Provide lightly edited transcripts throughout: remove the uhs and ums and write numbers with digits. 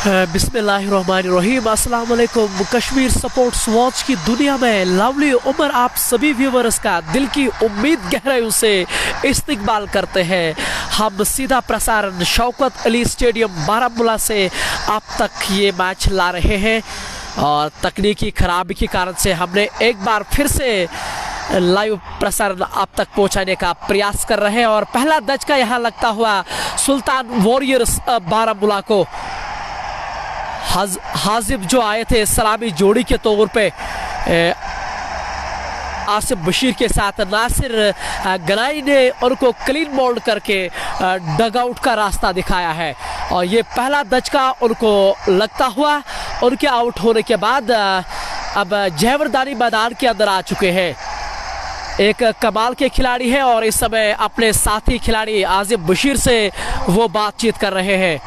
बिस्मिल्लाहिर्रहमानिर्रहीम। अस्सलाम वालेकुम। कश्मीर स्पोर्ट्स वॉच की दुनिया में लवली उमर आप सभी व्यूवर्स का दिल की उम्मीद गहराइयों से इस्तकबाल करते हैं। हम सीधा प्रसारण शौकत अली स्टेडियम बारामूला से आप तक ये मैच ला रहे हैं और तकनीकी खराबी के कारण से हमने एक बार फिर से लाइव प्रसारण आप तक पहुंचाने का प्रयास कर रहे हैं और पहला दचका यहाँ लगता हुआ सुल्तान वॉरियर्स बारामूला को। हाजिब जो आए थे सलामी जोड़ी के तौर पे आसिफ बशीर के साथ, नासिर गनाई ने उनको क्लीन बोल्ड करके डगआउट का रास्ता दिखाया है और ये पहला दचका उनको लगता हुआ उनके आउट होने के बाद अब जयवरदानी मैदान के अंदर आ चुके हैं। एक कमाल के खिलाड़ी है और इस समय अपने साथी खिलाड़ी आसिफ बशीर से वो बातचीत कर रहे हैं।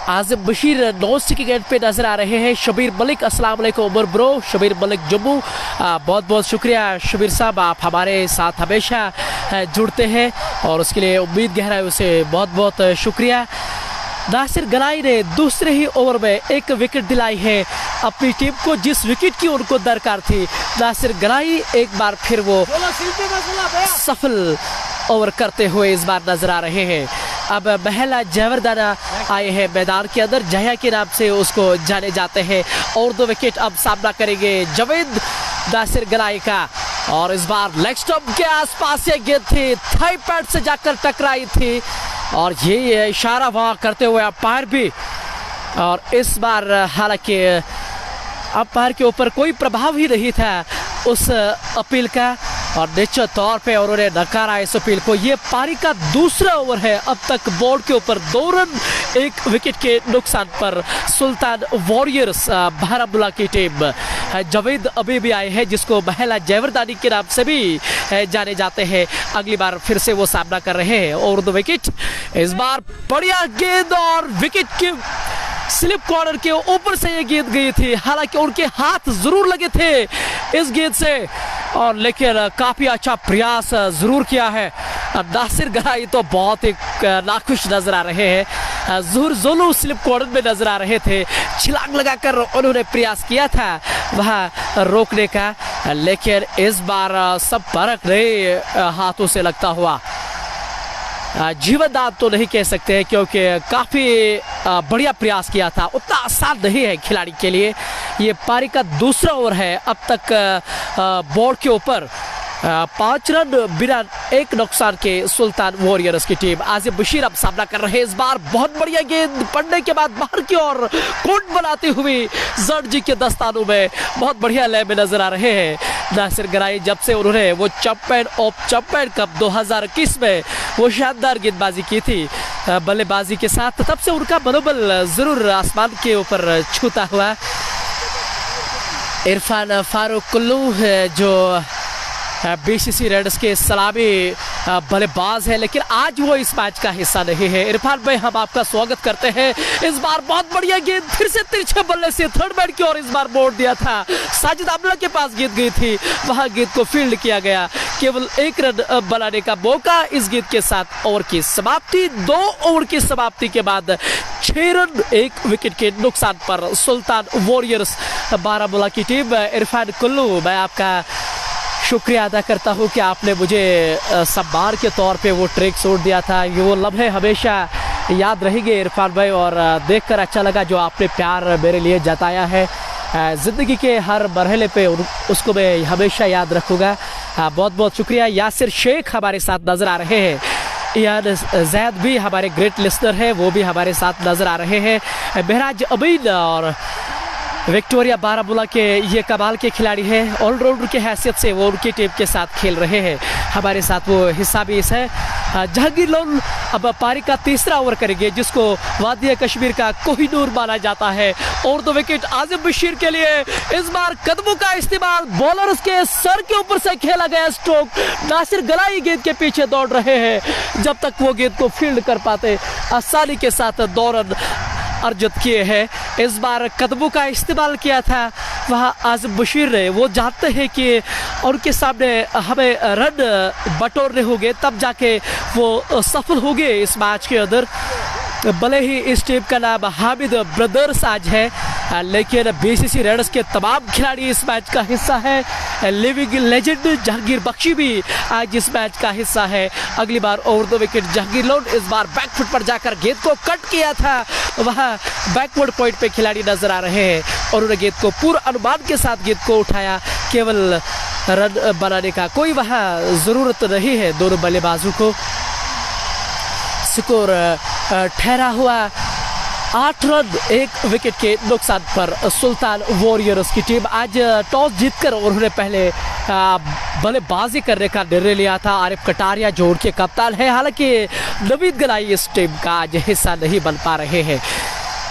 Asif Bashir non sticking and पे नजर आ रहे हैं। शबीर मलिक, अस्सलाम वालेकुम उमर ब्रो। शबीर मलिक जम्मू, बहुत बहुत शुक्रिया शबीर साहब, आप हमारे साथ हमेशा जुड़ते हैं और उसके लिए उम्मीद गहराइयों से बहुत बहुत शुक्रिया। नासिर गनाई ने दूसरे ही ओवर में एक विकेट दिलाई है अपनी टीम को, जिस विकेट की उनको दरकार थी। नासिर गनाई एक बार फिर वो सफल ओवर करते हुए इस बार नजर आ रहे हैं। अब महला जयवरदाना आए हैं मैदान के अंदर, जया के नाम से उसको जाने जाते हैं और 2 विकेट अब सामना करेंगे जवेद नासिर गनाई का। और इस बार लेग स्टंप के आसपास ये गेंद थी, थाई पैड से जाकर टकराई थी और ये इशारा वहाँ करते हुए अंपायर भी, और इस बार हालांकि अंपायर के ऊपर कोई प्रभाव ही नहीं था उस अपील का और निश्चित तौर पे उन्होंने नकारा इस अपील को। ये पारी का दूसरा ओवर है, अब तक बोर्ड के ऊपर 2 रन 1 विकेट के नुकसान पर सुल्तान वॉरियर्स बारामूला की टीम। जवेद अभी भी आए हैं जिसको महला जयवरदानी के नाम से भी जाने जाते हैं, अगली बार फिर से वो सामना कर रहे हैं और 2 विकेट। इस बार बढ़िया गेंद और विकेट की स्लिप कॉर्नर के ऊपर से ये गेंद गई थी, हालांकि उनके हाथ जरूर लगे थे इस गेंद से और लेकिन काफी अच्छा प्रयास जरूर किया है। नासिर गनाई तो बहुत ही नाखुश नजर आ रहे हैं। जहूर जोलू स्लिप कॉर्नर में नजर आ रहे थे, छलांग लगाकर उन्होंने प्रयास किया था वहाँ रोकने का, लेकिन इस बार सब फर्क नहीं हाथों से लगता हुआ। जीवनदान तो नहीं कह सकते हैं क्योंकि काफ़ी बढ़िया प्रयास किया था, उतना आसान नहीं है खिलाड़ी के लिए। ये पारी का दूसरा ओवर है, अब तक बोर्ड के ऊपर 5 रन बिना 1 नुकसान के सुल्तान वॉरियर्स की टीम। आसिफ बशीर अब सामना कर रहे हैं, इस बार बहुत बढ़िया गेंद पड़ने के बाद बाहर की ओर कोट बनाती हुई जर्जी के दस्तानों में बहुत बढ़िया लय में नजर आ रहे हैं। नासिर गनाई जब से उन्होंने वो चैंपियन कप 2021 में वो शानदार गेंदबाजी की थी बल्लेबाजी के साथ, तब से उनका मनोबल जरूर आसमान के ऊपर छूता हुआ। इरफान फारूक कुल्लू जो बीसीसी रेड्स के सलामी बल्लेबाज है, लेकिन आज वो इस मैच का हिस्सा नहीं है। इरफान भाई, हम आपका स्वागत करते हैं। इस बार बहुत बढ़िया गेंद फिर से तिरछे बल्ले से थर्ड मैन की ओर इस बार मोड़ दिया था, साजिद आमला के पास गेंद गई थी, वहां गेंद को फील्ड किया गया। केवल 1 रन बनाने का मौका इस गेंद के साथ ओवर की समाप्ति। 2 ओवर की समाप्ति के बाद 6 रन 1 विकेट के नुकसान पर सुल्तान वॉरियर्स बारामूला की टीम। इरफान कुल्लू, मैं आपका शुक्रिया अदा करता हूँ कि आपने मुझे सम्मान के तौर पे वो ट्रैक सूट दिया था। ये वो लम्हे हमेशा याद रहेंगे इरफान भाई और देखकर अच्छा लगा जो आपने प्यार मेरे लिए जताया है। ज़िंदगी के हर मरहले पे उसको मैं हमेशा याद रखूँगा। बहुत बहुत शुक्रिया। यासिर शेख हमारे साथ नज़र आ रहे हैं, यान जैद भी हमारे ग्रेट लिस्नर है, वो भी हमारे साथ नज़र आ रहे हैं। महराज अमीन और विक्टोरिया बारामूला के ये कमाल के खिलाड़ी हैं, ऑलराउंडर की हैसियत से वो उनकी टीम के साथ खेल रहे हैं, हमारे साथ वो हिस्सा भी इस है। जहांगीर लोन अब पारी का तीसरा ओवर करेंगे जिसको वादिया कश्मीर का कोहिनूर माना जाता है और 2 विकेट आसिफ बशीर के लिए। इस बार कदमों का इस्तेमाल, बॉलर्स के सर के ऊपर से खेला गया स्ट्रोक। नासिर गनाई गेंद के पीछे दौड़ रहे हैं, जब तक वो गेंद को फील्ड कर पाते आसानी के साथ 2 रन अर्जित किए हैं। इस बार कदमों का इस्तेमाल किया था वहाँ आज़म बशीर ने वो जानते हैं कि उनके सामने हमें रन बटोरने होंगे, तब जाके वो सफल होंगे इस मैच के अंदर। भले ही इस टीम का नाम हामिद ब्रदर्स आज है, लेकिन बीसीसी रेडर्स के तमाम खिलाड़ी इस मैच का हिस्सा है। लिविंग लेजेंड जहांगीर बख्शी भी आज इस मैच का हिस्सा है। अगली बार over the wicket Jahangir Lone, इस बार बैकफुट पर जाकर गेंद को कट किया था, वहाँ बैकवर्ड पॉइंट पे खिलाड़ी नजर आ रहे हैं और उन्होंने गेंद को पूरा अनुमान के साथ गेंद को उठाया। केवल रन बनाने का कोई वहाँ ज़रूरत नहीं है दोनों बल्लेबाजों को। स्कोर ठहरा हुआ 8 रन 1 विकेट के नुकसान पर सुल्तान वॉरियर्स की टीम आज टॉस जीतकर उन्होंने पहले बल्लेबाजी करने का निर्णय लिया था। आरिफ कटारिया जो उनके कप्तान है, हालांकि नवीद गलाई इस टीम का आज हिस्सा नहीं बन पा रहे हैं।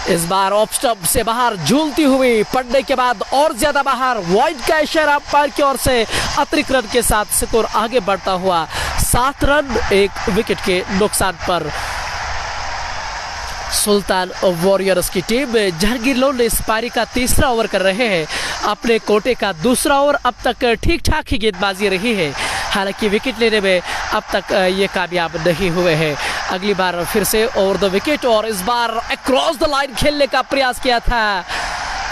इस बार ऑफ स्टंप से बाहर झूलती हुई पड़ने के बाद और ज्यादा बाहर, वाइड का इशारा अंपायर की ओर से अतिरिक्त रन के साथ स्कोर आगे बढ़ता हुआ 7 रन 1 विकेट के नुकसान पर सुल्तान वॉरियर्स की टीम। जहांगीर लोन इस पारी का तीसरा ओवर कर रहे हैं, अपने कोटे का दूसरा ओवर। अब तक ठीक ठाक ही गेंदबाजी रही है, हालांकि विकेट लेने में अब तक ये कामयाब नहीं हुए हैं। अगली बार फिर से ओवर द विकेट और इस बार अक्रॉस द लाइन खेलने का प्रयास किया था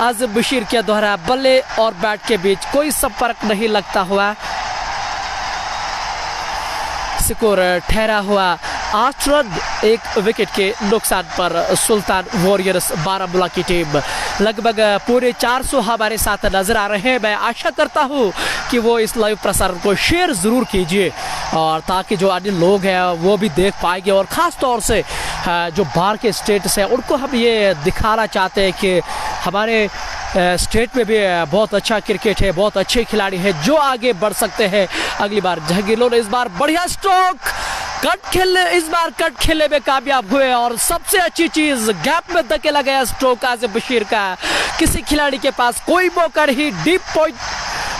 आज़म बशीर के द्वारा। बल्ले और बैट के बीच कोई संपर्क नहीं लगता हुआ स्कोर ठहरा हुआ 8 रन 1 विकेट के नुकसान पर सुल्तान वॉरियर्स बारामूला की टीम। लगभग पूरे 400 हमारे साथ नजर आ रहे हैं। मैं आशा करता हूं कि वो इस लाइव प्रसारण को शेयर ज़रूर कीजिए और ताकि जो अन्य लोग हैं वो भी देख पाएंगे, और ख़ास तौर से जो बाहर के स्टेट्स हैं उनको हम ये दिखाना चाहते हैं कि हमारे स्टेट में भी बहुत अच्छा क्रिकेट है, बहुत अच्छे खिलाड़ी हैं जो आगे बढ़ सकते हैं। अगली बार जहांगीर लोन इस बार बढ़िया स्ट्रोक इस बार कट खेलने में कामयाब हुए और सबसे अच्छी चीज गैप में धकेला गया स्ट्रोक आज़म बशीर का। किसी खिलाड़ी के पास कोई मौका नहीं, डीप पॉइंट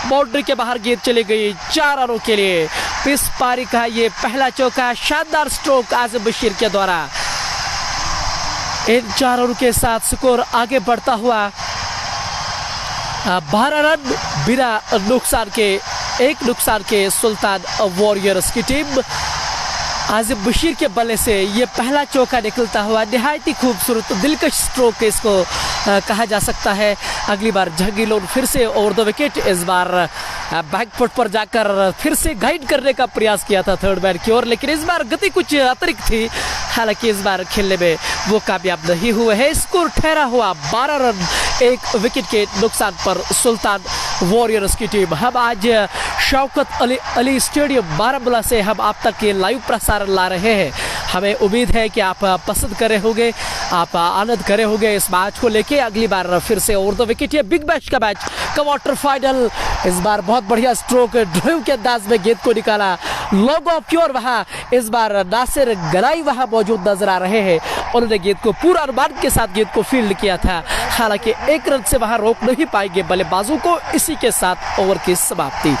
बाउंड्री के बाहर गेंद चली गई 4 रनों के लिए। इस पारी का ये पहला चौका, शानदार स्ट्रोक आज़म बशीर के द्वारा। इन 4 रनों के साथ स्कोर आगे बढ़ता हुआ 12 रन बिना नुकसान के, 1 नुकसान के सुल्तान वॉरियर्स की टीम। आज़म बशीर के बल्ले से ये पहला चौका निकलता हुआ निहायत ही खूबसूरत दिलकश स्ट्रोक इसको कहा जा सकता है। अगली बार जहांगीर लोन फिर से ओवर द विकेट, इस बार बैकफुट पर जाकर फिर से गाइड करने का प्रयास किया था थर्ड मैन की ओर, लेकिन इस बार गति कुछ अतिरिक्त थी, हालांकि इस बार खेलने में वो कामयाब नहीं हुए हैं। स्कोर ठहरा हुआ 12 रन 1 विकेट के नुकसान पर सुल्तान वॉरियर्स की टीम। हम आज शौकत अली स्टेडियम बारामूला से हम आप तक ये लाइव प्रसारण ला रहे हैं। हमें उम्मीद है कि आप पसंद करे होंगे, आप आनंद करे होंगे इस मैच को लेके। अगली बार फिर से ओवर द विकेट, ये बिग मैच का मैच, क्वार्टर फाइनल। इस बार बहुत बढ़िया स्ट्रोक ड्राइव के अंदाज में गेंद को निकाला लॉन्ग ऑफ की ओर। वहाँ इस बार नासिर गनाई वहाँ मौजूद नजर आ रहे हैं, उन्होंने गेंद को पूरा अनुमान के साथ गेंद को फील्ड किया था, हालांकि 1 रन से वहाँ रोक नहीं पाएंगे बल्लेबाजों को। इसी के साथ ओवर की समाप्ति।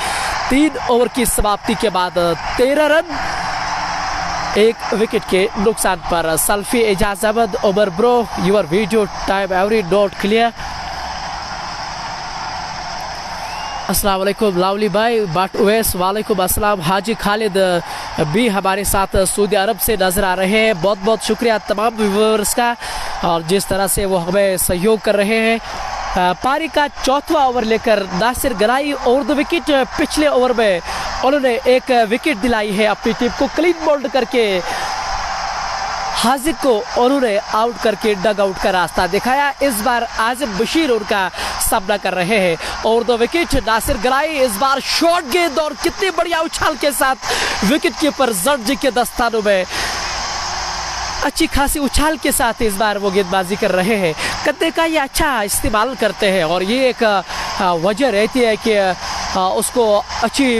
3 ओवर की समाप्ति के बाद 13 रन 1 विकेट के नुकसान पर Salfi Ejaz Ahmad Umar bro, your video time every note clear. अस्सलाम वालेकुम लावली भाई, बाट उवैस वालेकुम अस्सलाम। हाजी खालिद भी हमारे साथ सऊदी अरब से नज़र आ रहे हैं। बहुत बहुत शुक्रिया तमाम व्यूअर्स का, और जिस तरह से वो हमें सहयोग कर रहे हैं। पारी का 4वां ओवर लेकर Nasir Ganai over the wicket. पिछले ओवर में उन्होंने 1 विकेट दिलाई है अपनी टीम को, क्लीन बोल्ड करके हाजिक को उन्होंने आउट करके डग आउट का रास्ता दिखाया। इस बार आज़म बशीर उनका सामना कर रहे हैं। Over the wicket Nasir Ganai, इस बार शॉर्ट गेंद और कितनी बढ़िया उछाल के साथ विकेट कीपर जर्जी के दस्तानों में अच्छी खासी उछाल के साथ इस बार वो गेंदबाजी कर रहे हैं। कद्दे का ये अच्छा इस्तेमाल करते हैं और ये एक वजह रहती है कि उसको अच्छी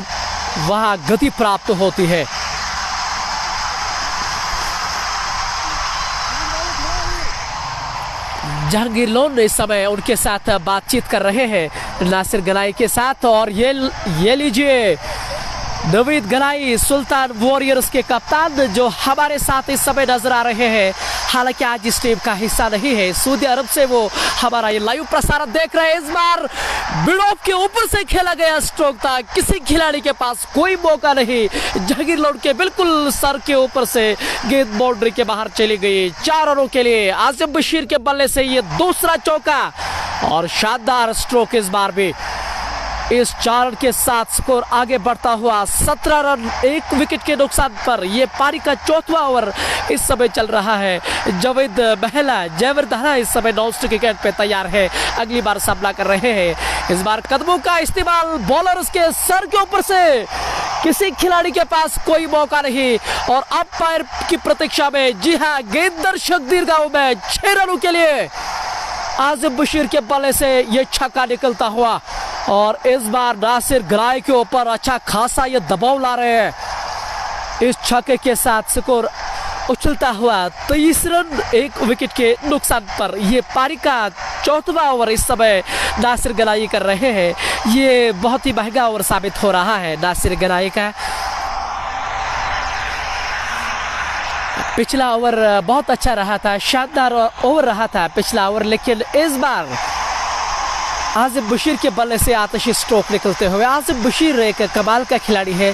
वहाँ गति प्राप्त होती है। जहांगीर लोन इस समय उनके साथ बातचीत कर रहे हैं नासिर गनाई के साथ, और ये लीजिए नवीद गनाई सुल्तान वॉरियर्स के कप्तान जो हमारे साथ इस समय नजर आ रहे हैं। हालांकि आज इस टीम का हिस्सा नहीं है, सऊदी अरब से वो हमारा ये लाइव प्रसारण देख रहे हैं। इस बार बिडॉफ के ऊपर से खेला गया स्ट्रोक था, किसी खिलाड़ी के पास कोई मौका नहीं, जहांगीर लौट के बिल्कुल सर के ऊपर से गेंद बाउंड्री के बाहर चली गई। 4 रनों के लिए आसिफ बशीर के बल्ले से ये दूसरा चौका और शानदार स्ट्रोक इस बार भी। इस 4 रन के साथ स्कोर आगे बढ़ता हुआ 17 रन 1 विकेट के नुकसान पर। यह पारी का 4वां ओवर इस समय चल रहा है। जावेद महला जयवर्धना इस समय नॉन स्ट्राइक विकेट पे तैयार है, अगली बार सामना कर रहे हैं। इस बार कदमों का इस्तेमाल, बॉलर्स के सर के ऊपर से, किसी खिलाड़ी के पास कोई मौका नहीं और अंपायर की प्रतीक्षा में। जी हाँ, गेंद दर्शक दीर्घाओं में 6 रनों के लिए आसिफ बशीर के बल्ले से यह छक्का निकलता हुआ और इस बार नासिर गराई के ऊपर अच्छा खासा ये दबाव ला रहे हैं। इस छक्के के साथ स्कोर उछलता हुआ 23 रन 1 विकेट के नुकसान पर। ये पारी का 4वां ओवर इस समय नासिर गराई कर रहे हैं। ये बहुत ही महंगा ओवर साबित हो रहा है नासिर गराई का। पिछला ओवर बहुत अच्छा रहा था, शानदार ओवर रहा था पिछला ओवर, लेकिन इस बार आसिफ बशीर के बल्ले से आतिशी स्ट्रोक निकलते हुए। आसिफ बशीर एक कमाल का खिलाड़ी है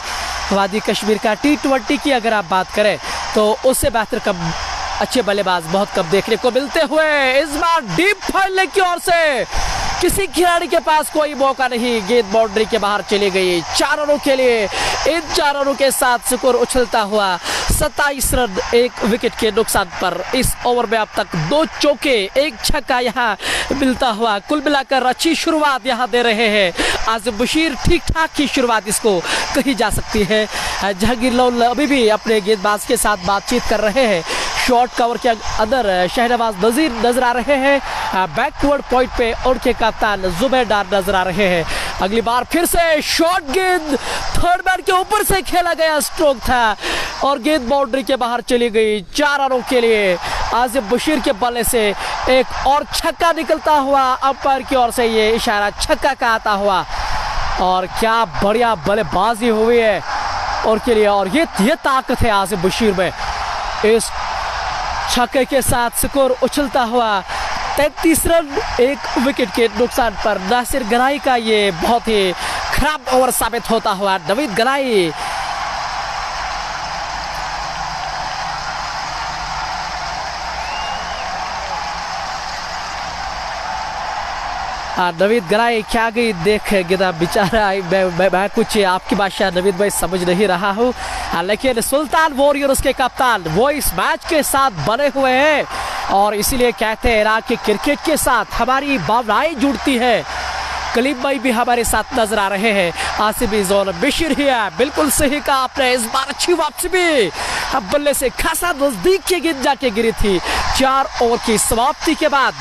वादी कश्मीर का। T20 की अगर आप बात करें तो उससे बेहतर कम अच्छे बल्लेबाज बहुत कम देखने को मिलते हुए। इस बार डीप फैलने की ओर से किसी खिलाड़ी के पास कोई मौका नहीं, गेंद बाउंड्री के बाहर चली गई। 4 रनों के लिए इन 4 रनों के साथ स्कोर उछलता हुआ 27 रन 1 विकेट के नुकसान पर। इस ओवर में अब तक 2 चौके 1 छक्का यहाँ मिलता हुआ, कुल मिलाकर अच्छी शुरुआत यहाँ दे रहे हैं आसिफ बशीर। ठीक ठाक की शुरुआत इसको कही जा सकती है। जहांगीर लौल अभी भी अपने गेंदबाज के साथ बातचीत कर रहे हैं। शॉर्ट कवर के अंदर शहनवाज नजीर नजर आ रहे हैं, बैकवर्ड पॉइंट पे उनके कप्तान जुबैर नजर आ रहे हैं। अगली बार फिर से शॉर्ट गेंद थर्ड मैन के ऊपर से खेला गया स्ट्रोक था और गेंद बाउंड्री के बाहर चली गई। 4 रनों के लिए आसिफ बशीर के बल्ले से एक और छक्का निकलता हुआ, अंपायर की ओर से ये इशारा छक्का का आता हुआ। और क्या बढ़िया बल्लेबाजी हुई है और के लिए, और ये ताकत है आसिफ बशीर में। इस छक्के के साथ स्कोर उछलता हुआ 33 रन 1 विकेट के नुकसान पर। नासिर गराई का ये बहुत ही खराब ओवर साबित होता हुआ। नवीद गराई नवीद गराई क्या गई देख गिरा बेचारा। मैं कुछ आपकी भाषा नवीद भाई समझ नहीं रहा हूँ, लेकिन सुल्तान वॉरियर्स के कप्तान वो इस मैच के साथ बने हुए हैं और इसीलिए कहते हैं इराक के क्रिकेट के साथ हमारी भावनाएं जुड़ती है। कलीम भाई भी हमारे साथ नजर आ रहे हैं। आसिफ और बशीर ही है, बिल्कुल सही कहा आपने। इस बार अच्छी वापसी भी, अब बल्ले से खासा नजदीक की गेंद जाके गिरी थी। 4 ओवर की समाप्ति के बाद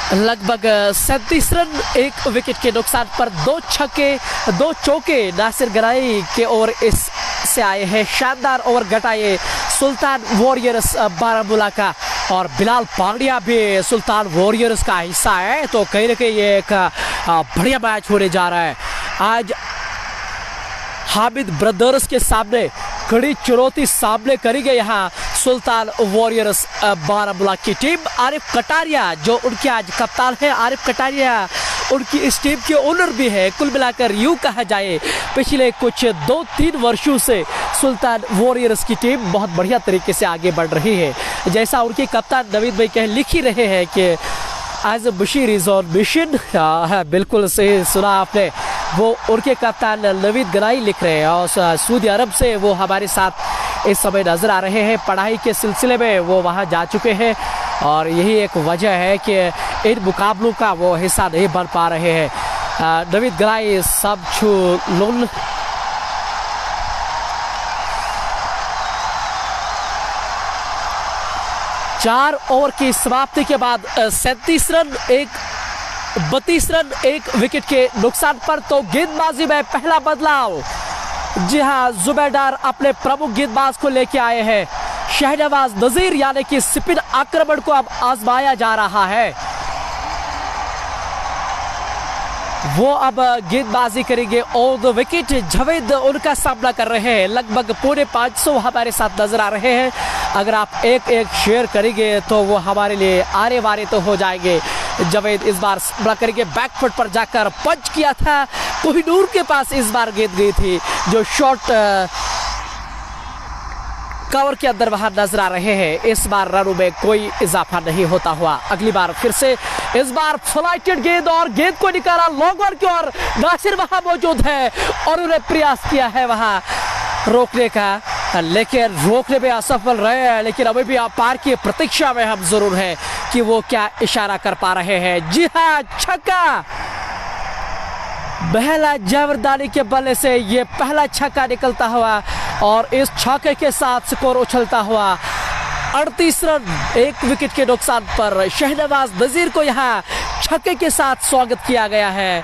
लगभग 37 रन 1 विकेट के नुकसान पर 2 छक्के 2 चौके नासिर गराई के ओवर इस से आए हैं। शानदार ओवर घटाए सुल्तान वॉरियर्स बारामूला का और बिलाल पांड्या भी सुल्तान वॉरियर्स का हिस्सा है। तो कहीं ना कहीं ये एक बढ़िया मैच होने जा रहा है। आज हामिद ब्रदर्स के सामने कड़ी चुनौती सामने करी गई यहाँ सुल्तान वॉरियर्स बारामूला की टीम। आरिफ कटारिया जो उनके आज कप्तान है, आरिफ कटारिया उनकी इस टीम के ओनर भी है। कुल मिलाकर यूँ कहा जाए पिछले कुछ 2-3 वर्षों से सुल्तान वॉरियर्स की टीम बहुत बढ़िया तरीके से आगे बढ़ रही है। जैसा उनके कप्तान नवीद भाई कह लिख ही रहे हैं कि Asif Bashir is on mission. बिल्कुल सही सुना आपने, वो उनके कप्तान नवीद गराई लिख रहे हैं और सऊदी अरब से वो हमारे साथ इस समय नजर आ रहे हैं। पढ़ाई के सिलसिले में वो वहाँ जा चुके हैं और यही एक वजह है कि इन मुकाबलों का वो हिस्सा नहीं बन पा रहे हैं। नवीद गराई सब छू लुन चार ओवर की समाप्ति के बाद 37 रन 32 रन 1 विकेट के नुकसान पर। तो गेंदबाजी में पहला बदलाव, जी हां, जुबैर अपने प्रमुख गेंदबाज को लेके आए हैं। शहनवाज नजीर यानी कि स्पिन आक्रमण को अब आजमाया जा रहा है। वो अब गेंदबाजी करेंगे ऑन द विकेट। जावेद उनका सामना कर रहे हैं, लगभग 550 हमारे साथ नजर आ रहे हैं। अगर आप एक एक शेयर करेंगे तो वो हमारे लिए आरे वारे तो हो जाएंगे। जावेद इस बार सामना करेंगे, बैकफुट पर जाकर पंच किया था, कोहिनूर के पास इस बार गेंद गई थी, जो शॉट कवर के अंदर वहां नजर आ रहे हैं। इस बार रनों में कोई इजाफा नहीं होता हुआ। अगली बार फिर से इस बार फ्लाइटेड गेंद और गेंद को निकाला लॉन्ग ऑन की ओर। नासिर वहां मौजूद है और उन्हें प्रयास किया है वहां रोकने का, लेकिन रोकने में असफल रहे हैं। लेकिन अभी भी अंपायर की प्रतीक्षा में हम जरूर है कि वो क्या इशारा कर पा रहे हैं। जी हाँ, छक्का। पहला जावेद के बल्ले से ये पहला छक्का निकलता हुआ और इस छक्के के साथ स्कोर उछलता हुआ 38 रन 1 विकेट के नुकसान पर शहनवाज नजीर को यहाँ छक्के के साथ स्वागत किया गया है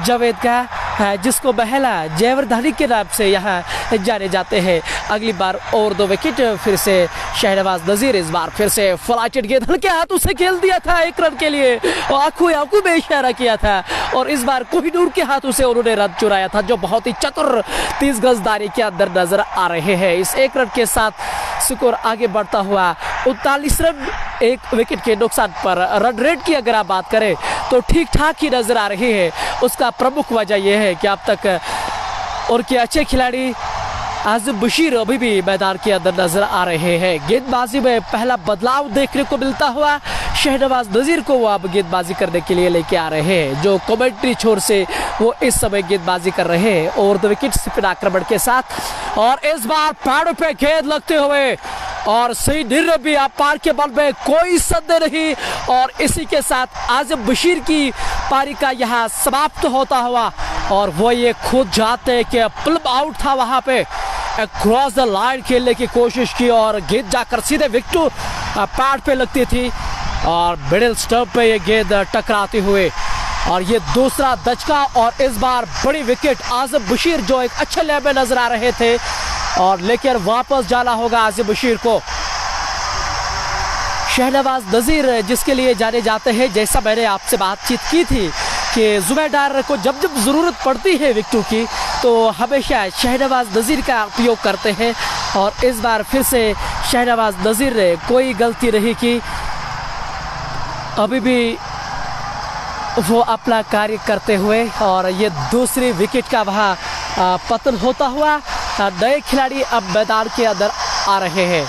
जावेद का, जिसको पहला जावेद के नाम से यहाँ जाने जाते हैं। अगली बार और 2 विकेट फिर से शहनवाज नजीर। इस बार फिर से फ्लाइटेड गेंद हल्के हाथों से खेल दिया था 1 रन के लिए, आंखों में इशारा किया था और इस बार कोहिनूर के हाथों से उन्होंने रन चुराया था, जो बहुत ही चतुर 30 गज दायरे के अंदर नजर आ रहे हैं। इस 1 रन के साथ स्कोर आगे बढ़ता हुआ 39 रन 1 विकेट के नुकसान पर। रन रेट की अगर आप बात करें तो ठीक ठाक ही नजर आ रही है। उसका प्रमुख वजह यह है कि अब तक और के अच्छे खिलाड़ी आज़िम बशीर अभी भी मैदान के अंदर नजर आ रहे हैं। गेंदबाजी में पहला बदलाव देखने को मिलता हुआ शहनवाज नजीर को वो अब गेंदबाजी करने के लिए लेके आ रहे हैं, जो कमेंट्री छोर से वो इस समय गेंदबाजी कर रहे हैं और 2 विकेट स्पिन आक्रमण के साथ। और इस बार पैडों पे गेंद लगते हुए और सही निर्णय भी अंपायर के बल में कोई संदेह नहीं। और इसी के साथ आज़िम बशीर की पारी का यहाँ समाप्त होता हुआ और वो ये खुद जाते हैं कि पुल आउट था, वहां पे क्रॉस द लाइन खेलने की कोशिश की और गेंद जाकर सीधे विकेट पैड पे लगती थी और मिडिल स्टंप पे ये गेंद टकराते हुए और ये दूसरा दचका। और इस बार बड़ी विकेट आज़िम बशीर जो एक अच्छे लेवल में नजर आ रहे थे और लेकर वापस जाना होगा आज़िम बशीर को। शहनवाज नजीर जिसके लिए जाने जाते हैं, जैसा मैंने आपसे बातचीत की थी कि जुबैदार को जब जब ज़रूरत पड़ती है विकेटों की तो हमेशा शहनवाज नजीर का उपयोग करते हैं और इस बार फिर से शहनवाज नजीर ने कोई गलती नहीं की, अभी भी वो अपना कार्य करते हुए और ये दूसरी विकेट का वहाँ पतन होता हुआ नए खिलाड़ी अब मैदान के अंदर आ रहे हैं।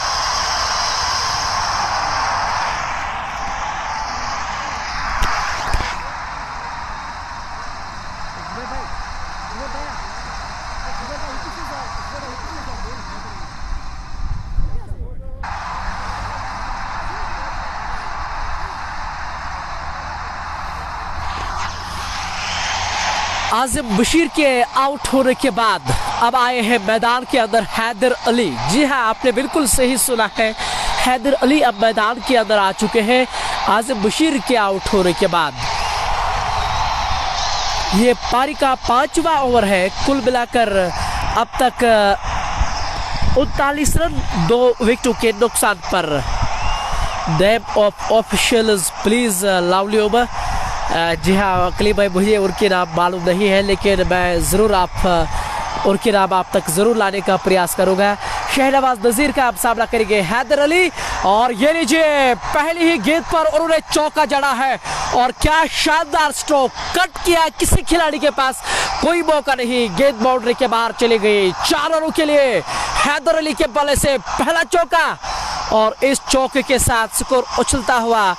आज़िम बशीर के आउट होने के बाद अब आए हैं मैदान के अंदर हैदर अली। जी हाँ, आपने बिल्कुल सही सुना है, हैदर अली अब मैदान के अंदर आ चुके हैं आज़िम बशीर के आउट होने के बाद। ये पारी का 5वां ओवर है। कुल मिलाकर अब तक 39 रन 2 विकेटों के नुकसान पर। नेम ऑफ ऑफिशियल्स प्लीज लावली ओवर। जी हाँ अकली भाई, मुझे उनके नाम मालूम नहीं है लेकिन मैं ज़रूर उनके नाम आप तक ज़रूर लाने का प्रयास करूँगा। शहनवाज नजीर का आप सामना करेंगे हैदर अली और ये लीजिए पहली ही गेंद पर उन्होंने चौका जड़ा है और क्या शानदार स्ट्रोक कट किया, किसी खिलाड़ी के पास कोई मौका नहीं, गेंद बाउंड्री के बाहर चली गई। 4 रनों के लिए हैदर अली के बल्ले से पहला चौका और इस चौके के साथ स्कोर उछलता हुआ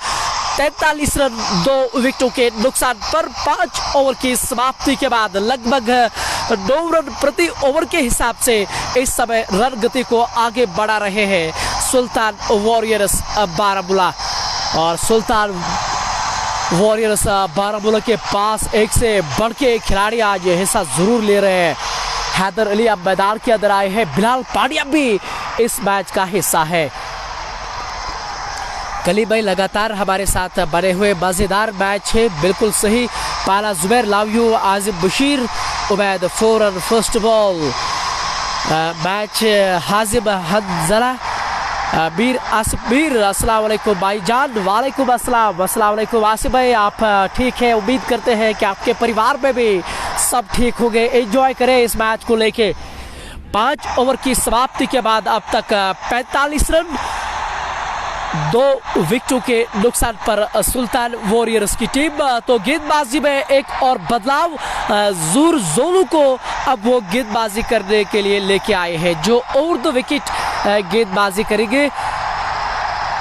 43 रन 2 विकेटों के नुकसान पर। 5 ओवर की समाप्ति के बाद लगभग 9 रन प्रति ओवर के हिसाब से इस समय रन गति को आगे बढ़ा रहे हैं सुल्तान वॉरियर्स बारामूला। और सुल्तान वॉरियर्स बारामूला के पास एक से बढ़ के खिलाड़ी आज हिस्सा जरूर ले रहे हैं। हैदर अली अब मैदान के अंदर आए हैं, बिलाल पांड्या भी इस मैच का हिस्सा है। कली भाई लगातार हमारे साथ बने हुए मज़ेदार मैच है, बिल्कुल सही। पाला Zubair love you Azim Bashir Ubaid 4 run first ball. Match Hajib Hanzala Mir Asif Mir, अस्सलाम वालेकुम भाईजान। वालेकुम अस्सलाम, अस्सलाम वालेकुम आसिफ भाई, आप ठीक है? उम्मीद करते हैं कि आपके परिवार में भी सब ठीक हो गए। एंजॉय करें इस मैच को लेके। 5 ओवर की समाप्ति के बाद अब तक 45 रन, 2 विकेटों के नुकसान पर सुल्तान वॉरियर्स की टीम। तो गेंदबाजी में एक और बदलाव, ज़हूर जोलू को अब वो गेंदबाजी करने के लिए लेके आए हैं, जो और 2 विकेट गेंदबाजी करेंगे।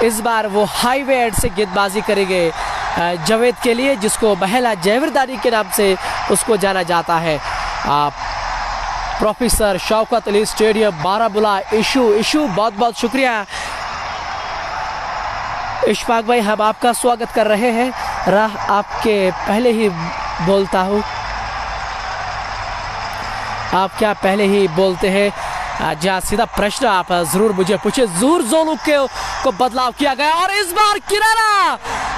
इस बार वो हाईवे एंड से गेंदबाजी करेंगे जावेद के लिए, जिसको महिला जयवरदानी के नाम से उसको जाना जाता है। Professor Shaukat Ali stadium Baramulla. Issue बहुत बहुत शुक्रिया इशफाक भाई, हम आपका स्वागत कर रहे हैं। राह आपके पहले ही बोलता हूँ, आप क्या पहले ही बोलते हैं? जहाँ सीधा प्रश्न आप जरूर मुझे पूछे। ज़हूर जोलू को बदलाव किया गया और इस बार किराना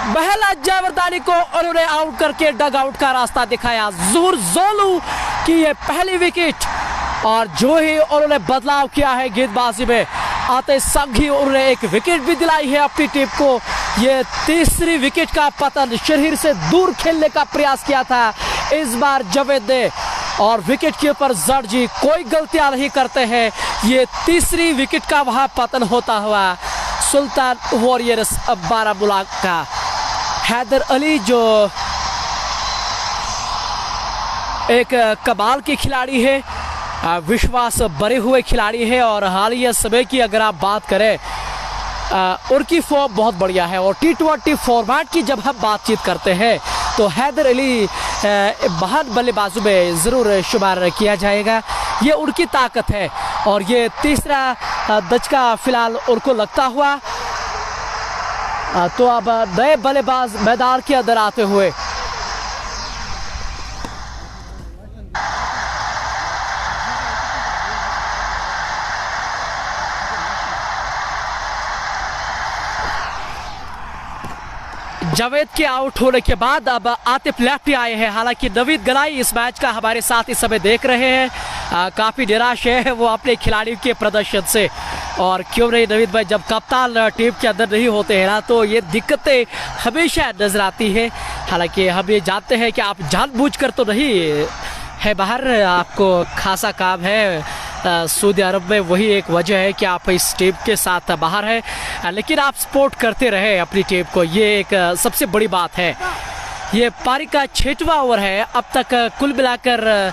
महिला जयवरदानी को उन्होंने आउट करके डग आउट का रास्ता दिखाया। ज़हूर जोलू की ये पहली विकेट, और जो ही उन्होंने बदलाव किया है गेंदबाजी में, आते संग ही उन्होंने एक विकेट भी दिलाई है अपनी टीम को। ये तीसरी विकेट का पतन, शरीर से दूर खेलने का प्रयास किया था इस बार जावेद ने, और विकेट के ऊपर जड़ जी कोई गलतियां नहीं करते हैं। ये तीसरी विकेट का वहां पतन होता हुआ सुल्तान वॉरियर्स बारामूला का। हैदर अली जो एक कमाल के खिलाड़ी है, विश्वास भरे हुए खिलाड़ी है, और हालिया समय की अगर आप बात करें, उनकी फॉर्म बहुत बढ़िया है। और T20 फॉर्मेट की जब हम बातचीत करते हैं तो हैदर अली महान बल्लेबाजों में ज़रूर शुमार किया जाएगा। ये उनकी ताकत है, और ये तीसरा दचका फिलहाल उनको लगता हुआ। तो अब नए बल्लेबाज मैदान के अंदर आते हुए जावेद के आउट होने के बाद अब आतिफ लेफ्टी आए हैं। हालांकि नवीद गलाई इस मैच का हमारे साथ इस समय देख रहे हैं, काफ़ी निराश है वो अपने खिलाड़ियों के प्रदर्शन से। और क्यों नहीं नवीद भाई, जब कप्तान टीम के अंदर नहीं होते हैं ना, तो ये दिक्कतें हमेशा नजर आती है। हालांकि हम ये जानते हैं कि आप जानबूझकर तो नहीं है बाहर, आपको खासा काम है सऊदी अरब में, वही एक वजह है कि आप इस टीम के साथ बाहर हैं, लेकिन आप सपोर्ट करते रहे अपनी टीम को, ये एक सबसे बड़ी बात है। ये पारी का 6वां ओवर है। अब तक कुल मिलाकर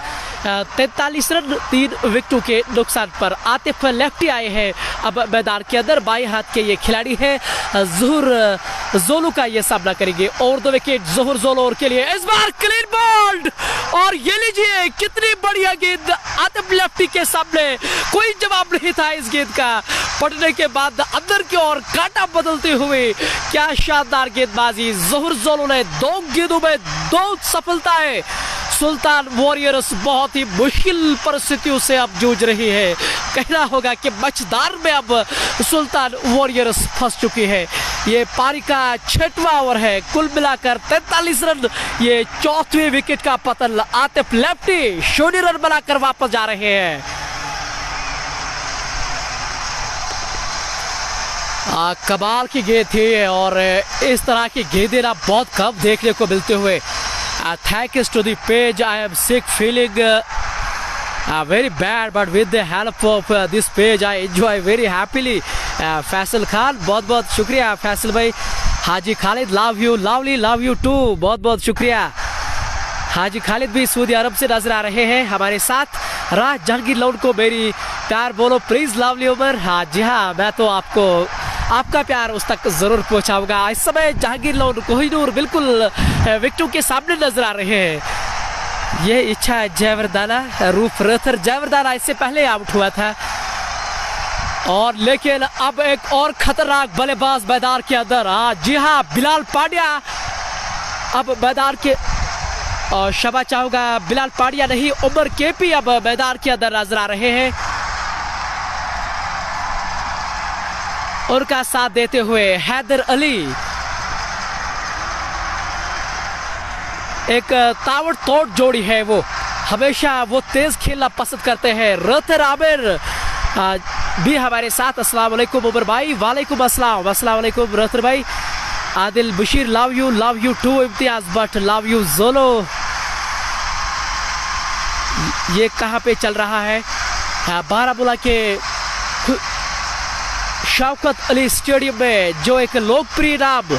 43 रन, 3 विकेटों के नुकसान पर आतिफ लेफ्टी आए हैं अब मैदान के अंदर। बाएं हाथ के ये खिलाड़ी है, ज़हूर जोलू का ये सामना करेंगे। और 2 विकेट ज़हूर जोलू के लिए। इस बार क्लीन बोल्ड, और ये लीजिए कितनी बढ़िया गेंद आतिफ लेफ्टी के सामने, कोई जवाब नहीं था इस गेंद का। पड़ने के बाद अंदर की ओर कांटा बदलते हुए क्या शानदार गेंदबाजी। ज़हूर जोलू ने 2 गेंदों में 2 सफलताएं। सुल्तान वॉरियर्स बहुत ही मुश्किल परिस्थितियों से अब जूझ रही है। कहना होगा कि मचदार में अब सुल्तान वॉरियर्स फंस चुकी है। ये पारी का 6वां ओवर है। कुल मिलाकर 43 रन, ये 4वीं विकेट का पतन। आतिफ लेफ्टी 0 रन बनाकर वापस जा रहे हैं। कमाल की गेंद थी, और इस तरह की गेंदें ना बहुत कम देखने को मिलते हुए। Thanks to the page, I am sick, feeling very bad, but with the help of this page, I enjoy very happily. Faisal Khan, बहुत बहुत शुक्रिया फैसल भाई। Haji Khalid, love you, lovely, love you too, बहुत बहुत शुक्रिया। हाजी खालिद भी सऊदी अरब से नजर आ रहे हैं हमारे साथ। राह जहांगीर लोन को मेरी प्यार बोलो प्लीज लवली उमर। हाँ जी हाँ, मैं तो आपको आपका प्यार उस तक जरूर पहुंचाऊंगा। इस समय जहांगीर लोन कोहिनूर बिल्कुल विकेटों के सामने नजर आ रहे हैं। ये इच्छा है जयवरदाना, रूफ रथर जयवरदाना इससे पहले आउट हुआ था। और लेकिन अब एक और खतरनाक बल्लेबाज मैदान के अंदर। हाँ जी हाँ, बिलाल पांड्या अब मैदान के, और क्षमा चाहूंगा बिलाल पांड्या नहीं, उमर केपी अब मैदान के अंदर नजर आ रहे हैं। उनका साथ देते हुए हैदर अली, एक ताबड़ तोड़ जोड़ी है वो, हमेशा वो तेज खेलना पसंद करते हैं। रथर आमिर भी हमारे साथ। अस्सलाम वालेकुम उमर भाई। वालेकुम अस्सलाम। अस्सलाम वालेकुम रहतर भाई। Adil Bashir love you too. Imtiaz Butt love you जोलो। ये कहाँ पे चल रहा है? बारामूला के शौकत अली स्टेडियम में जो एक लोकप्रिय नाम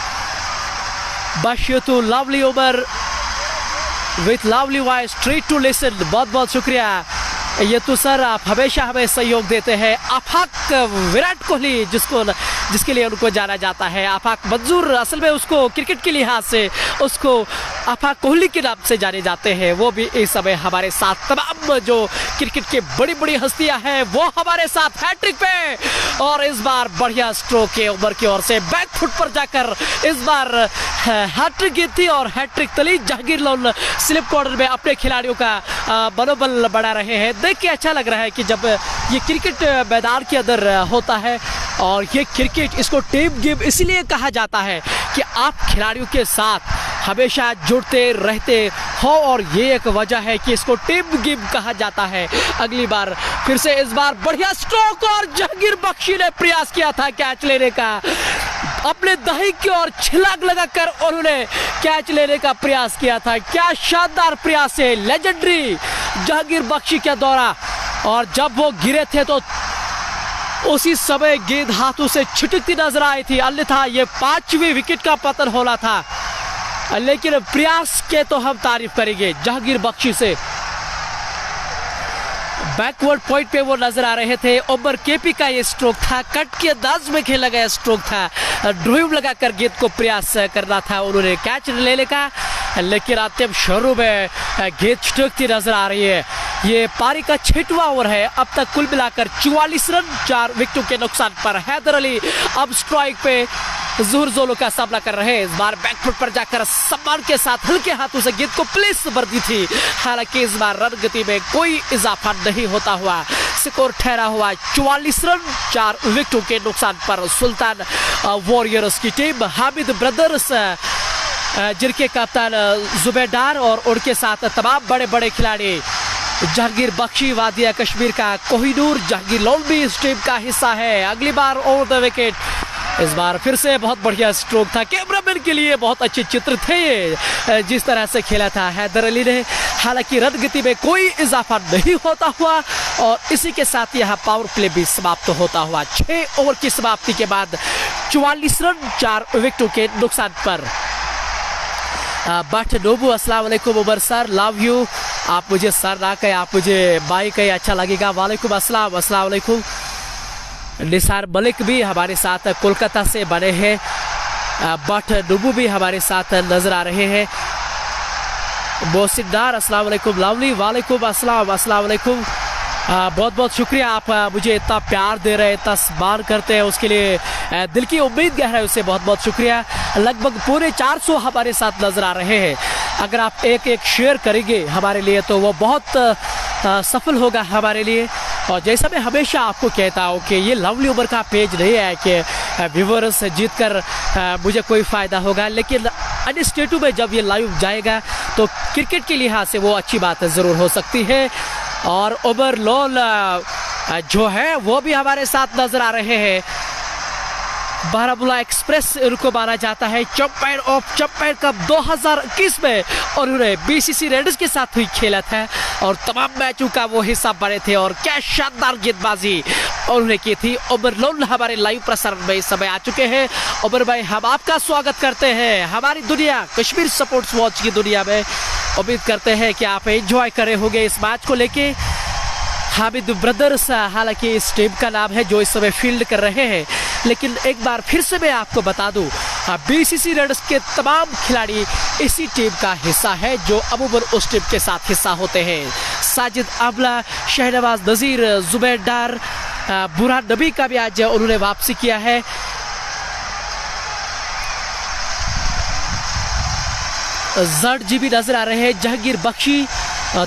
बशयतु lovely Umar with lovely voice treat to listen. बहुत बहुत शुक्रिया ये तो सर, आप हमेशा हमें सहयोग देते हैं। आफाक विराट कोहली जिसके लिए उनको जाना जाता है, आफाक मंजूर असल में उसको क्रिकेट के लिहाज से उसको आफाक कोहली के नाम से जाने जाते हैं। वो भी इस समय हमारे साथ, तमाम जो क्रिकेट के बड़ी बड़ी हस्तियां हैं वो हमारे साथ हैट्रिक पे। और इस बार बढ़िया स्ट्रोक है उमर की ओर से, बैक फुट पर जाकर इस बार हैट्रिक की थी और हैट्रिक तली। जहांगीर लोल स्लिप कॉर्नर में अपने खिलाड़ियों का मनोबल बढ़ा रहे हैं। देख के अच्छा लग रहा है कि जब ये क्रिकेट मैदान के अंदर होता है और ये क्रिकेट, इसको टीम गेम इसलिए कहा जाता है कि आप खिलाड़ियों के साथ हमेशा जुड़ते रहते हो और ये एक वजह है कि इसको टीम गेम कहा जाता है। अगली बार फिर से इस बार बढ़िया स्ट्रोक और जहांगीर बख्शी ने प्रयास किया था कैच लेने का। अपने दही की ओर छिलाक लगाकर उन्होंने कैच लेने का प्रयास किया था। क्या शानदार प्रयास है लेजेंडरी जहांगीर बख्शी का दौरा। और जब वो गिरे थे तो उसी समय गेंद हाथों से छिटकती नजर आई थी, अन्यथा ये 5वीं विकेट का पतन होना था। लेकिन प्रयास के तो हम तारीफ करेंगे जहांगीर बख्शी से। बैकवर्ड पॉइंट पे वो नजर आ रहे थे। उमर केपी का ये स्ट्रोक था, कट के अंदाज में खेला गया स्ट्रोक था। ड्राइव लगाकर गेंद को प्रयास करना था उन्होंने कैच लेने का, लेकिन अंतिम शुरू में गेंद छिटकती नजर आ रही है। ये पारी का 6वां ओवर है। अब तक कुल मिलाकर 44 रन 4 विकेटों के नुकसान पर। हैदर अली अब स्ट्राइक पे ज़ुहर जोलो का सामना कर रहे हैं। इस बार बैकफुट पर जाकर सम्मान के साथ हल्के हाथों से गेंद को प्लेस कर दी थी। हालांकि इस बार रन गति में कोई इजाफा नहीं होता हुआ स्कोर ठहरा हुआ 44 रन 4 विकेटों के नुकसान पर। सुल्तान वॉरियर्स की टीम हामिद ब्रदर्स जिनके कप्तान जुबेदार और उनके साथ तमाम बड़े बड़े खिलाड़ी जहांगीर बख्शी, वादिया कश्मीर का कोहिनूर, जहांगीर लोल भी इस टीम का हिस्सा है। अगली बार ओवर द विकेट। इस बार फिर से बहुत बढ़िया स्ट्रोक था। कैमरामैन के लिए बहुत अच्छे चित्र थे ये जिस तरह से खेला था हैदर अली ने। हालांकि रन गति में कोई इजाफा नहीं होता हुआ और इसी के साथ यहाँ पावर प्ले भी समाप्त होता हुआ। 6 ओवर की समाप्ति के बाद 44 रन 4 विकेटों के नुकसान पर। बट डोबू अस्सलाम वालेकुम उमर सर लव यू। आप मुझे सर ना कहे, आप मुझे बाई कहे, अच्छा लगेगा। वालेकुम अस्सलाम। अस्सलाम वालेकुम। निसार मलिक भी हमारे साथ कोलकाता से बने हैं। बट डुबू भी हमारे साथ नजर आ रहे हैं। मोहसिनदार अस्सलाम वालेकुम। लवली वालेकुम अस्सलाम। अस्सलाम वालेकुम। बहुत बहुत शुक्रिया, आप मुझे इतना प्यार दे रहे हैं, इतना सम्मान करते हैं, उसके लिए दिल की उम्मीद गहराई उससे बहुत बहुत शुक्रिया। लगभग पूरे 400 हमारे साथ नजर आ रहे हैं। अगर आप एक एक शेयर करेंगे हमारे लिए तो वो बहुत सफल होगा हमारे लिए। और जैसा मैं हमेशा आपको कहता हूँ कि ये लवली उमर का पेज नहीं है कि व्यूवर्स जीत कर मुझे कोई फ़ायदा होगा, लेकिन अन्य स्टेटों में जब ये लाइव जाएगा तो क्रिकेट के लिहाज से वो अच्छी बात ज़रूर हो सकती है। और उमर लोल जो है वो भी हमारे साथ नजर आ रहे हैं। बारामूला एक्सप्रेस इनको माना जाता है। चैंपियन ऑफ चैंपियन कप 2021 में और उन्होंने बीसीसी रेडर्स के साथ हुई खेला था और तमाम मैचों का वो हिस्सा बने थे। और क्या शानदार गेंदबाजी उन्होंने की थी। उमर लोल हमारे लाइव प्रसारण में इस समय आ चुके हैं। उमर भाई, हम आपका स्वागत करते हैं हमारी दुनिया कश्मीर स्पोर्ट्स वॉच की दुनिया में। उम्मीद करते हैं कि आप एंजॉय करे होंगे इस मैच को लेके। हामिद ब्रदर्स हालांकि इस टीम का नाम है जो इस समय फील्ड कर रहे हैं, लेकिन एक बार फिर से मैं आपको बता दूं बीसीसी रेडर्स के तमाम खिलाड़ी इसी टीम का हिस्सा है जो अमूमन उस टीम के साथ हिस्सा होते हैं। साजिद आमला, शहनवाज नज़ीर, जुबैर, बुरहान नबी का भी आज उन्होंने वापसी किया है। जड जी भी नजर आ रहे हैं। जहांगीर बख्शी,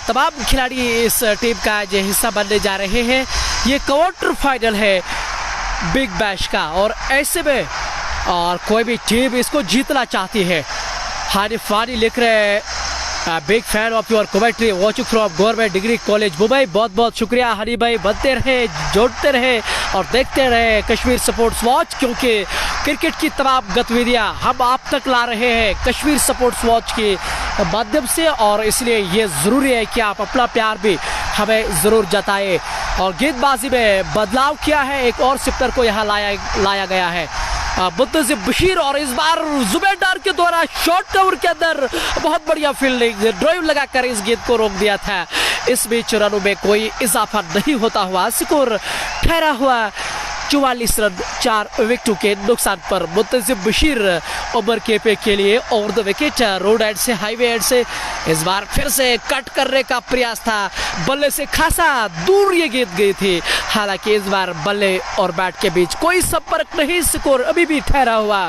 तमाम खिलाड़ी इस टीम का जो हिस्सा बनने जा रहे हैं। ये क्वार्टर फाइनल है बिग बैश का और ऐसे में और कोई भी टीम इसको जीतना चाहती है। हानिफ वानी लिख रहे हैं big fan of your commentary watching from government degree college Mumbai. बहुत बहुत शुक्रिया हनी भाई, बनते रहे, जोड़ते रहे और देखते रहे कश्मीर स्पोर्ट्स वॉच, क्योंकि क्रिकेट की तमाम गतिविधियां हम आप तक ला रहे हैं कश्मीर स्पोर्ट्स वॉच के माध्यम से, और इसलिए ये ज़रूरी है कि आप अपना प्यार भी हमें ज़रूर जताएं। और गेंदबाजी में बदलाव किया है, एक और सिप्टर को यहाँ लाया गया है, मुंतज़िम बशीर, और इस बार जुबैर डार के द्वारा शॉर्ट कवर के अंदर बहुत बढ़िया फील्डिंग, ड्राइव लगाकर इस गेंद को रोक दिया था। इस बीच रनों में कोई इजाफा नहीं होता हुआ स्कोर ठहरा हुआ 44 रन 4 विकेटों के नुकसान पर। मुंतज़िम बशीर ओवर केपे के लिए over the wicket, road and से, हाईवे एंड से इस बार फिर से कट करने का प्रयास था, बल्ले से खासा दूर ये गेंद गई थी। हालांकि इस बार बल्ले और बैट के बीच कोई संपर्क नहीं, स्कोर अभी भी ठहरा हुआ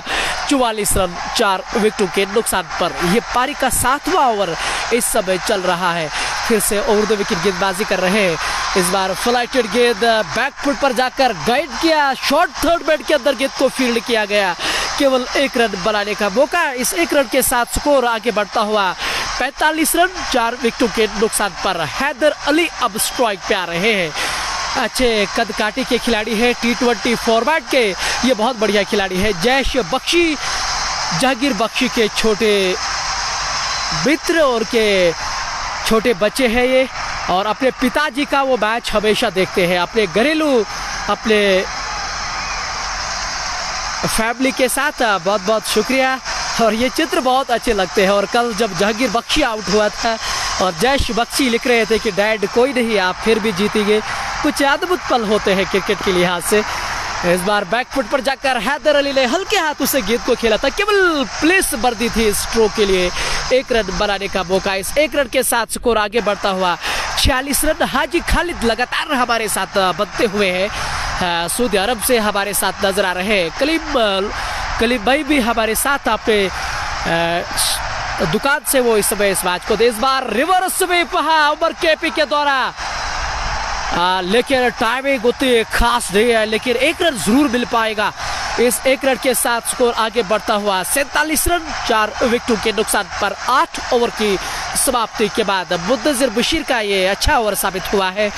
44 रन 4 विकेटों के नुकसान पर। यह पारी का 7वां ओवर इस समय चल रहा है। फिर से ओवर द विकेट गेंदबाजी कर रहे हैं, इस बार फ्लाइटेड गेंद बैकफुट पर जाकर गाइड किया, शॉर्ट थर्ड बैट के अंदर गेंद को फील्ड किया गया, केवल 1 रन बनाने का मौका। इस 1 रन के साथ स्कोर आगे बढ़ता हुआ 45 रन 4 विकेटों के नुकसान पर। हैदर अली अब स्ट्राइक पे आ रहे हैं, अच्छे कद काटी के खिलाड़ी है, T20 फॉर्मेट के ये बहुत बढ़िया खिलाड़ी है। जैश बख्शी, जहांगीर बख्शी के छोटे मित्र और के छोटे बच्चे हैं ये, और अपने पिताजी का वो मैच हमेशा देखते हैं, अपने घरेलू, अपने फैमिली के साथ। बहुत बहुत शुक्रिया, और ये चित्र बहुत अच्छे लगते हैं। और कल जब जहांगीर बख्शी आउट हुआ था और जैश बख्शी लिख रहे थे कि डैड कोई नहीं, आप फिर भी जीतेंगे, कुछ अद्भुत पल होते हैं क्रिकेट के लिहाज से। इस बार बैकफुट पर जाकर हैदर अली ने हल्के हाथों से गेंद को खेला था, केवल प्लेस वर्दी थी स्ट्रोक के लिए 1 रन बनाने का मौका। इस 1 रन के साथ स्कोर आगे बढ़ता हुआ 46 रन। हाजी खालिद लगातार हमारे साथ बनते हुए हैं, सऊदी अरब से हमारे साथ नजर आ रहे हैं। कलीम भाई भी हमारे साथ अपने दुकान से वो इस समय इस मैच को दे। इस बार रिवर्स में उमर केपी के द्वारा, लेकिन टाइमिंग उतनी खास नहीं है, लेकिन 1 रन जरूर मिल पाएगा। इस 1 रन के साथ स्कोर आगे बढ़ता हुआ 47 रन 4 विकेटों के नुकसान पर। 8 ओवर की समाप्ति के बाद मुंतज़िम बशीर का ये अच्छा ओवर साबित हुआ है।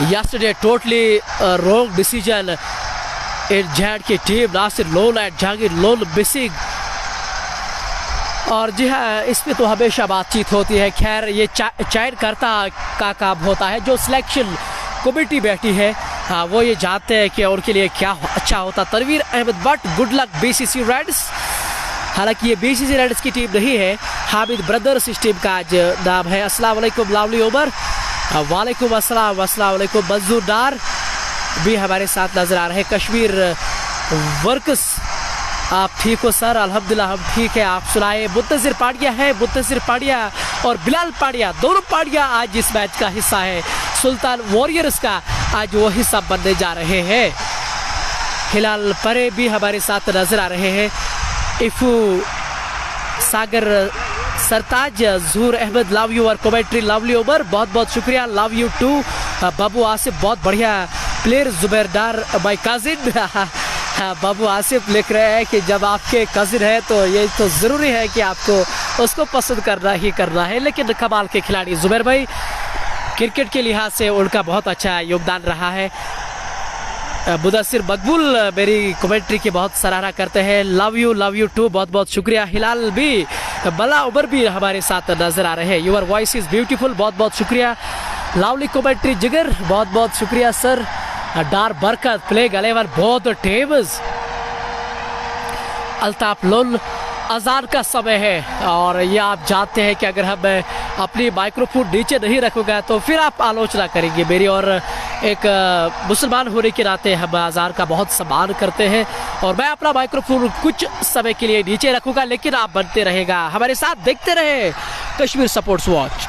Yesterday totally wrong decision in जैड की team, Nasir Lone and Jahangir Lone missing. और जी हाँ, इस पे तो हमेशा बातचीत होती है। खैर ये चयनकर्ता का काम होता है, जो सिलेक्शन कमेटी बैठी है, हाँ वो ये जानते हैं कि उनके लिए क्या अच्छा होता। Tanveer Ahmed but, good luck BCC reds. हालांकि ये BCC रेड्स की टीम नहीं है, हामिद ब्रदर्स इस टीम का आज नाम है। अस्सलाम वालेकुम लावली उमर, वालेकुम अस्सलाम, अस्सलाम वालेकुम मंजूर डार भी हमारे साथ नजर आ रहे हैं। कश्मीर वर्कस, आप ठीक हो सर? अल्हम्दुलिल्लाह हम ठीक है, आप सुनाए। मुंतज़िर पाड़िया है, मुंतज़िर पाड़िया और बिलाल पाड़िया, दोनों पाड़िया आज इस मैच का हिस्सा है। सुल्तान वॉरियर्स का आज वो हिस्सा बनने जा रहे हैं। हिलाल परे भी हमारे साथ नजर आ रहे हैं। इफू सागर सरताज, जहूर अहमद, लव यू और कमेंट्री लवली उमर, बहुत बहुत शुक्रिया, love you too. Babu Asif, बहुत बढ़िया player, Zubair Dar my cousin. Babu Asif लिख रहे हैं कि जब आपके कजिन है तो ये तो ज़रूरी है कि आपको उसको पसंद करना ही करना है। लेकिन कमाल के खिलाड़ी जुबैर भाई, क्रिकेट के लिहाज से उनका बहुत अच्छा योगदान रहा है। मुदस्सिर मकबूल मेरी कमेंट्री की बहुत सराहना करते हैं, लव यू टू, बहुत बहुत शुक्रिया। हिलाल भी, बला उमर भी हमारे साथ नजर आ रहे हैं। यूर वॉइस इज़ ब्यूटीफुल, बहुत बहुत शुक्रिया। लवली कमेंट्री जिगर, बहुत बहुत शुक्रिया सर। डार बरकत, प्लेग 11, बहुत टेबल्स। अल्ताफ लोन, अजान का समय है और ये आप जानते हैं कि अगर हम अपनी माइक्रोफोन नीचे नहीं रखूँगा तो फिर आप आलोचना करेंगे मेरी, और एक मुसलमान होने के नाते हम अजान का बहुत सम्मान करते हैं। और मैं अपना माइक्रोफोन कुछ समय के लिए नीचे रखूँगा, लेकिन आप बनते रहेगा हमारे साथ, देखते रहे कश्मीर स्पोर्ट्स वॉच।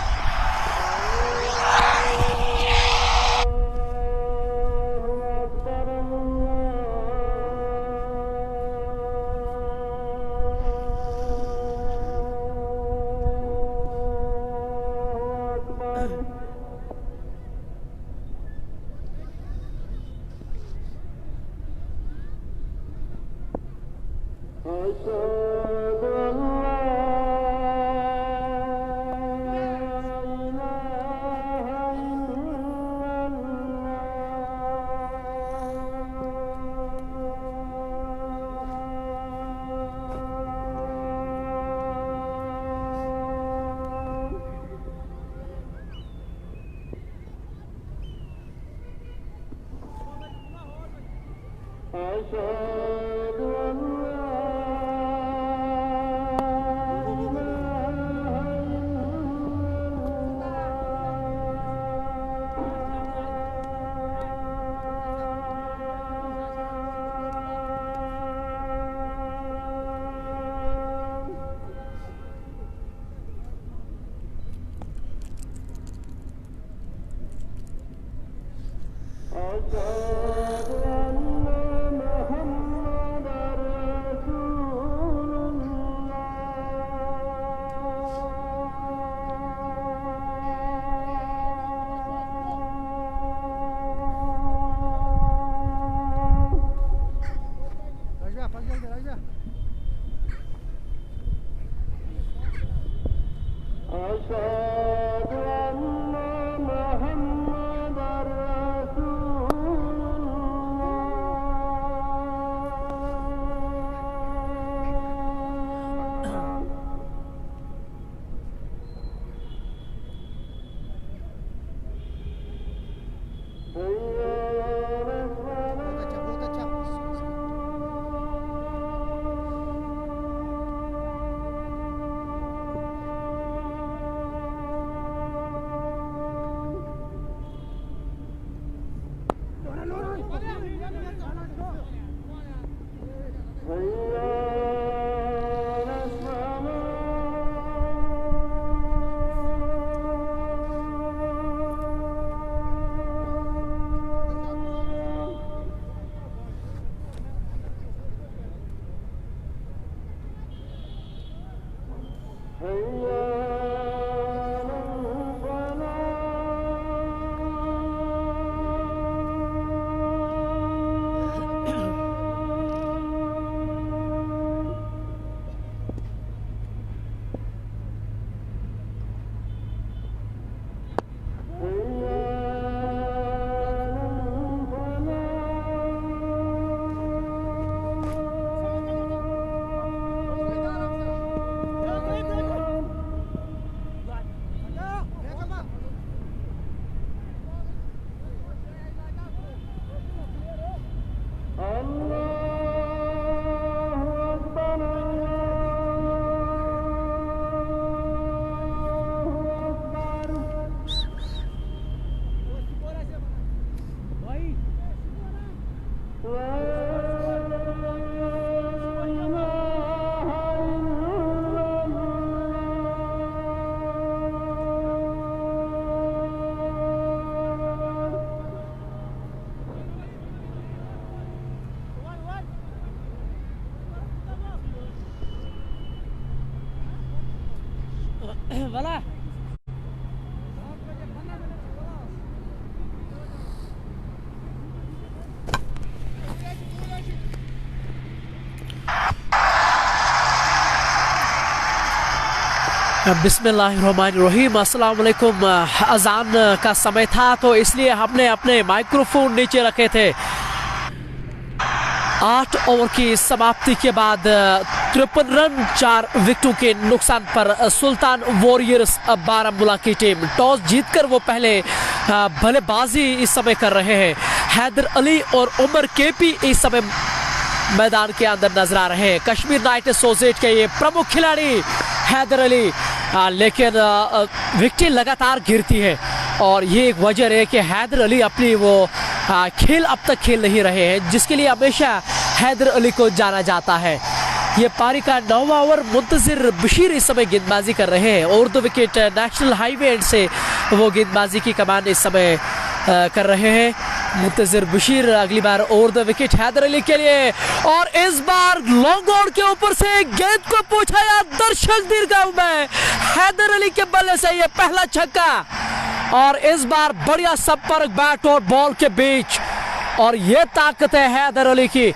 वाला बिस्मिल्लाहिर्रहमानिर्रहीम। अस्सलाम वालेकुम। अजान का समय था तो इसलिए हमने अपने माइक्रोफोन नीचे रखे थे। 8 ओवर की समाप्ति के बाद 53 रन 4 विकेटों के नुकसान पर सुल्तान वॉरियर्स बारामूला की टीम टॉस जीतकर वो पहले बल्लेबाजी इस समय कर रहे हैं। हैदर अली और उमर केपी इस समय मैदान के अंदर नजर आ रहे हैं। कश्मीर नाइट एसोसिएट के ये प्रमुख खिलाड़ी हैदर अली, लेकिन विकेटें लगातार गिरती है और ये एक वजह है कि हैदर अली अपनी वो खेल अब तक खेल नहीं रहे हैं जिसके लिए हमेशा हैदर अली को जाना जाता है। ये पारी का 9वां ओवर मुंतजिर बशीर इस समय गेंदबाजी कर रहे हैं और 2 विकेट नेशनल हाईवे एंड से वो गेंदबाजी की कमान इस समय कर रहे हैं। मुंतजिर बशीर अगली बार और 2 विकेट हैदर अली के लिए और इस बार लॉन्ग ऑन के ऊपर से गेंद को पहुंचाया दर्शक दीर्घाव में। हैदर अली के बल्ले से ये पहला छक्का और इस बार बढ़िया संपर्क बैट और बॉल के बीच और ये ताकत है हैदर अली की।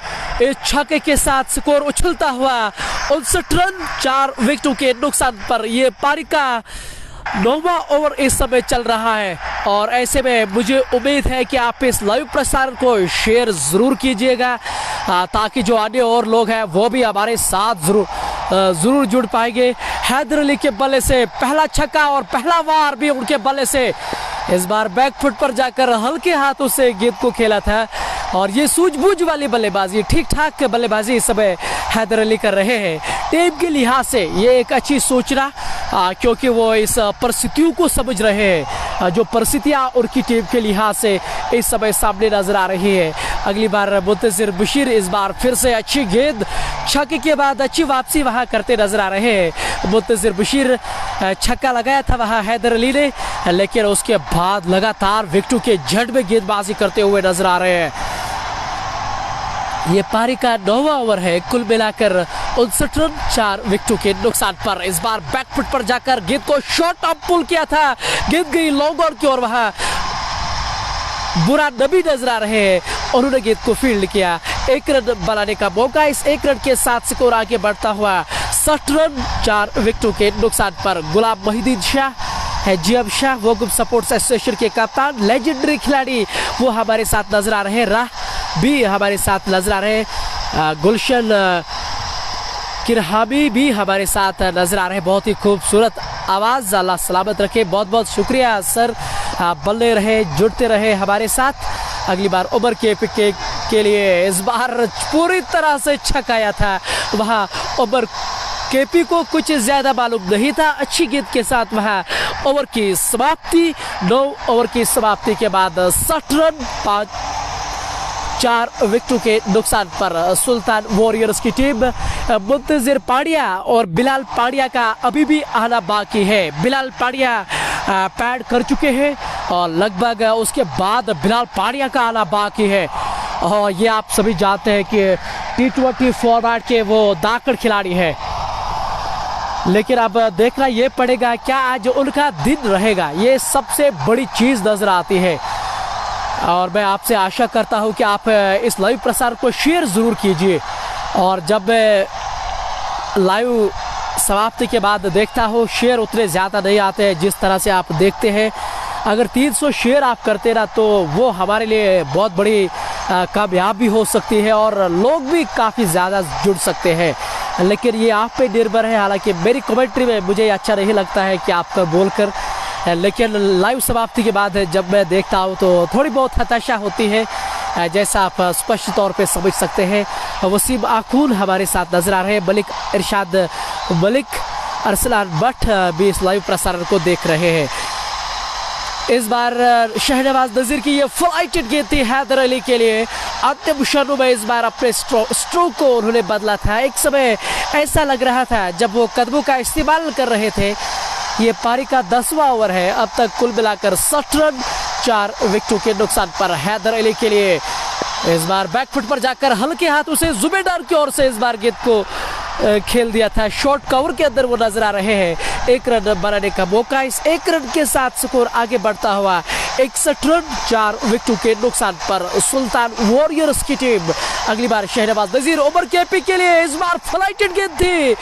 इस छक्के के साथ स्कोर उछलता हुआ 59 रन 4 विकेटों के नुकसान पर ये पारी का 9वां ओवर इस समय चल रहा है। और ऐसे में मुझे उम्मीद है कि आप इस लाइव प्रसारण को शेयर ज़रूर कीजिएगा ताकि जो अन्य और लोग हैं वो भी हमारे साथ ज़रूर जुड़ पाएंगे। हैदर अली के बल्ले से पहला छक्का और पहला वार भी उनके बल्ले से इस बार बैक फुट पर जाकर हल्के हाथों से गेंद को खेला था और ये सूझबूझ वाली बल्लेबाजी, ठीक ठाक बल्लेबाजी इस समय हैदर अली कर रहे हैं। टीम के लिहाज से ये एक अच्छी सूचना, क्योंकि वो इस परिस्थितियों को समझ रहे हैं, जो परिस्थितियाँ उनकी टीम के लिहाज से इस समय सामने नजर आ रही है। अगली बार मुंतज़िर बशीर इस बार फिर से अच्छी गेंद, छक्के के बाद अच्छी वापसी वहाँ करते नजर आ रहे हैं। मुंतज़िर बशीर छक्का लगाया था वहाँ हैदर अली ने, लेकिन उसके बाद लगातार विकेटों के झड़ में गेंदबाजी करते हुए नजर आ रहे हैं। ये पारी का 9वां ओवर है। कुल मिलाकर 59 रन 4 विकेटों के नुकसान पर। इस बार बैकफुट पर जाकर गेंद को शॉर्ट अप पुल किया था, गेंद गई लॉन्ग ऑन की ओर, वहां बुरा नबी नजर आ रहे हैं, उन्होंने गेंद को फील्ड किया। 1 रन बनाने का मौका। इस 1 रन के साथ स्कोर आगे बढ़ता हुआ 60 रन 4 विकेटों के नुकसान पर। गुलाम मोहिद्दीन शाह है, जीएम शाह वोगुम सपोर्ट्स एसोसिएशन के कप्तान, लेजेंडरी खिलाड़ी, वो हमारे साथ नजर आ रहे हैं। राह भी हमारे साथ नजर आ रहे हैं। गुलशन किरहाबी भी हमारे साथ नजर आ रहे हैं। बहुत ही खूबसूरत आवाज़, अल्लाह सलामत रखे। बहुत बहुत शुक्रिया सर, बल्ले रहे, जुड़ते रहे हमारे साथ। अगली बार ओवर के लिए इस बार पूरी तरह से छकाया था वहाँ। ओवर केपी को कुछ ज़्यादा मालूम नहीं था। अच्छी गेंद के साथ वहाँ ओवर की समाप्ति। 9 ओवर की समाप्ति के बाद 60 रन 4 विकेटों के नुकसान पर सुल्तान वॉरियर्स की टीम। मुंतज़िर पांड्या और बिलाल पांड्या का अभी भी आना बाकी है। बिलाल पांड्या पैड कर चुके हैं और लगभग उसके बाद बिलाल पांड्या का आना बाकी है। और ये आप सभी जानते हैं कि T20 फॉर्मेट के वो दाकड़ खिलाड़ी है, लेकिन अब देखना ये पड़ेगा क्या आज उनका दिन रहेगा। ये सबसे बड़ी चीज़ नजर आती है। और मैं आपसे आशा करता हूं कि आप इस लाइव प्रसार को शेयर ज़रूर कीजिए। और जब लाइव समाप्ति के बाद देखता हूं, शेयर उतने ज़्यादा नहीं आते हैं जिस तरह से आप देखते हैं। अगर 300 शेयर आप करते ना तो वो हमारे लिए बहुत बड़ी कामयाबी हो सकती है और लोग भी काफ़ी ज़्यादा जुड़ सकते हैं। लेकिन ये आप पे निर्भर है। हालांकि मेरी कमेंट्री में मुझे अच्छा नहीं लगता है कि आपका बोलकर, लेकिन लाइव समाप्ति के बाद जब मैं देखता हूँ तो थोड़ी बहुत हताशा होती है, जैसा आप स्पष्ट तौर पे समझ सकते हैं। वसीम आखून हमारे साथ नजर आ रहे हैं। मलिक इरशाद मलिक, अरसलान भट्ट भी इस लाइव प्रसारण को देख रहे हैं। इस बार शहनवाज नज़ीर की ये फ्लाइटेड गेंद थी हैदर अली के लिए। अंतिम क्षणों में इस बार अपने स्ट्रोक को उन्होंने बदला था। एक समय ऐसा लग रहा था जब वो कदमों का इस्तेमाल कर रहे थे। ये पारी का 10वां ओवर है। अब तक कुल मिलाकर 60 रन 4 विकेटों के नुकसान पर हैदर अली के लिए। इस बार बैकफुट पर जाकर हल्के हाथों से जुबेदार की ओर से इस बार गेंद को खेल दिया था। शॉर्ट कवर के अंदर वो नजर आ रहे हैं। 1 रन बनाने का मौका। इस 1 रन के साथ स्कोर आगे बढ़ता हुआ 61 रन 4 विकेटों के नुकसान पर सुल्तान वॉरियर्स की टीम। अगली बार शहनवाज नज़ीर ओवर केपी के लिए। इस बार फ्लाइटेड गेंद थी,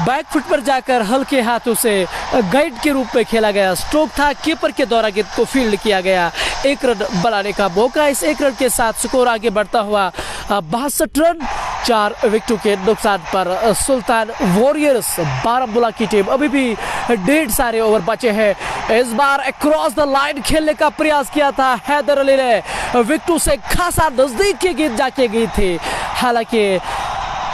बैकफुट पर जाकर हल्के हाथों से गाइड के रूप में खेला गया। स्ट्रोक था, कीपर के द्वारा गेंद को फील्ड किया गया। 1 रन बनाने का मौका। इस 1 रन के साथ स्कोर आगे बढ़ता हुआ 62 रन 4 विकेटों के नुकसान पर सुल्तान वॉरियर्स बारामूला की टीम। अभी भी 1.5 सारे ओवर बचे हैं। इस बार अक्रॉस द लाइन खेलने का प्रयास किया था हैदर अली ने। विकेटों से खासा नजदीक की गेंद जाके गई थी। हालांकि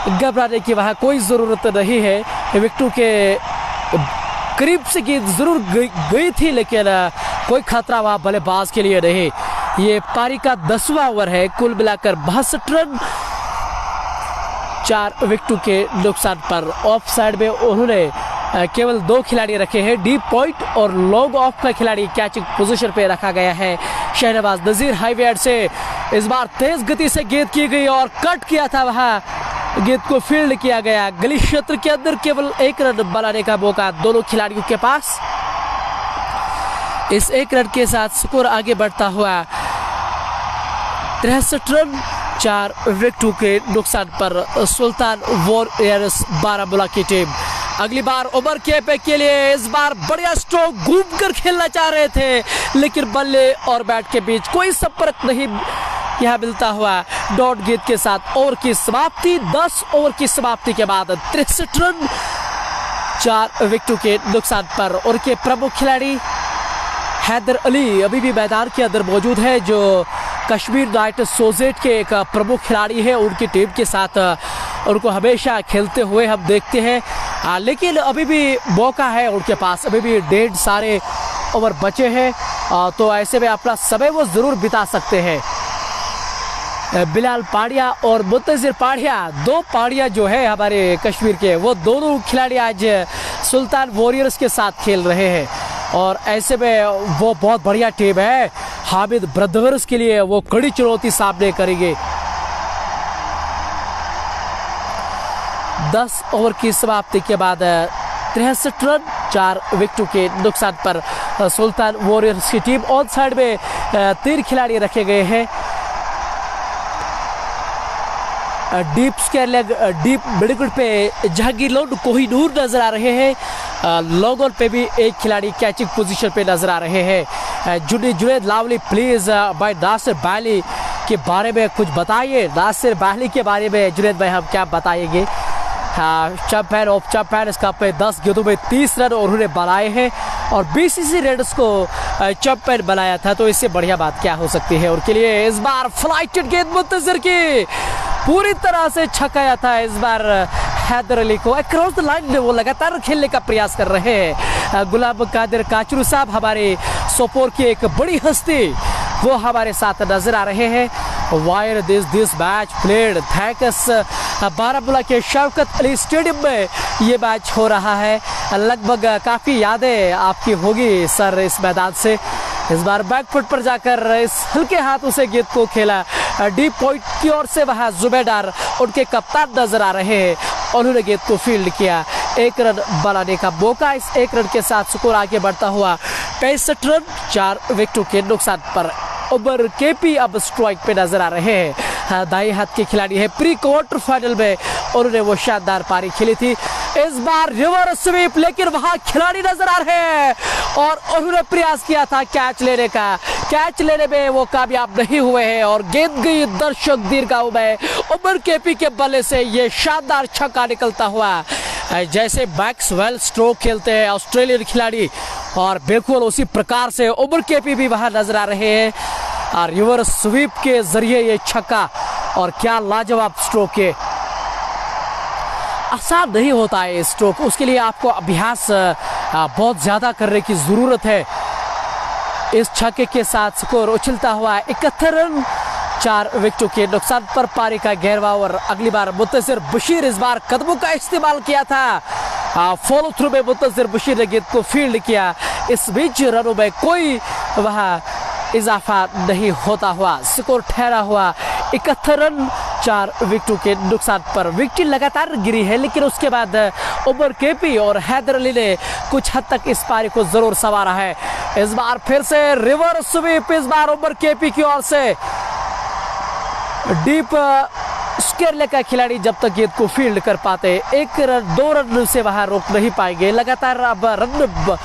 घबराने की वहाँ कोई ज़रूरत नहीं है। विकेटों के करीब से गेंद ज़रूर गई थी, लेकिन कोई खतरा वहाँ बल्लेबाज के लिए नहीं। ये पारी का 10वां ओवर है। कुल मिलाकर 62 रन 4 विकेटों के नुकसान पर। ऑफ साइड में उन्होंने केवल 2 खिलाड़ी रखे हैं। डीप पॉइंट और लॉन्ग ऑफ का खिलाड़ी कैचिंग पोजीशन पे रखा गया है। शहनवाज नज़ीर हाईवे से इस बार तेज गति से गेंद की गई और कट किया था, वहाँ गेंद को फील्ड किया गया। गली क्षेत्र के अंदर केवल 1 रन बनाने का मौका दोनों खिलाड़ियों के पास। इस 1 रन के साथ स्कोर आगे बढ़ता हुआ 63 रन 4 विकेटों के नुकसान पर सुल्तान वॉरियर्स बारामूला की टीम। अगली बार ओवर के लिए इस बार बढ़िया स्ट्रोक घूमकर खेलना चाह रहे थे, लेकिन बल्ले और बैट के बीच कोई संपर्क नहीं यहाँ मिलता हुआ। डॉट गेंद के साथ ओवर की समाप्ति। 10 ओवर की समाप्ति के बाद 63 रन 4 विकेटों के नुकसान पर। और के प्रमुख खिलाड़ी हैदर अली अभी भी मैदान के अंदर मौजूद है, जो कश्मीर नाइट सोजेट के एक प्रमुख खिलाड़ी है, उनकी टीम के साथ उनको हमेशा खेलते हुए हम देखते हैं। लेकिन अभी भी मौका है उनके पास, अभी भी 1.5 सारे ओवर बचे हैं, तो ऐसे में अपना समय वो ज़रूर बिता सकते हैं। बिलाल पाड़िया और मुंतज़िर पाड़िया, 2 पाड़िया जो है हमारे कश्मीर के, वो दोनों खिलाड़ी आज सुल्तान वॉरियर्स के साथ खेल रहे हैं और ऐसे में वो बहुत बढ़िया टीम है। हामिद ब्रदर्स के लिए वो कड़ी चुनौती सामने करेंगे। 10 ओवर की समाप्ति के बाद 63 रन 4 विकेटों के नुकसान पर सुल्तान वॉरियर्स की टीम। ऑन साइड में 3 खिलाड़ी रखे गए हैं। Deep square leg, deep midwicket पे जहांगीर लोन कोहिनूर नजर आ रहे हैं। लॉन्ग ऑन पे भी एक खिलाड़ी कैचिंग पोजीशन पे नजर आ रहे हैं। जुनैद लावली प्लीज भाई नासिर बाली के बारे में कुछ बताइए। नासिर बाली के बारे में जुनैद भाई हम क्या बताएंगे। चैंपियन ऑफ चैंपियंस कप पे 10 गेंदों में 30 रन और उन्होंने बनाए हैं और बीसीसी रेडर्स को चैंपियन बनाया था, तो इससे बढ़िया बात क्या हो सकती है। उनके लिए इस बार फ्लाइटेड गेंद मुंतज़िर की पूरी तरह से छकाया था। इस बार हैदर अली को अक्रॉस द लाइन वो लगातार खेलने का प्रयास कर रहे हैं। गुलाम कादिर काचरू साहब, हमारे सोपोर की एक बड़ी हस्ती, वो हमारे साथ नजर आ रहे हैं। Wire this match played thanks Baramulla के शौकत अली स्टेडियम में ये मैच हो रहा है। लगभग काफ़ी यादें आपकी होगी सर इस मैदान से। इस बार बैकफुट पर जाकर इस हल्के हाथों से गेंद को खेला। डीप पॉइंट की ओर से वहाँ जुबैदार उनके कप्तान नजर आ रहे हैं, उन्होंने गेंद को फील्ड किया। 1 रन बनाने का मौका। इस 1 रन के साथ स्कोर आगे बढ़ता हुआ 65 रन 4 विकेटों के नुकसान पर। उमर केपी अब स्ट्राइक पे नजर आ रहे हैं। दाएं हाथ के खिलाड़ी है। प्री क्वार्टर फाइनल में उन्होंने वो शानदार पारी खेली थी। इस बार रिवर्स स्वीप, लेकिन वहां खिलाड़ी नजर आ रहे हैं और उन्होंने प्रयास किया था कैच लेने का। कैच लेने में वो कामयाब नहीं हुए हैं और गेंद गई दर्शक दीर्घाओं में। उमर केपी के बल्ले से ये शानदार छक्का निकलता हुआ, जैसे मैक्सवेल स्ट्रोक खेलते हैं ऑस्ट्रेलियन खिलाड़ी, और बिल्कुल उसी प्रकार से उमर केपी भी वहां नजर आ रहे हैं। और रिवर्स स्वीप के जरिए ये छक्का, और क्या लाजवाब स्ट्रोक है। आसान नहीं होता है स्ट्रोक, उसके लिए आपको अभ्यास बहुत ज़्यादा करने की ज़रूरत है। इस छक्के के साथ स्कोर उछलता हुआ 71 रन 4 विकेटों के नुकसान पर। पारी का 11वां ओवर। अगली बार मुंतज़िर बशीर इस बार कदमों का इस्तेमाल किया था। फॉलो थ्रू में मुंतज़िर बशीर ने गेंद को फील्ड किया। इस बीच रनों में कोई वहाँ इजाफा नहीं होता हुआ स्कोर ठहरा हुआ 71 रन 4 विकेटों के नुकसान पर। विकेट लगातार गिरी है, लेकिन उसके बाद उमर केपी और हैदर अली ने कुछ हद तक इस पारी को जरूर संवारा है। इस बार फिर से रिवर्स स्वीप, इस बार उमर केपी की ओर से। डीप स्क्वायर का खिलाड़ी जब तक गेंद को फील्ड कर पाते 1 रन 2 रन से वहां रोक नहीं पाएंगे। लगातार अब रन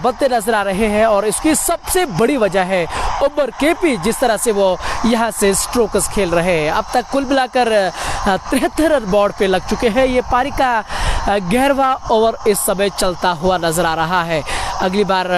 बनते नजर आ रहे हैं और इसकी सबसे बड़ी वजह है उमर केपी, जिस तरह से वो यहाँ से स्ट्रोक्स खेल रहे हैं। अब तक कुल मिलाकर 73 रन बोर्ड पे लग चुके हैं। ये पारी का 11वां ओवर इस समय चलता हुआ नजर आ रहा है। अगली बार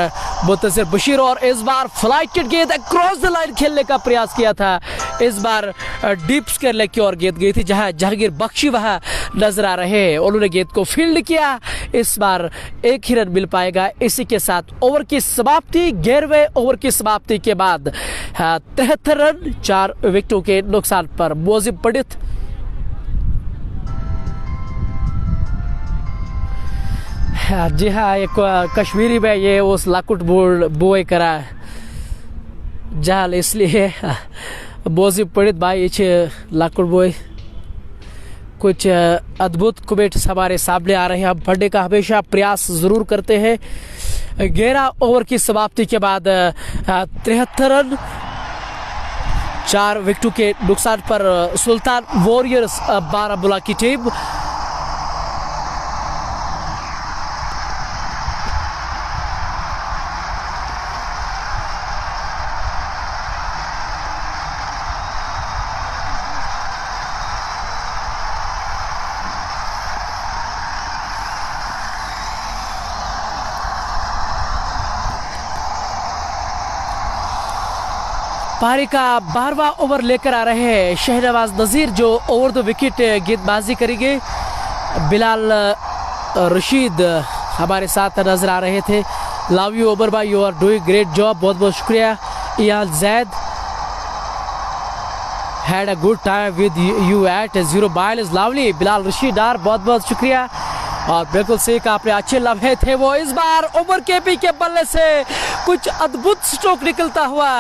मुंतज़िर बशीर, और इस बार फ्लाइटेड गेंद क्रॉस द लाइन खेलने का प्रयास किया था। इस बार डीप स्क्वायर लेग की ओर गेंद गई थी, जहां जहांगीर बख्शी वहां नजर आ रहे हैं, उन्होंने गेंद को फील्ड किया। इस बार 1 ही रन मिल पाएगा। इसी के साथ ओवर की समाप्ति, 11वें ओवर की समाप्ति के बाद 73 रन 4 विकेटों के नुकसान पर। मोजिब पंडित जी हाँ, एक कश्मीरी में ये उस लाकुट बोए करा जाल, इसलिए मोजिब पंडित भाई लाकुट बोए कुछ अद्भुत कमेंट्स हमारे सामने आ रहे हैं। हम पढ़ने का हमेशा प्रयास ज़रूर करते हैं। 11 ओवर की समाप्ति के बाद 73 रन 4 विकेटों के नुकसान पर सुल्तान वॉरियर्स बारामूला की टीम पारी का 12वां ओवर लेकर आ रहे हैं शहनवाज नज़ीर, जो ओवर द विकेट गेंदबाजी करेंगे। बिलाल रशीद हमारे साथ नजर आ रहे थे। लव यू ओवर भाई, you are doing great job, बहुत बहुत शुक्रिया। Ian Zaid had a good time with you at 0 miles, lovely. Bilal Rashid Dar, बहुत बहुत शुक्रिया। और बिल्कुल सही कहा आपने, अच्छे लम्हे थे वो। इस बार ओवर केपी के बल्ले से कुछ अद्भुत स्ट्रोक निकलता हुआ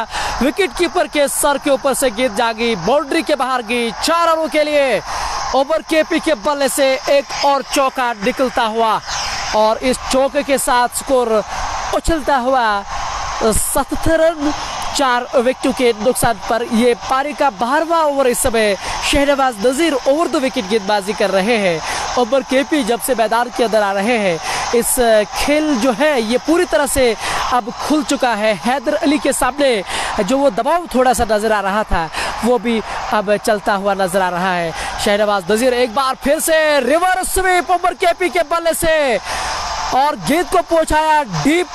विकेट कीपर के सर के ऊपर से गेंद जागी, बाउंड्री के बाहर गई। 4 रनों के लिए ओवर केपी के बल्ले से एक और चौका निकलता हुआ, और इस चौके के साथ स्कोर उछलता हुआ 77 रन 4 विकेटों के नुकसान पर। ये पारी का 12वां ओवर इस समय शहनवाज नज़ीर ओवर द विकेट गेंदबाजी कर रहे हैं। ओवर केपी जब से मैदान के अंदर आ रहे हैं, इस खेल जो है ये पूरी तरह से अब खुल चुका है। हैदर अली के सामने जो वो दबाव थोड़ा सा नजर आ रहा था, वो भी अब चलता हुआ नजर आ रहा है। शहनवाज नज़ीर एक बार फिर से रिवर्स स्वीप ओवर केपी के बल्ले से, और गेंद को पहुंचाया डीप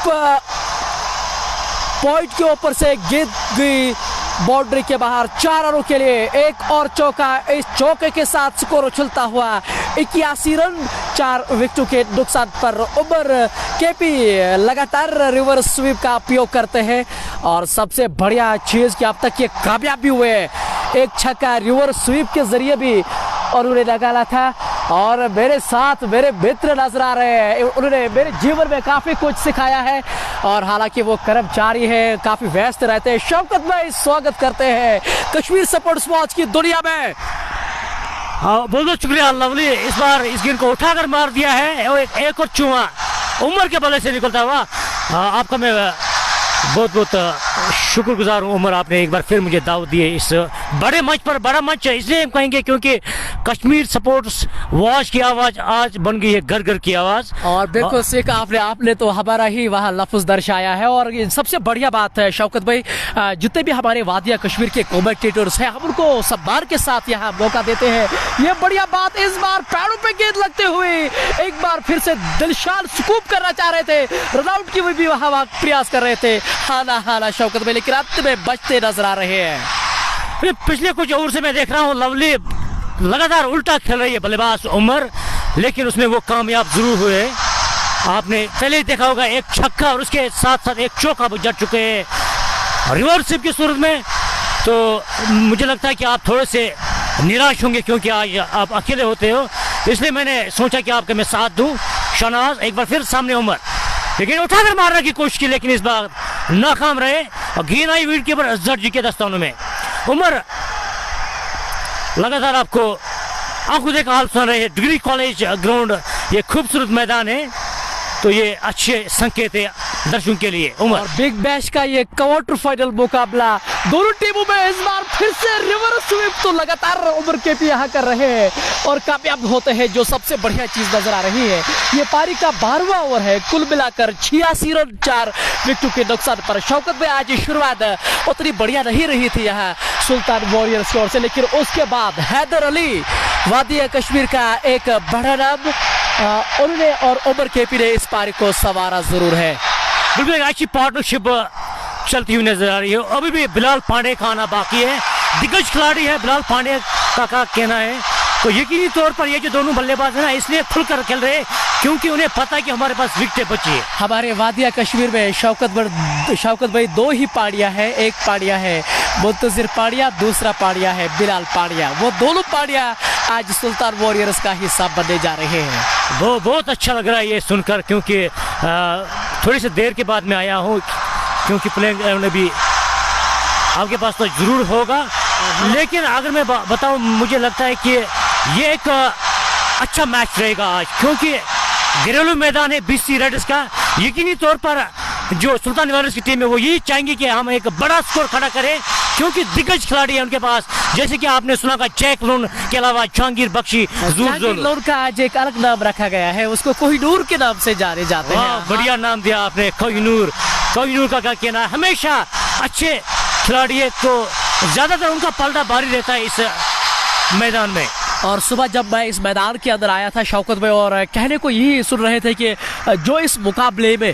पॉइंट के ऊपर से, गेंद गई बाउंड्री के बाहर। 4 रनों के लिए एक और चौका। इस चौके के साथ स्कोर उछलता हुआ 81 रन 4 विकेटों के नुकसान पर। ओवर केपी लगातार रिवर्स स्वीप का उपयोग करते हैं, और सबसे बढ़िया चीज कि अब तक ये कामयाब भी हुए। एक छक्का रिवर्स स्वीप के जरिए भी और उन्हें निकाला था। और मेरे साथ मेरे मित्र नजर आ रहे हैं, उन्होंने मेरे जीवन में काफ़ी कुछ सिखाया है, और हालांकि वो कर्मचारी है, काफ़ी व्यस्त रहते हैं। शौकत भाई स्वागत करते हैं कश्मीर स्पोर्ट्स वॉच की दुनिया में। बहुत बहुत शुक्रिया लवली, इस बार इस गेंद को उठाकर मार दिया है, और एक और चूहा उमर के बल्ले से निकलता हुआ। आपका मैं बहुत बहुत शुक्रगुजार हूँ उमर, आपने एक बार फिर मुझे दावत दी है इस बड़े मंच पर। बड़ा मंच इसलिए हम कहेंगे क्योंकि कश्मीर स्पोर्ट्स वॉच की आवाज़ आज बन गई है घर घर की आवाज़। और बिल्कुल सीखा आपने तो हमारा ही वहाँ लफ्ज़ दर्शाया है। और सबसे बढ़िया बात है शौकत भाई, जितने भी हमारे वादिया कश्मीर के कमेंटेटर्स हैं, हम उनको सम्मान के साथ यहाँ मौका देते हैं। ये बढ़िया बात, इस बार पैरों पे गेंद लगते हुए एक बार फिर से दिलशान स्कूप करना चाह रहे थे, रनआउट की भी वहाँ प्रयास कर रहे थे हाना शौकत भाई, लेकिन अंत में बचते नजर आ रहे हैं। पिछले कुछ ओवर से मैं देख रहा हूँ लवली लगातार उल्टा खेल रही है बल्लेबाज उमर, लेकिन उसमें वो कामयाब जरूर हुए। आपने पहले ही देखा होगा एक छक्का और उसके साथ साथ एक चौका जड़ चुके हैं रिवर्स स्वीप की सूरत में। तो मुझे लगता है कि आप थोड़े से निराश होंगे क्योंकि आज आप अकेले होते हो, इसलिए मैंने सोचा कि आपके मैं साथ दूं। शहनाज एक बार फिर सामने उमर, लेकिन उठाकर मारने की कोशिश की, लेकिन इस बार नाकाम रहे और गेंद आई विकेट कीपर अजहर जी के दस्तानों में। उमर लगातार आपको आंखों देखा हाल सुना रहे हैं। डिग्री कॉलेज ग्राउंड ये खूबसूरत मैदान है, तो ये अच्छे संकेत है दर्शकों के लिए। उमर और बिग बैश का ये क्वार्टर फाइनल मुकाबला दोनों टीमों में इस बार फिर से रिवर्स स्वीप तो लगातार उमर केपी यहाँ कर रहे हैं और कामयाब होते हैं, जो सबसे बढ़िया चीज नजर आ रही है। ये पारी का 12वां ओवर है, कुल मिलाकर 86 रन 4 विकेटों के नुकसान पर। शौकत में आज शुरुआत उतनी बढ़िया नहीं रही थी यहाँ सुल्तान वॉरियर्स की ओर से, लेकिन उसके बाद हैदर अली वादिया कश्मीर का एक बड़ा नाम, उन्होंने और उमर केपी ने इस पारी को संवारा जरूर है। बिल्कुल अच्छी पार्टनरशिप चलती हुई नजर आ रही है। अभी भी बिलाल पांडे का आना बाकी है, दिग्गज खिलाड़ी है बिलाल पांडे का कहना है। तो यकीनी तौर पर ये जो दोनों बल्लेबाज हैं ना, इसलिए खुलकर खेल रहे हैं क्योंकि उन्हें पता है कि हमारे पास विकेटें बची है। हमारे वादिया कश्मीर में शौकत भाई 2 ही पाड़िया है, एक पाड़िया है मुंतजिर पाड़िया, दूसरा पाड़िया है बिलाल पाड़िया। वो दोनों पाड़िया आज सुल्तान वॉरियर्स का हिस्सा बनने जा रहे हैं। वो बहुत अच्छा लग रहा है ये सुनकर, क्योंकि थोड़ी सी देर के बाद मैं आया हूँ, क्योंकि प्लेइंग ने भी आपके पास तो जरूर होगा, लेकिन अगर मैं बताऊं मुझे लगता है कि ये एक अच्छा मैच रहेगा आज, क्योंकि घरेलू मैदान है BC रेडर्स का। यकीनी तौर पर जो सुल्तान वॉरियर्स की टीम है वो यही चाहेंगे कि हम एक बड़ा स्कोर खड़ा करें, क्योंकि दिग्गज खिलाड़ी है उनके पास, जैसे कि आपने सुना का जैक लोन के अलावा जहांगीर बख्शी, लोन का आज एक अलग नाम रखा गया है, उसको कोहिनूर के नाम से जाने जाते हैं। बढ़िया नाम दिया आपने, कोहिनूर का क्या कहना है, हमेशा अच्छे खिलाड़ी है तो ज्यादातर उनका पलड़ा भारी रहता है इस मैदान में। और सुबह जब मैं इस मैदान के अंदर आया था शौकत भाई, और कहने को यही सुन रहे थे कि जो इस मुकाबले में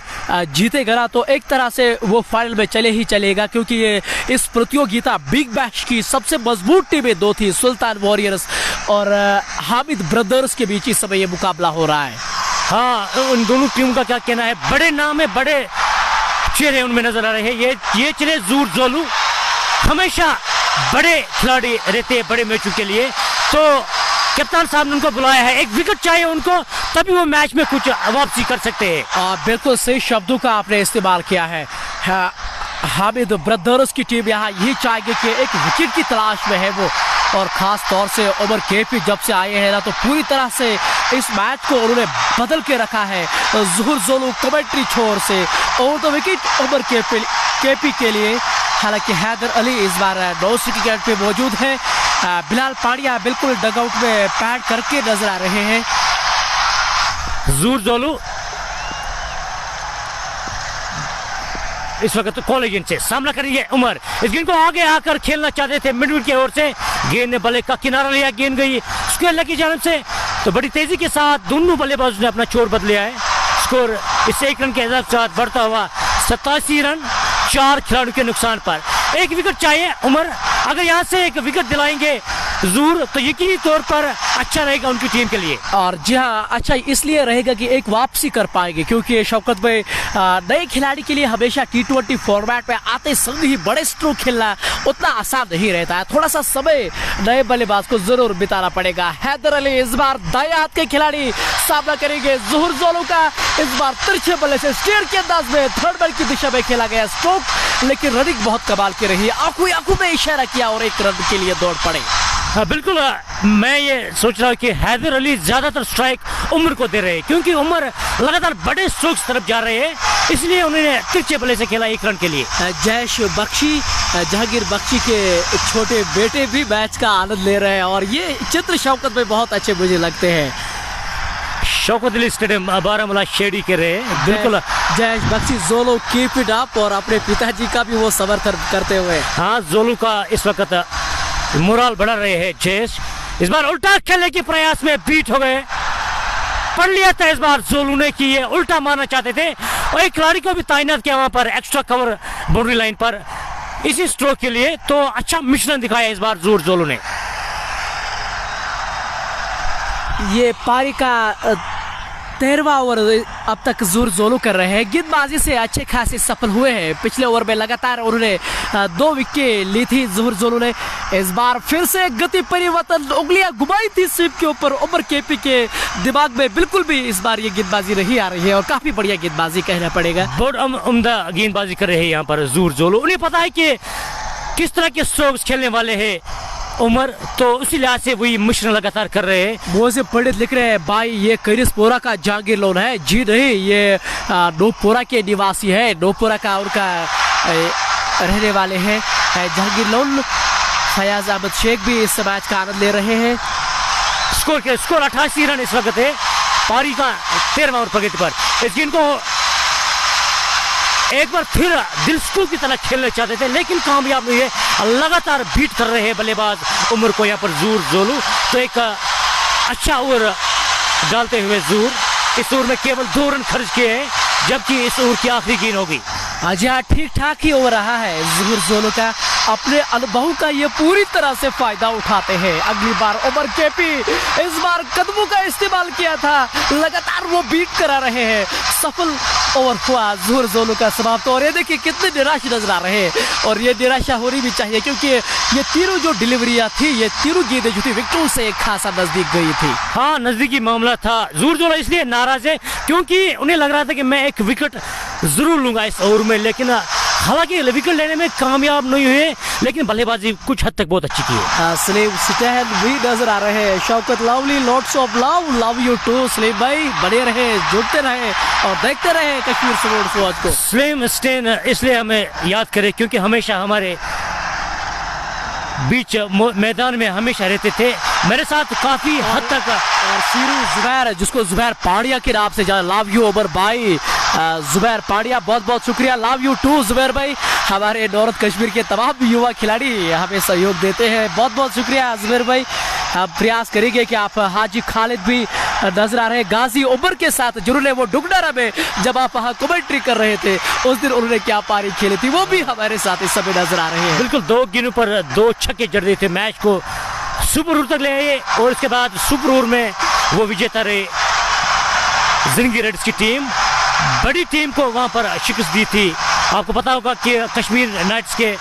जीतेगा तो एक तरह से वो फाइनल में चले ही चलेगा, क्योंकि ये इस प्रतियोगिता बिग बैश की सबसे मजबूत टीमें दो थी, सुल्तान वॉरियर्स और हामिद ब्रदर्स के बीच इस समय ये मुकाबला हो रहा है। हाँ, उन दोनों टीमों का क्या कहना है, बड़े नाम है, बड़े चेहरे उनमें नजर आ रहे हैं। ये चले ज़ूर ज़ोलू हमेशा बड़े खिलाड़ी रहते हैं बड़े मैचों के लिए, तो कप्तान साहब ने उनको बुलाया है, एक विकेट चाहिए उनको, तभी वो मैच में कुछ वापसी कर सकते हैं। बिल्कुल सही शब्दों का आपने इस्तेमाल किया है। हामिद ब्रदर्स की टीम यहाँ यही चाहेगी कि एक विकेट की तलाश में है वो, और ख़ास तौर से उमर केपी जब से आए हैं ना तो पूरी तरह से इस मैच को उन्होंने बदल के रखा है। ज़ुहूर ज़ोलू कमेंट्री छोर से और तो विकेट उमर केपी के लिए। हालांकि हैदर अली इस बार नॉन विकेट पे मौजूद है। बिलाल पाड़िया बिल्कुल डगआउट में पैड करके नजर आ रहे हैं। ज़ुहूर ज़ोलू इस वक्त तो कॉलेज से सामना करेंगे उमर। इस गेंद को आगे आकर खेलना चाहते थे मिडविकेट की ओर से, गेंद ने बल्ले का किनारा लिया, गेंद गई स्क्वायर लेग की जानिब से, तो बड़ी तेजी के साथ दोनों बल्लेबाजों ने अपना छोर बदलिया है। स्कोर इस 1 रन के हिसाब से बढ़ता हुआ 87 रन 4 खिलाड़ियों के नुकसान पर। एक विकेट चाहिए उमर, अगर यहाँ से एक विकेट दिलाएंगे ज़ुहूर तो यकीनी तौर पर अच्छा रहेगा उनकी टीम के लिए। और जी हाँ, अच्छा इसलिए रहेगा कि एक वापसी कर पाएंगे, क्योंकि शौकत भाई नए खिलाड़ी के लिए हमेशा T20 फॉर्मेट में आते संग ही बड़े स्ट्रोक खेलना उतना आसान नहीं रहता है, थोड़ा सा समय नए बल्लेबाज को जरूर बिताना पड़ेगा। हैदर अली इस बार दाएं हाथ के खिलाड़ी सामना करेंगे ज़ुहूर ज़ोलू का। इस बार तिरछे बल्ले से स्टेयर के अंदाज में थर्ड बॉल की दिशा में खेला गया स्ट्रोक, लेकिन रनिंग बहुत कमाल की रही, आंखों में इशारा किया और एक रन के लिए दौड़ पड़े। हाँ बिल्कुल, मैं ये सोच रहा हूँ कि हैदर अली ज्यादातर स्ट्राइक उमर को दे रहे हैं, क्योंकि उमर लगातार बड़े स्ट्रोक्स तरफ जा रहे हैं, इसलिए उन्होंने तिरछे बल्ले से खेला 1 रन के लिए। जयेश बख्शी, जहांगीर बख्शी के छोटे बेटे भी मैच का आनंद ले रहे हैं, और ये चित्र शौकत में बहुत अच्छे मुझे लगते हैं। शौकत अली स्टेडियम बारामूला शेडी के रहे, बिल्कुल जयेश बख्शी ज़ोलू कीप इट अप, और अपने पिताजी का भी वो समर्थन करते हुए। हाँ, ज़ोलू का इस वक्त मोराल बढ़ा रहे हैं जयेश। इस बार उल्टा खेलने के प्रयास में बीट हो गए, पढ़ लिया था इस बार ज़ोलू ने कि ये उल्टा मारना चाहते थे, और एक खिलाड़ी को भी तैनात किया वहां पर एक्स्ट्रा कवर बाउंड्री लाइन पर इसी स्ट्रोक के लिए, तो अच्छा मिश्रण दिखाया इस बार ज़ुहूर ज़ोलू ने। ये पारी का 13वां ओवर अब तक ज़ुहूर ज़ोलू कर रहे हैं, गेंदबाजी से अच्छे खासे सफल हुए हैं। पिछले ओवर में लगातार उन्होंने 2 विकेट ली थी ज़ुहूर ज़ोलू ने। इस बार फिर से गति परिवर्तन, उंगलियां घुमाई थी स्वीप के ऊपर, उमर केपी के दिमाग में बिल्कुल भी इस बार ये गेंदबाजी नहीं आ रही है, और काफी बढ़िया गेंदबाजी कहना पड़ेगा। बहुत उम्दा गेंदबाजी कर रहे हैं यहाँ पर ज़ुहूर ज़ोलू। उन्हें पता है कि किस तरह के स्ट्रोक्स खेलने वाले हैं उमर, तो उसी लिहाज से वही मिश्रण लगातार कर रहे हैं। वो से पढ़े लिख रहे हैं भाई, ये करिसपोरा का जहांगीर लोन है जी नहीं, ये नोपुरा के निवासी है, नोपुरा का उनका रहने वाले हैं जहांगीर लोन। फयाज अहमद शेख भी इस मैच का आनंद ले रहे हैं। स्कोर 88 रन इस वक्त है पारी का 13वां ओवर प्रगति पर। इस गेंद को एक बार फिर दिलस्कू की तरह खेलना चाहते थे, लेकिन कामयाब नहीं है, लगातार बीट कर रहे हैं बल्लेबाज उमर को यहाँ पर ज़ुहूर ज़ोलू। तो एक अच्छा ओवर डालते हुए ज़ुहूर इस ओवर में केवल 2 रन खर्च किए हैं, जबकि इस ओवर की आखिरी गेंद होगी। जी हाँ, ठीक ठाक ही ओवर रहा है ज़ुहूर ज़ोलू का, अपने अनुभव का ये पूरी तरह से फायदा उठाते हैं। अगली बार उमर केपी इस बार कदमों का इस्तेमाल किया था, लगातार वो बीट करा रहे हैं, सफल ओवर हुआ ज़ुहूर ज़ोलू का समाप्त। और ये देखिए कितने निराश नजर आ रहे हैं, और ये निराशा होनी भी चाहिए, क्योंकि ये तीनों जो डिलीवरियां थी, ये तीनों गेंदें जो थी विकेटों से खासा नजदीक गई थी। हाँ, नजदीकी मामला था। ज़ुहूर ज़ोलू इसलिए नाराज है क्योंकि उन्हें लग रहा था कि मैं एक विकेट जरूर लूंगा इस ओवर में, लेकिन हालांकि विकेट लेने में कामयाब नहीं हुए, लेकिन बल्लेबाजी कुछ हद तक बहुत अच्छी की है। सलीम स्टैन भी नजर आ रहे हैं। Shaukat lovely, lots of love you too Salim भाई, बने रहे, जुड़ते रहे और देखते रहे कश्मीर स्पोर्ट्स वॉच को। सलीम स्टैन इसलिए हमें याद करें क्योंकि हमेशा हमारे बीच मैदान में हमेशा रहते थे, मेरे साथ काफी हद तक। और सीरू जुबैर, जिसको जुबैर पाड़िया के नाम से जाना, लव यू ओवर भाई जुबैर पाड़िया, बहुत बहुत शुक्रिया। लव यू टू जुबैर भाई। हमारे नॉर्थ कश्मीर के तमाम युवा खिलाड़ी हमें सहयोग देते हैं, बहुत बहुत शुक्रिया जुबैर भाई। प्रयास करेंगे कि आप हाजी खालिद भी नजर आ रहे हैं गाजी उमर के साथ, जिन्होंने वो डुगडरा में जब आप वहाँ कमेंट्री कर रहे थे उस दिन उन्होंने क्या पारी खेली थी, वो भी हमारे साथ इस समय नजर आ रहे हैं। बिल्कुल 2 गेंदों पर 2 छक्के जड़ दिए थे, मैच को सुपर ओवर तक ले आए और इसके बाद सुपर ओवर में वो विजेता रहे। जिंदगी रेड्स की टीम बड़ी टीम को वहाँ पर शिकस्त दी थी। आपको पता होगा कि कश्मीर नाइट्स के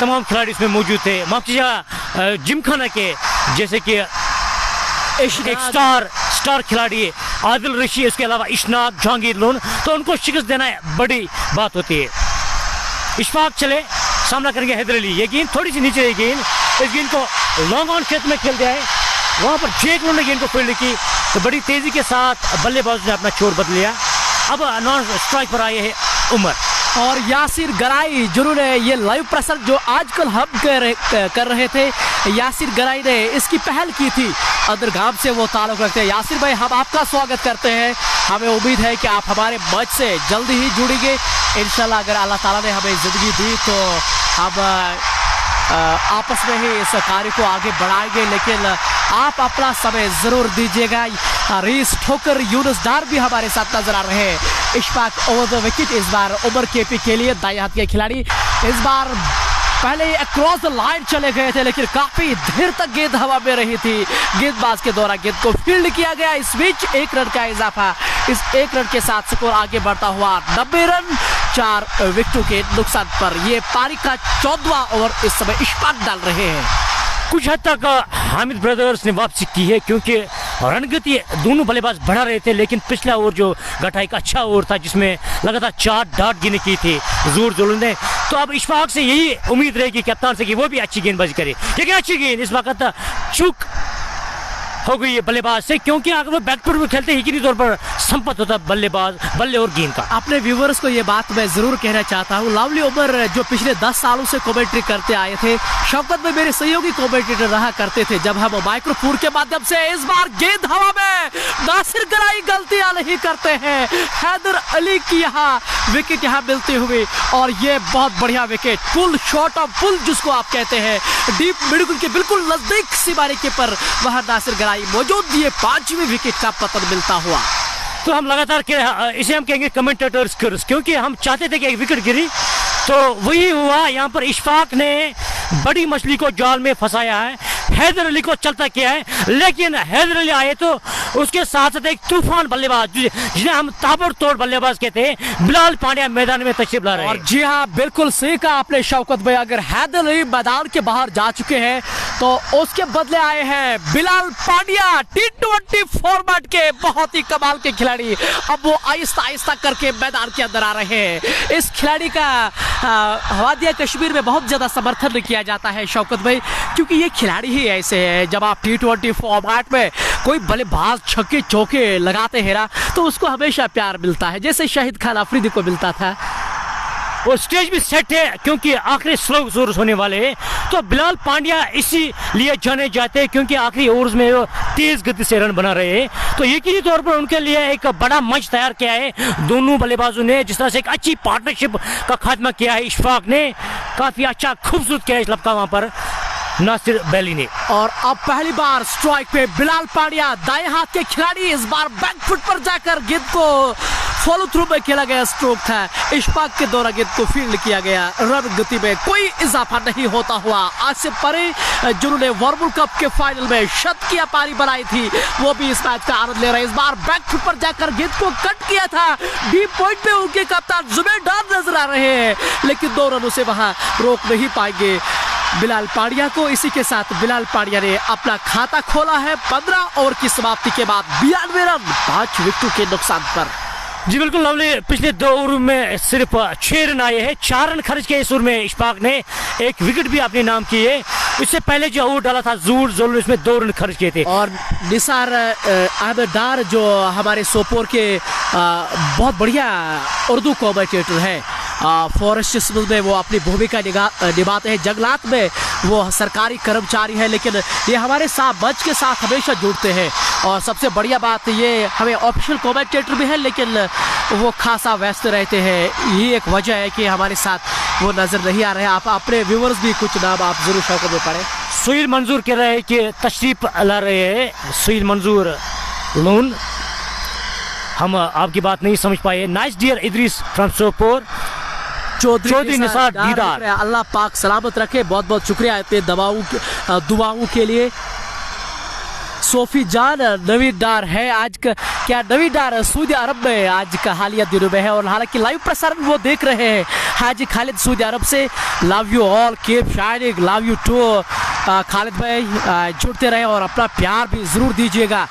तमाम खिलाड़ी इसमें मौजूद थे, माफ कीजिएगा जिमखाना के, जैसे कि एक स्टार खिलाड़ी आदिल रशी, इसके अलावा इशनाक, जहांगीर लोन, तो उनको शिकस्त देना बड़ी बात होती है। इशफाक चले सामना करेंगे हैदर अली, ये गेंद थोड़ी सी नीचे, ये गेंद इस गेंद को लॉन्ग ऑन खेत में खेल दिया है, वहाँ पर जेक लोन ने गेंद को फील्ड की तो बड़ी तेजी के साथ बल्लेबाज ने अपना छोर बदल लिया। अब नॉन स्ट्राइक पर आए हैं उमर और यासिर गराई, जिन्होंने ये लाइव प्रसारण जो आजकल हम कर रहे थे, यासिर गराई ने इसकी पहल की थी, अदरगाम से वो ताल्लुक रखते हैं। यासिर भाई, हम आपका स्वागत करते हैं, हमें उम्मीद है कि आप हमारे मंच से जल्दी ही जुड़ेंगे इंशाल्लाह। अगर अल्लाह ताला ने हमें ज़िंदगी दी तो हम आपस में ही इस कार्य को आगे बढ़ाएंगे, लेकिन आप अपना समय ज़रूर दीजिएगा। रीस ठोकर, यूनुस डार भी हमारे साथ नजर आ रहे हैं। इशफाक ओवर द विकेट इस बार उमर केपी के लिए, दाएं हाथ के खिलाड़ी इस बार पहले ही अक्रॉस द लाइन चले गए थे, लेकिन काफी देर तक गेंद हवा में रही थी, गेंदबाज के द्वारा गेंद को फील्ड किया गया। इस बीच 1 रन का इजाफा, इस 1 रन के साथ स्कोर आगे बढ़ता हुआ 90 रन 4 विकेटों के नुकसान पर। ये पारी का 14वां ओवर इस समय इशफाक डाल रहे हैं। कुछ हद तक हामिद ब्रदर्स ने वापसी की है, क्योंकि रणगति दोनों बल्लेबाज बढ़ा रहे थे, लेकिन पिछला ओवर जो घटा एक अच्छा ओवर था जिसमें लगातार 4 डॉट गेंदें की थी जोर ने, तो अब इशफाक से यही उम्मीद रहेगी कप्तान से कि वो भी अच्छी गेंदबाजी करे, लेकिन अच्छी गेंद इस वक्त चूक हो गई है बल्लेबाज से, क्योंकि अगर वो बैकफुट में खेलते ही तौर पर संपत होता बल्लेबाज बल्ले और गेंद का। अपने व्यूवर्स को ये बात मैं जरूर कहना चाहता हूँ, लवली उमर जो पिछले 10 सालों से कमेंट्री करते आए थे, शौकत में मेरे सहयोगी कमेंटेटर रहा करते थे जब हम माइक्रोफोन के माध्यम से। इस बार गेंद हवा में, नासिर गराई गलतियां नहीं करते हैं, हैदर अली की यहाँ विकेट यहाँ मिलती हुई, और ये बहुत बढ़िया विकेट, पुल शॉट ऑफ पुल जिसको आप कहते हैं, डीप मिडल के बिल्कुल नजदीक सीमारे के पर वहाँ नासिर गराई मौजूद, ये 5वीं विकेट का पतन मिलता हुआ। तो हम लगातार इसे हम कहेंगे कमेंटेटर्स कर्स, क्योंकि हम चाहते थे कि एक विकेट गिरी तो वही हुआ। यहाँ पर इशफाक ने बड़ी मछली को जाल में फंसाया है, हैदर अली को चलता किया है, लेकिन हैदर अली आए तो उसके साथ साथ एक तूफान बल्लेबाज जिन्हें हम ताबड़तोड़ बल्लेबाज कहते हैं, बिलाल पांड्या मैदान में तशरीफ ला रहे हैं। और जी हाँ, बिल्कुल सही कहा आपने शौकत भाई, अगर हैदर अली मैदान के बाहर जा चुके हैं तो उसके बदले आए हैं बिलाल पांड्या, T20 फॉर्मेट के बहुत ही कमाल के खिलाड़ी। अब वो आहिस्ता आहिस्ता करके मैदान के अंदर आ रहे हैं। इस खिलाड़ी का हवादिया कश्मीर में बहुत ज्यादा समर्थन किया जाता है शौकत भाई, क्योंकि ये खिलाड़ी ही ऐसे है, जब आप T20 फॉर्मेट में कोई बल्लेबाज छक्के चौके लगाते हैं ना तो उसको हमेशा प्यार मिलता है, जैसे शाहिद खान अफरीदी को मिलता था। वो स्टेज भी सेट है, क्योंकि आखिरी स्लो जोर होने वाले हैं, तो बिलाल पांड्या इसी लिए जाने जाते हैं क्योंकि आखिरी ओवर्स में वो तेज गति से रन बना रहे हैं, तो यकीनी तौर पर उनके लिए एक बड़ा मंच तैयार किया है दोनों बल्लेबाजों ने, जिस तरह से एक अच्छी पार्टनरशिप का खात्मा किया है इशफाक ने, काफी अच्छा खूबसूरत किया है इस लपका वहां पर नासिर बैली ने। और अब पहली बार स्ट्राइक पे बिलाल पांड्या, दाएं हाथ के खिलाड़ी, इस बार बैकफुट पर जाकर गेंद को फॉलो थ्रू में खेला गया स्ट्रोक था, इशफाक के द्वारा गेंद को फील्ड किया गया, रन गति में कोई इजाफा नहीं होता हुआ। आसिफ परे जिन्होंने वर्ल्ड कप के फाइनल में शतकीय पारी बनाई थी, वो भी इस मैच का आनंद ले रहे हैं। इस बार बैकफुट पर जाकर गेंद को कट किया था, डीप पॉइंट पे उनके कप्तान जुबैर डार नजर आ रहे हैं, लेकिन 2 रनों से वहां रोक नहीं पाएंगे बिलाल पांड्या को। इसी के साथ बिलाल पांड्या ने अपना खाता खोला है 15 ओवर की समाप्ति के बाद 92 रन 5 विकेटों के नुकसान पर। जी बिल्कुल लवली, पिछले 2 ओवर में सिर्फ 6 रन आए हैं, 4 रन खर्च किए इस ओवर में इशफाक ने, 1 विकेट भी अपने नाम की है। इससे पहले जो ओवर डाला था जूर जोल, इसमें 2 रन खर्च किए थे। और निसार अहमद डार जो हमारे सोपोर के बहुत बढ़िया उर्दू कमेंटेटर है, फॉरेस्ट में वो अपनी भूमिका निभाते हैं, जंगलात में वो सरकारी कर्मचारी है, लेकिन ये हमारे साथ मंच के साथ हमेशा जुड़ते हैं। और सबसे बढ़िया बात ये, हमें ऑफिशियल कमेंटेटर भी है लेकिन वो खासा व्यस्त रहते हैं, ये एक वजह है कि हमारे साथ वो नजर नहीं आ रहे हैं। आप अपने व्यूवर्स भी कुछ नाम आप जरूर शौक में पढ़ें। सुहील मंजूर कह रहे हैं कि तशरीफ ला रहे हैं, सुहील मंजूर लोन। हम आपकी बात नहीं समझ पाए। Nice dear Idris from Sopore. Chaudhary Nisar Deedar, Allah पाक सलामत रखे। बहुत बहुत शुक्रिया इतने दुआओं के लिए। सोफी जान नवीन डार है आज का, क्या नवीन डार सऊदी अरब में आज का हालिया दिनों में है और हालांकि लाइव प्रसारण वो देख रहे हैं। हाजी खालिद सऊदी अरब से, love you all, keep shining, love you too Khalid भाई। जुड़ते रहे और अपना प्यार भी ज़रूर दीजिएगा,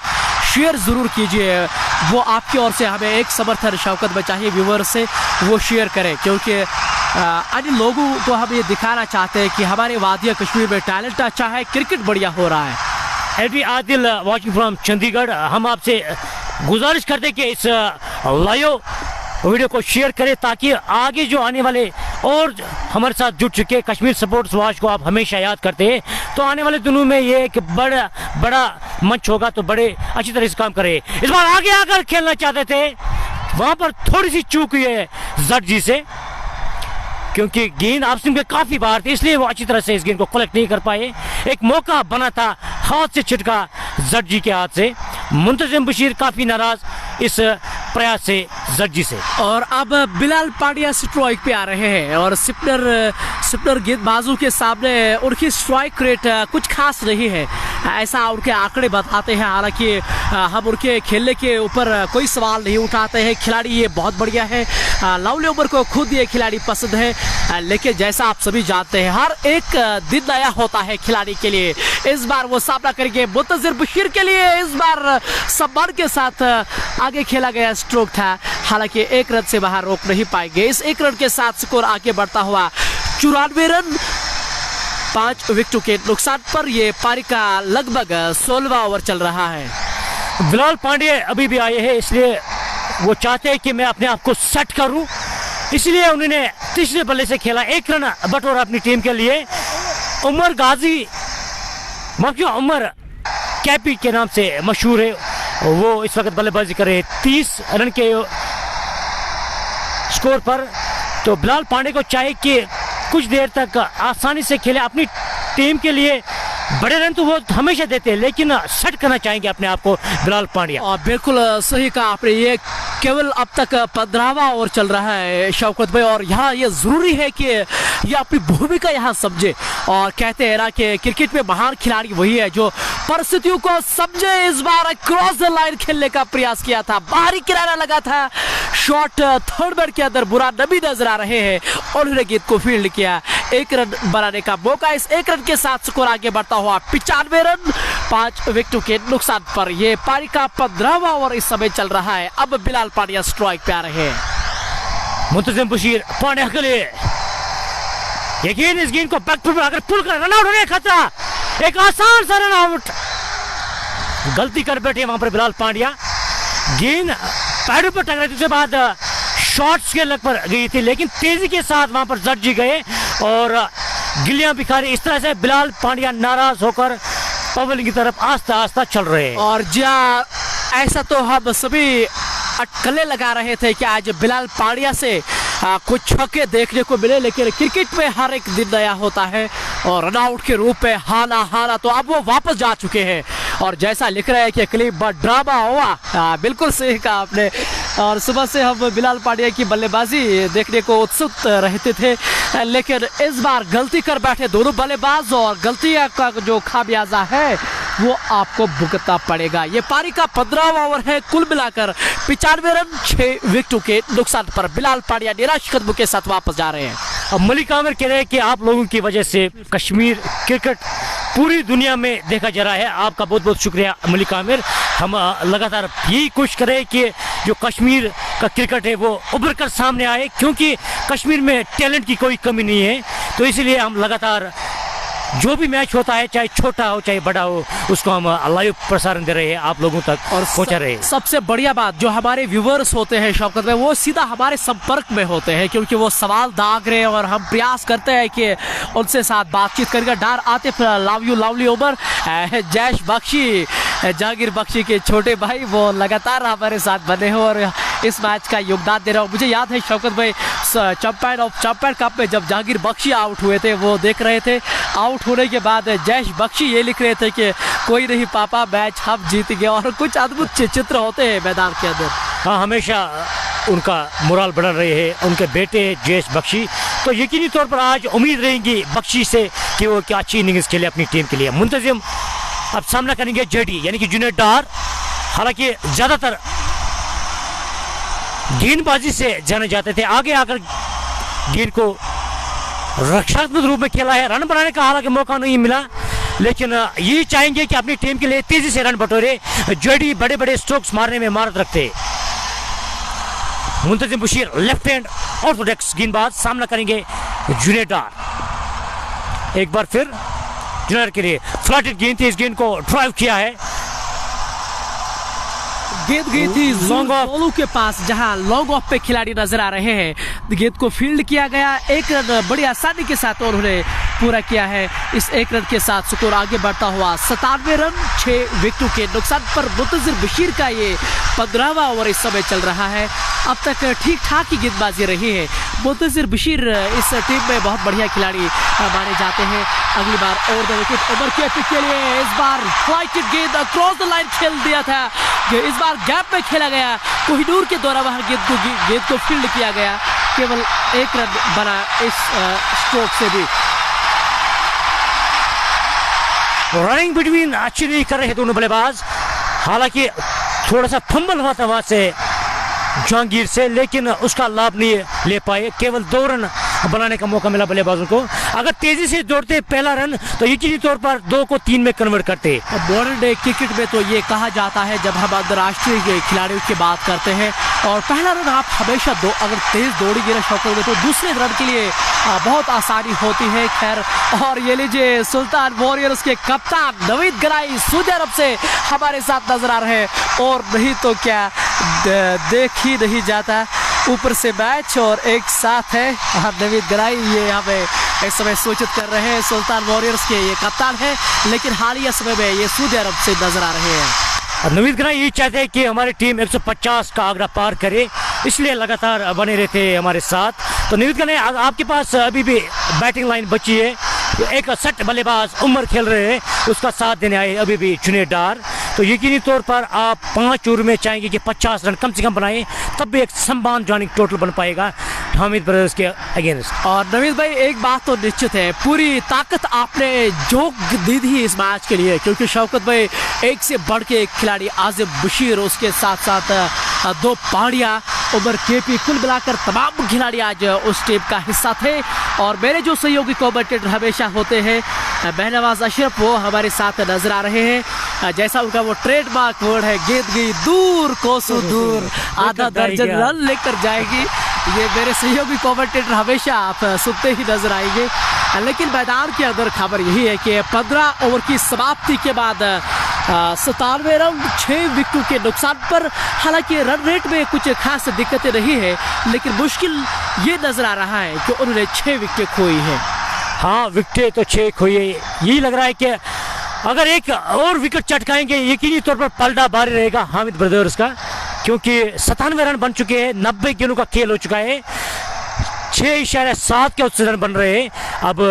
शेयर ज़रूर कीजिए। वो आपकी ओर से हमें एक समर्थन शौकत में चाहिए, व्यूवर से वो शेयर करें, क्योंकि अन्य लोगों को हम ये दिखाना चाहते हैं कि हमारे वादिया कश्मीर में टैलेंट अच्छा है, क्रिकेट बढ़िया हो रहा है। LV Adil watching from Chandigarh. हम आपसे गुजारिश करते कि इस लाइव वीडियो को शेयर करें ताकि आगे जो आने वाले और हमारे साथ जुड़ चुके कश्मीर सपोर्ट्स वॉच को आप हमेशा याद करते हैं, तो आने वाले दिनों में ये एक बड़ा मंच होगा, तो बड़े अच्छी तरह से काम करें। इस बार आगे आकर खेलना चाहते थे, वहां पर थोड़ी सी चूक हुई है जट जी से, क्योंकि गेंद आपसी में काफी बाहर थी, इसलिए वो अच्छी तरह से इस गेंद को कलेक्ट नहीं कर पाए। एक मौका बना था, हाथ से छिटका जट जी के हाथ से। मुंतजिम बशीर काफी नाराज इस प्रयास से जट जी से। और अब बिलाल पांड्या स्ट्राइक पे आ रहे हैं और स्पिनर गेंदबाजों के सामने उनकी स्ट्राइक रेट कुछ खास नहीं है, ऐसा उनके आंकड़े बताते हैं। हालांकि हम उनके खेलने के ऊपर कोई सवाल नहीं उठाते हैं, खिलाड़ी ये बहुत बढ़िया है। लवली उमर को खुद ये खिलाड़ी पसंद है, लेकिन जैसा आप सभी जानते हैं हर एक दिन नया होता है खिलाड़ी के लिए। इस बार वो सामना करेंगे मुंतजिम बशीर के लिए। इस बार सम्मान के साथ आगे खेला गया स्ट्रोक था, हालांकि एक रन से बाहर रोक नहीं पाएंगे। इस एक रन के साथ स्कोर आगे बढ़ता हुआ 94 रन 5 विकेटों के नुकसान पर। ये पारी का लगभग 16वां ओवर चल रहा है। बिलाल पांड्या अभी भी आए हैं, इसलिए वो चाहते हैं कि मैं अपने आप को सेट करूं, इसलिए उन्होंने तीसरे बल्ले से खेला, 1 रन बटोरा अपनी टीम के लिए। उमर गाजी, उमर कैपी के नाम से मशहूर है, वो इस वक्त बल्लेबाजी कर रहे हैं 30 रन के स्कोर पर। तो बिलाल पांड्या को चाहिए कि कुछ देर तक आसानी से खेले, अपनी टीम के लिए बड़े रन तो वो हमेशा देते हैं, लेकिन सेट करना चाहेंगे अपने आप को बिलाल पांड्या। और बिल्कुल सही कहा आपने, ये केवल अब तक 15वां ओवर चल रहा है शौकत भाई, और यहाँ ये जरूरी है कि ये अपनी भूमिका यहाँ समझे। और कहते हैं ना कि क्रिकेट में महान खिलाड़ी वही है जो परिस्थितियों को समझे। इस बार क्रॉस द लाइन खेलने का प्रयास किया था, बाहरी किनारा लगा था, शॉट थर्ड बैट के अंदर बुरा नबी नजर आ रहे हैं और उन्होंने गेंद को फील्ड किया। 1 रन बनाने का मौका, इस 1 रन के साथ स्कोर आगे बढ़ता हुआ 95 रन 5 विकेटों के नुकसान पर। यह पारी का 15वां ओवर इस समय चल रहा है। अब बिलाल पांड्या स्ट्राइक पे आ रहे हैं। मुंतजिम बशीर पांड्या के लिए ये गेंद, इस गेंद को बैक फुट पर अगर पुल कर रन आउट होने का खतरा, एक आसान सा रन आउट। गलती कर बैठे वहां पर बिलाल पांड्या, गेंद पैडों पर टकराई, उसके बाद शॉट्स के लग पर गई थी, लेकिन तेजी के साथ वहां पर जट जी गए और गिल्लियां बिखारी। इस तरह से बिलाल पांड्या नाराज होकर पवेलियन की तरफ आस्ता आस्ता चल रहे हैं। और जहाँ ऐसा तो हम सभी अटकलें लगा रहे थे कि आज बिलाल पांड्या से कुछ छक्के देखने को मिले, लेकिन क्रिकेट में हर एक दिन नया होता है और रनआउट के रूप में हाना तो अब वो वापस जा चुके हैं। और जैसा लिख रहे हैं कि क्लिप ड्रामा हुआ, बिल्कुल सही कहा आपने। और सुबह से हम बिलाल पांड्या की बल्लेबाजी देखने को उत्सुक रहते थे, लेकिन इस बार गलती कर बैठे दोनों बल्लेबाज और गलतियां का जो खामियाजा है वो आपको भुगतना पड़ेगा। ये पारी का 15वां ओवर है, कुल मिलाकर 95 रन 6 विकेटों के नुकसान पर बिलाल पांड्या निराश कदमों के साथ वापस जा रहे हैं। अब मलिक आमिर कह रहे हैं कि आप लोगों की वजह से कश्मीर क्रिकेट पूरी दुनिया में देखा जा रहा है। आपका बहुत बहुत शुक्रिया मलिक आमिर। हम लगातार यही कोशिश करें कि जो कश्मीर का क्रिकेट है वो उभर कर सामने आए, क्योंकि कश्मीर में टैलेंट की कोई कमी नहीं है। तो इसलिए हम लगातार जो भी मैच होता है, चाहे छोटा हो चाहे बड़ा हो, उसको हम लाइव प्रसारण दे रहे हैं, आप लोगों तक और पहुंचा रहे हैं। सबसे बढ़िया बात, जो हमारे व्यूवर्स होते हैं शौकत में, वो सीधा हमारे संपर्क में होते हैं, क्योंकि वो सवाल दाग रहे हैं और हम प्रयास करते हैं कि उनसे साथ बातचीत करके। डार आतिफ लवली उमर, जैश बख्शी, जहांगीर बख्शी के छोटे भाई, वो लगातार हमारे साथ बने हो और इस मैच का योगदान दे रहा हूँ। मुझे याद है शौकत भाई चैंपियन कप में जब जहांगीर बख्शी आउट हुए थे, वो देख रहे थे, आउट होने के बाद जयेश बख्शी ये लिख रहे थे कि कोई नहीं पापा, मैच हम जीत गए। और कुछ अद्भुत चित्र होते हैं मैदान के अंदर। हाँ, हमेशा उनका मोराल बढ़ा रहे हैं उनके बेटे जयेश बख्शी। तो यकीनी तौर पर आज उम्मीद रहेंगी बख्शी से कि वो क्या अच्छी इनिंग्स खेले अपनी टीम के लिए। मुंतजिम अब सामना करेंगे जेडी यानी कि जुनेद डार। हालांकि ज़्यादातर गेंदबाजी से जाने जाते थे, आगे आकर गेंद को रक्षात्मक रूप में खेला है। रन बनाने का हालांकि मौका नहीं मिला, लेकिन ये चाहेंगे कि अपनी टीम के लिए तेजी से रन बटोरे। जेडी बड़े बड़े स्ट्रोक्स मारने में महारत रखते। Muntazim Bashir left hand Orthodox गेंदबाज सामना करेंगे जुनेद डार। एक बार फिर जुनेद के लिए फ्लैटेड गेंद थी, इस गेंद को ड्राइव किया है। गेंद गई थी लॉन्ग ऑफ के पास, जहां लॉन्ग ऑफ पे खिलाड़ी नजर आ रहे हैं। गेंद को फील्ड किया गया, एक रन बड़ी आसानी के साथ उन्होंने पूरा किया है। इस एक रन के साथ स्कोर आगे बढ़ता हुआ 97 रन 6 विकेटों के नुकसान पर मुंतजिम बशीर का ये 15वां ओवर इस समय चल रहा है। अब तक ठीक ठाक ही गेंदबाजी रही है। मुंतजिम बशीर इस टीम में बहुत बढ़िया खिलाड़ी माने जाते हैं। अगली बार ओवर द विकेट उमर के पिक के लिए इस बार फ्लाइटेड गेंद अक्रॉस द लाइन खेल दिया था। इस बार गैप में खेला गया, कोहिनूर के द्वारा वहां गेंद को फील्ड किया गया। केवल एक रन बना इस स्ट्रोक से भी। रनिंग बिटवीन अच्छी नहीं कर रहे दोनों बल्लेबाज। हालांकि थोड़ा सा फंबल हुआ था वहां से जहांगीर से, लेकिन उसका लाभ नहीं ले पाए। केवल 2 रन बनाने का मौका मिला बल्लेबाजों को। अगर तेजी से दौड़ते पहला रन तो यकीनी तौर पर 2 को 3 में कन्वर्ट करते। मॉडर्न डे क्रिकेट में तो ये कहा जाता है, जब हम अंतर्राष्ट्रीय खिलाड़ियों की बात करते हैं और पहला रन आप हमेशा अगर तेज दौड़ेंगे ना शौकत में, तो दूसरे रन के लिए बहुत आसानी होती है। खैर, और ये लीजिए सुल्तान वॉरियर्स के कप्तान नवीद गनाई सऊदी अरब से हमारे साथ नजर आ रहे हैं। और नहीं तो क्या, देख ही नहीं जाता ऊपर से मैच और एक साथ है नवीद गनाई। ये हमें इस समय सूचित कर रहे हैं, सुल्तान वॉरियर्स के ये कप्तान है, लेकिन हालिया समय में ये सऊदी अरब से नजर आ रहे हैं। नवीद गनाई ये चाहते हैं कि हमारी टीम 150 का आंकड़ा पार करे, इसलिए लगातार बने रहते हैं हमारे साथ। तो नवीद गनाई, आपके पास अभी भी बैटिंग लाइन बची है। एक सट बल्लेबाज उमर खेल रहे हैं, उसका साथ देने आए अभी भी जुनेद डार। तो यकीनी तौर पर आप 5 ओवर में चाहेंगे कि 50 रन कम से कम बनाएं, तब भी एक सम्मान जॉइनिंग टोटल बन पाएगा हामिद ब्रदर्स के अगेंस्ट। और नवीद भाई, एक बात तो निश्चित है, पूरी ताकत आपने जो दी थी इस मैच के लिए, क्योंकि शौकत भाई एक से बढ़ के एक खिलाड़ी, आजिम बशीर, उसके साथ साथ 2 पांड्या, उमर केपी, कुल मिलाकर तमाम खिलाड़ी आज उस टीम का हिस्सा थे। और मेरे जो सहयोगी कमेंटेटर हमेशा होते हैं, महनवाज अशरफ, वो हमारे साथ नजर आ रहे हैं। जैसा उनका वो ट्रेडमार्क वर्ड है, गेंद गई दूर कोसों दूर, आधा दर्जन रन लेकर जाएगी। ये मेरे सहयोगी कमेंटेटर हमेशा आप सुनते ही नजर आएंगे। लेकिन मैदान के अंदर खबर यही है कि 15 ओवर की समाप्ति के बाद 97 रन 6 विकेटों के नुकसान पर, हालांकि रन रेट में कुछ खास दिक्कतें नहीं है, लेकिन मुश्किल ये नजर आ रहा है कि उन्होंने 6 विकेटें खोई है। हाँ, विकेटें तो 6 खोई है। यही लग रहा है कि अगर एक और विकेट चटकाएंगे यकीनी तौर पर पलटा भारी रहेगा हामिद ब्रदर्स का, क्योंकि 97 रन बन चुके हैं, 90 गेंदों का खेल हो चुका है, 6.7 के उससे रन बन रहे हैं। अब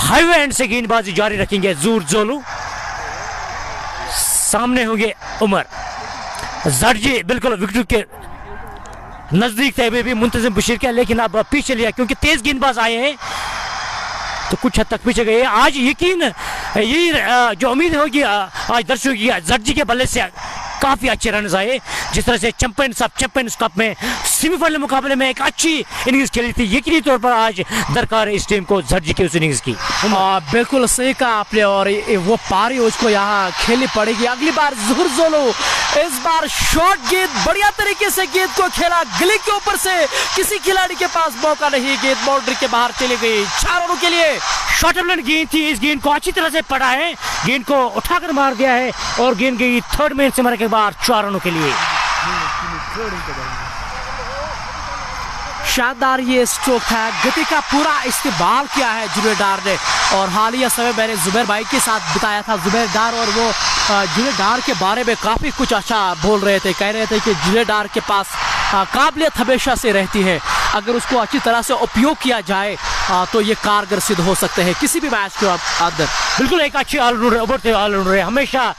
हाईवे एंड से गेंदबाजी जारी रखेंगे जूर जोलू, सामने होंगे उमर जर्जी। बिल्कुल विकेट के नजदीक थे अभी भी मुंतजिम बशीर के, लेकिन अब पीछे लिया क्योंकि तेज गेंदबाज आए हैं, तो कुछ हद तक पीछे गए। आज यकीन यही जो उम्मीद होगी आज दर्शकों की, जर्जी के बल्ले से काफ़ी अच्छे रन आए। जिस तरह से चैंपियंस कप में सेमीफाइनल मुकाबले में एक अच्छी इनिंग्स खेली थी, यकीनी तौर पर आज दरकार है इस टीम को जर्जी की उस इनिंग्स की। बिल्कुल सही कहा आपने, और वो पारी उसको यहाँ खेलनी पड़ेगी। अगली बार ज़ुहर जोलो, इस बार शॉर्ट गेंद बढ़िया तरीके से गेंद को खेला, गली के ऊपर से किसी खिलाड़ी के पास मौका नहीं, गेंद बाउंड्री के बाहर चली गई। 4 रनों के लिए शॉर्ट ऑफ गेंद थी, इस गेंद को अच्छी तरह से पड़ा है, गेंद को उठाकर मार दिया है और गेंद गई थर्ड मैन से मारने के बाद 4 रनों के लिए। शानदार ये स्ट्रोक है, गति का पूरा इस्तेमाल किया है जुनेद डार ने। और हालिया समय मैंने जुबैर भाई के साथ बिताया था, जुबैर डार, और वो जुनेद डार के बारे में काफ़ी कुछ अच्छा बोल रहे थे, कह रहे थे कि जुनेद डार के पास काबिलियत हमेशा से रहती है। अगर उसको अच्छी तरह से उपयोग किया जाए तो ये कारगर सिद्ध हो सकते हैं किसी भी मैच के अंदर। बिल्कुल एक अच्छी ऑलराउंडर, उभरते ऑलराउंडर है, हमेशा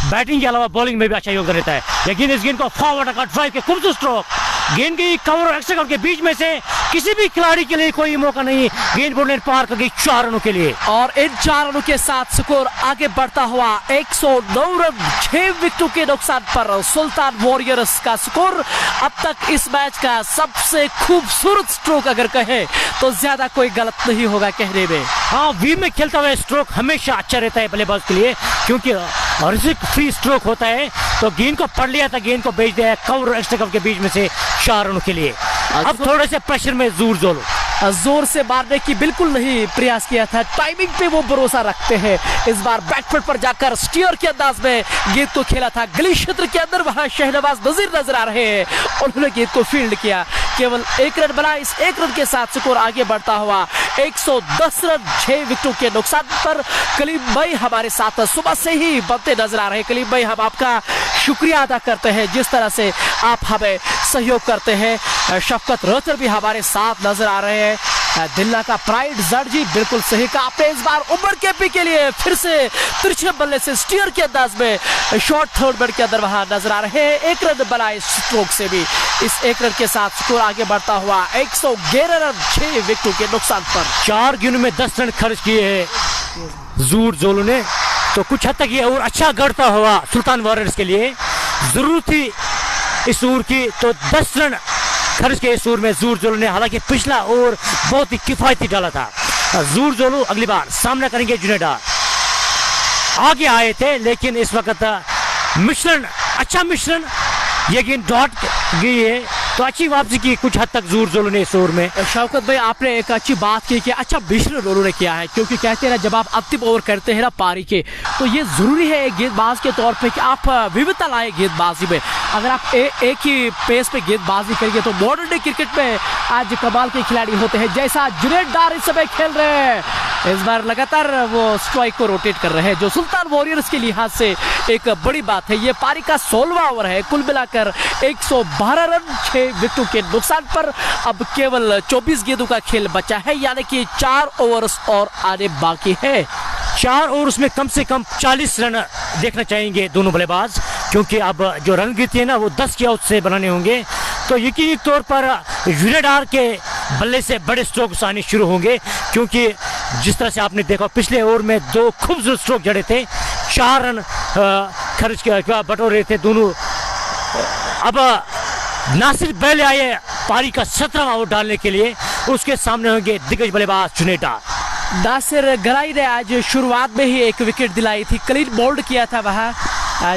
बैटिंग के अलावा बॉलिंग में भी अच्छा योगदान देता है। लेकिन इस गेंद को फॉरवर्ड कट ड्राइव के खूबसूरत स्ट्रोक, गेंद की कवर और एक्स्ट्रा कवर के बीच में से किसी भी खिलाड़ी के लिए कोई मौका नहीं, गेंद बोर्ड पार कर गई 4 रनों के लिए। और इन 4 रनों के साथ स्कोर आगे बढ़ता हुआ 109 रन 6 विकेटों के नुकसान पर सुल्तान वॉरियर्स का स्कोर अब तक इस मैच का सबसे खूबसूरत स्ट्रोक अगर कहे तो ज्यादा कोई गलत नहीं होगा कहने में। हाँ, वी में खेलता हुआ स्ट्रोक हमेशा अच्छा रहता है बल्लेबाज के लिए, क्योंकि रिस्क फ्री स्ट्रोक होता है। तो गेंद को पढ़ लिया था, गेंद को भेज दिया कवर और एक्स्ट्रा कवर के बीच में से 4 रनों के लिए। अब थोड़े से प्रेशर में जोर से मारने की बिल्कुल नहीं प्रयास किया था, टाइमिंग पे वो भरोसा रखते हैं। इस बार बैकफुट पर जाकर स्टीयर के अंदाज में गेंद को खेला था, गली क्षेत्र के अंदर वहां शहनवाज नजीर नजर आ रहे हैं, उन्होंने गेंद को फील्ड किया, केवल 1 रन बना। इस 1 रन के साथ स्कोर आगे बढ़ता हुआ 110 रन 6 विकेटों के नुकसान पर। कलीम भाई हमारे साथ सुबह से ही बनते नजर आ रहे हैं। कलीम भाई, हम आपका शुक्रिया अदा करते हैं जिस तरह से आप हमें सहयोग करते हैं। शफकत रोहतर भी हमारे साथ नजर आ रहे हैं। दिल्ला का प्राइड जर्जी, बिल्कुल सही कहा आपने। इस बार उमर केपी के लिए फिर से तिरछे बल्ले से स्टीयर के अंदाज में शॉर्ट थर्ड बैट के अंदर वहां नजर आ रहे हैं। 1 रन बना इस स्ट्रोक से भी। इस 1 रन के साथ स्कोर आगे बढ़ता हुआ 111 रन 6 विकेटों के नुकसान पर। 4 गेंदों में 10 रन खर्च किए हैं जूर जोलू ने, तो कुछ हद तक ये और अच्छा गढ़ता हुआ सुल्तान वॉरियर्स के लिए जरूरत थी इस ओवर की। तो 10 रन खर्च के इस ओवर में जूर जोलू ने, हालांकि पिछला ओवर बहुत ही किफायती डाला था। जूर जोलू अगली बार सामना करेंगे जुनेडा। आगे आए थे लेकिन इस वक्त अच्छा मिश्रण, ये गेंद डॉट गई है, तो अच्छी वापसी की कुछ हद तक जूर जोलू ने इस ओवर में। शौकत भाई, आपने एक अच्छी बात की कि अच्छा मिश्रण दोनों ने किया है, क्योंकि कहते हैं ना जब आप अंतिम ओवर करते हैं ना पारी के, तो ये जरूरी है एक गेंदबाज के तौर पे कि आप विविधता लाए गेंदबाजी में। अगर आप एक ही पेस पे गेंदबाजी करेंगे तो मॉडर्न डे क्रिकेट में आज कमाल के खिलाड़ी होते हैं, जैसा जुनैद डार इस समय खेल रहे हैं। इस बार लगातार वो स्ट्राइक को रोटेट कर रहे हैं, जो सुल्तान वॉरियर्स के लिहाज से एक बड़ी बात है। ये पारी का 16वां ओवर है, कुल मिलाकर 112 रन 6 विकेटों के नुकसान पर। अब केवल 24 गेंदों का खेल बचा है, यानी कि 4 ओवर्स और आने बाकी है। 4 ओवर्स में कम से कम 40 रन देखना चाहेंगे दोनों बल्लेबाज, क्योंकि अब जो रन गिनती है ना वो 10 के आउट से बनाने होंगे। तो यकीनी तौर पर जुनेडार के बल्ले से बड़े स्ट्रोक्स आने शुरू होंगे, क्योंकि जिस तरह से आपने देखा पिछले ओवर में 2 खूबसूरत स्ट्रोक जड़े थे, 4 रन खर्च बटोरे थे दोनों। अब नासिर पहले आए पारी का 17वां ओवर डालने के लिए, उसके सामने होंगे दिग्गज बल्लेबाज जुनेडा। नासिर गलाई ने आज शुरुआत में ही एक विकेट दिलाई थी, क्लीन बोल्ड किया था वहाँ,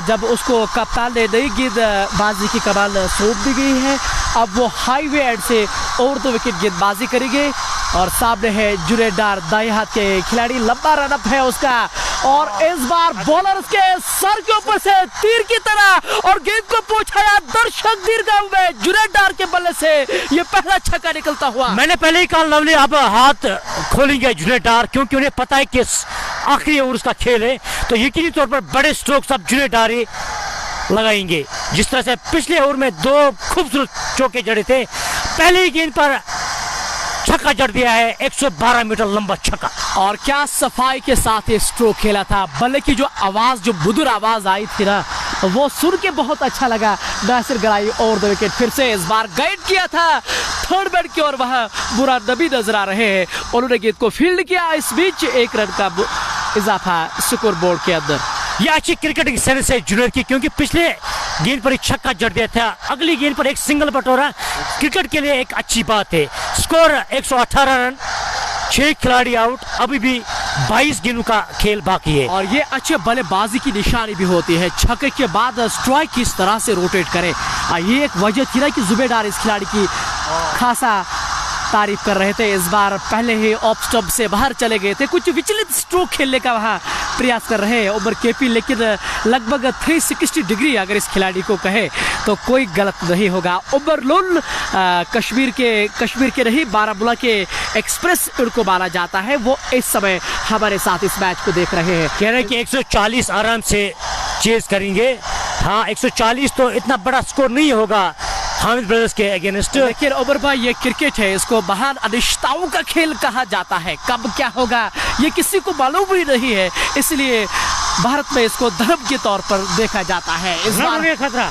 जब उसको कप्तान ने नई गेंदबाजी की कमान सौंप दी गई है। अब वो हाईवे एंड से और 2 विकेट गेंदबाजी करेंगे। और सामने है जुनैद डार, दाएं हाथ के खिलाड़ी, लंबा रनअप है उसका, और इस बार बॉलर के सर के ऊपर से तीर की तरह और गेंद को पहुंचाया दर्शक दीर्घा में। जुनैद डार के बल्ले से ये पहला छक्का निकलता हुआ। मैंने पहले ही कहा लवली अब हाथ खोलेंगे जुनैद डार, क्योंकि उन्हें पता है कि आखिरी ओवर उसका खेल है, तो यकीनी तौर पर बड़े स्ट्रोक्स अब जुनैद डार ही लगाएंगे। जिस तरह से पिछले ओवर में 2 खूबसूरत चौके जड़े थे, पहले ही गेंद पर छक्का जड़ दिया है, 112 मीटर लंबा छक्का। और क्या सफाई के साथ ये स्ट्रोक खेला था, बल्ले की जो आवाज, जो मधुर आवाज आई थी ना, वो सुन के बहुत अच्छा लगा। नासिर गलाई और 2 विकेट फिर से इस बार गाइड किया था थर्ड बैट की ओर, वहां बुरा नबी नजर आ रहे हैं, उन्होंने गेंद को फील्ड किया। इस बीच 1 रन का इजाफा स्कोर बोर्ड के अंदर। यह अच्छी क्रिकेटिंग सेंस है जुनैद की, क्योंकि पिछले गेंद पर एक छक्का जड़ दिया था, अगली गेंद पर एक सिंगल बटोरा, क्रिकेट के लिए एक अच्छी बात है। स्कोर 118 रन, 6 खिलाड़ी आउट, अभी भी 22 गेंदों का खेल बाकी है। और ये अच्छे बल्लेबाजी की निशानी भी होती है, छक्के के बाद स्ट्राइक किस तरह से रोटेट करे। ये एक वजह थी ना कि जुनैद डार इस खिलाड़ी की खासा तारीफ कर रहे थे। इस बार पहले ही ऑफ स्टंप से बाहर चले गए थे, कुछ विचलित स्ट्रोक खेलने का वहाँ प्रयास कर रहे हैं उमर केपी, लेकिन लगभग 360 डिग्री अगर इस खिलाड़ी को कहे तो कोई गलत नहीं होगा। उमर लुल कश्मीर के नहीं, बारामूला के एक्सप्रेस उनको माना जाता है, वो इस समय हमारे साथ इस मैच को देख रहे हैं। कह रहे हैं कि 140 आराम से चेज करेंगे। हाँ, 140 तो इतना बड़ा स्कोर नहीं होगा, हामिद ब्रदर्स के अगेंस्ट। लेकिन ओबर भाई, ये क्रिकेट है, इसको महान अनिश्चितताओं का खेल कहा जाता है। कब क्या होगा ये किसी को मालूम ही नहीं है, इसलिए भारत में इसको धर्म के तौर पर देखा जाता है। इस बार खतरा,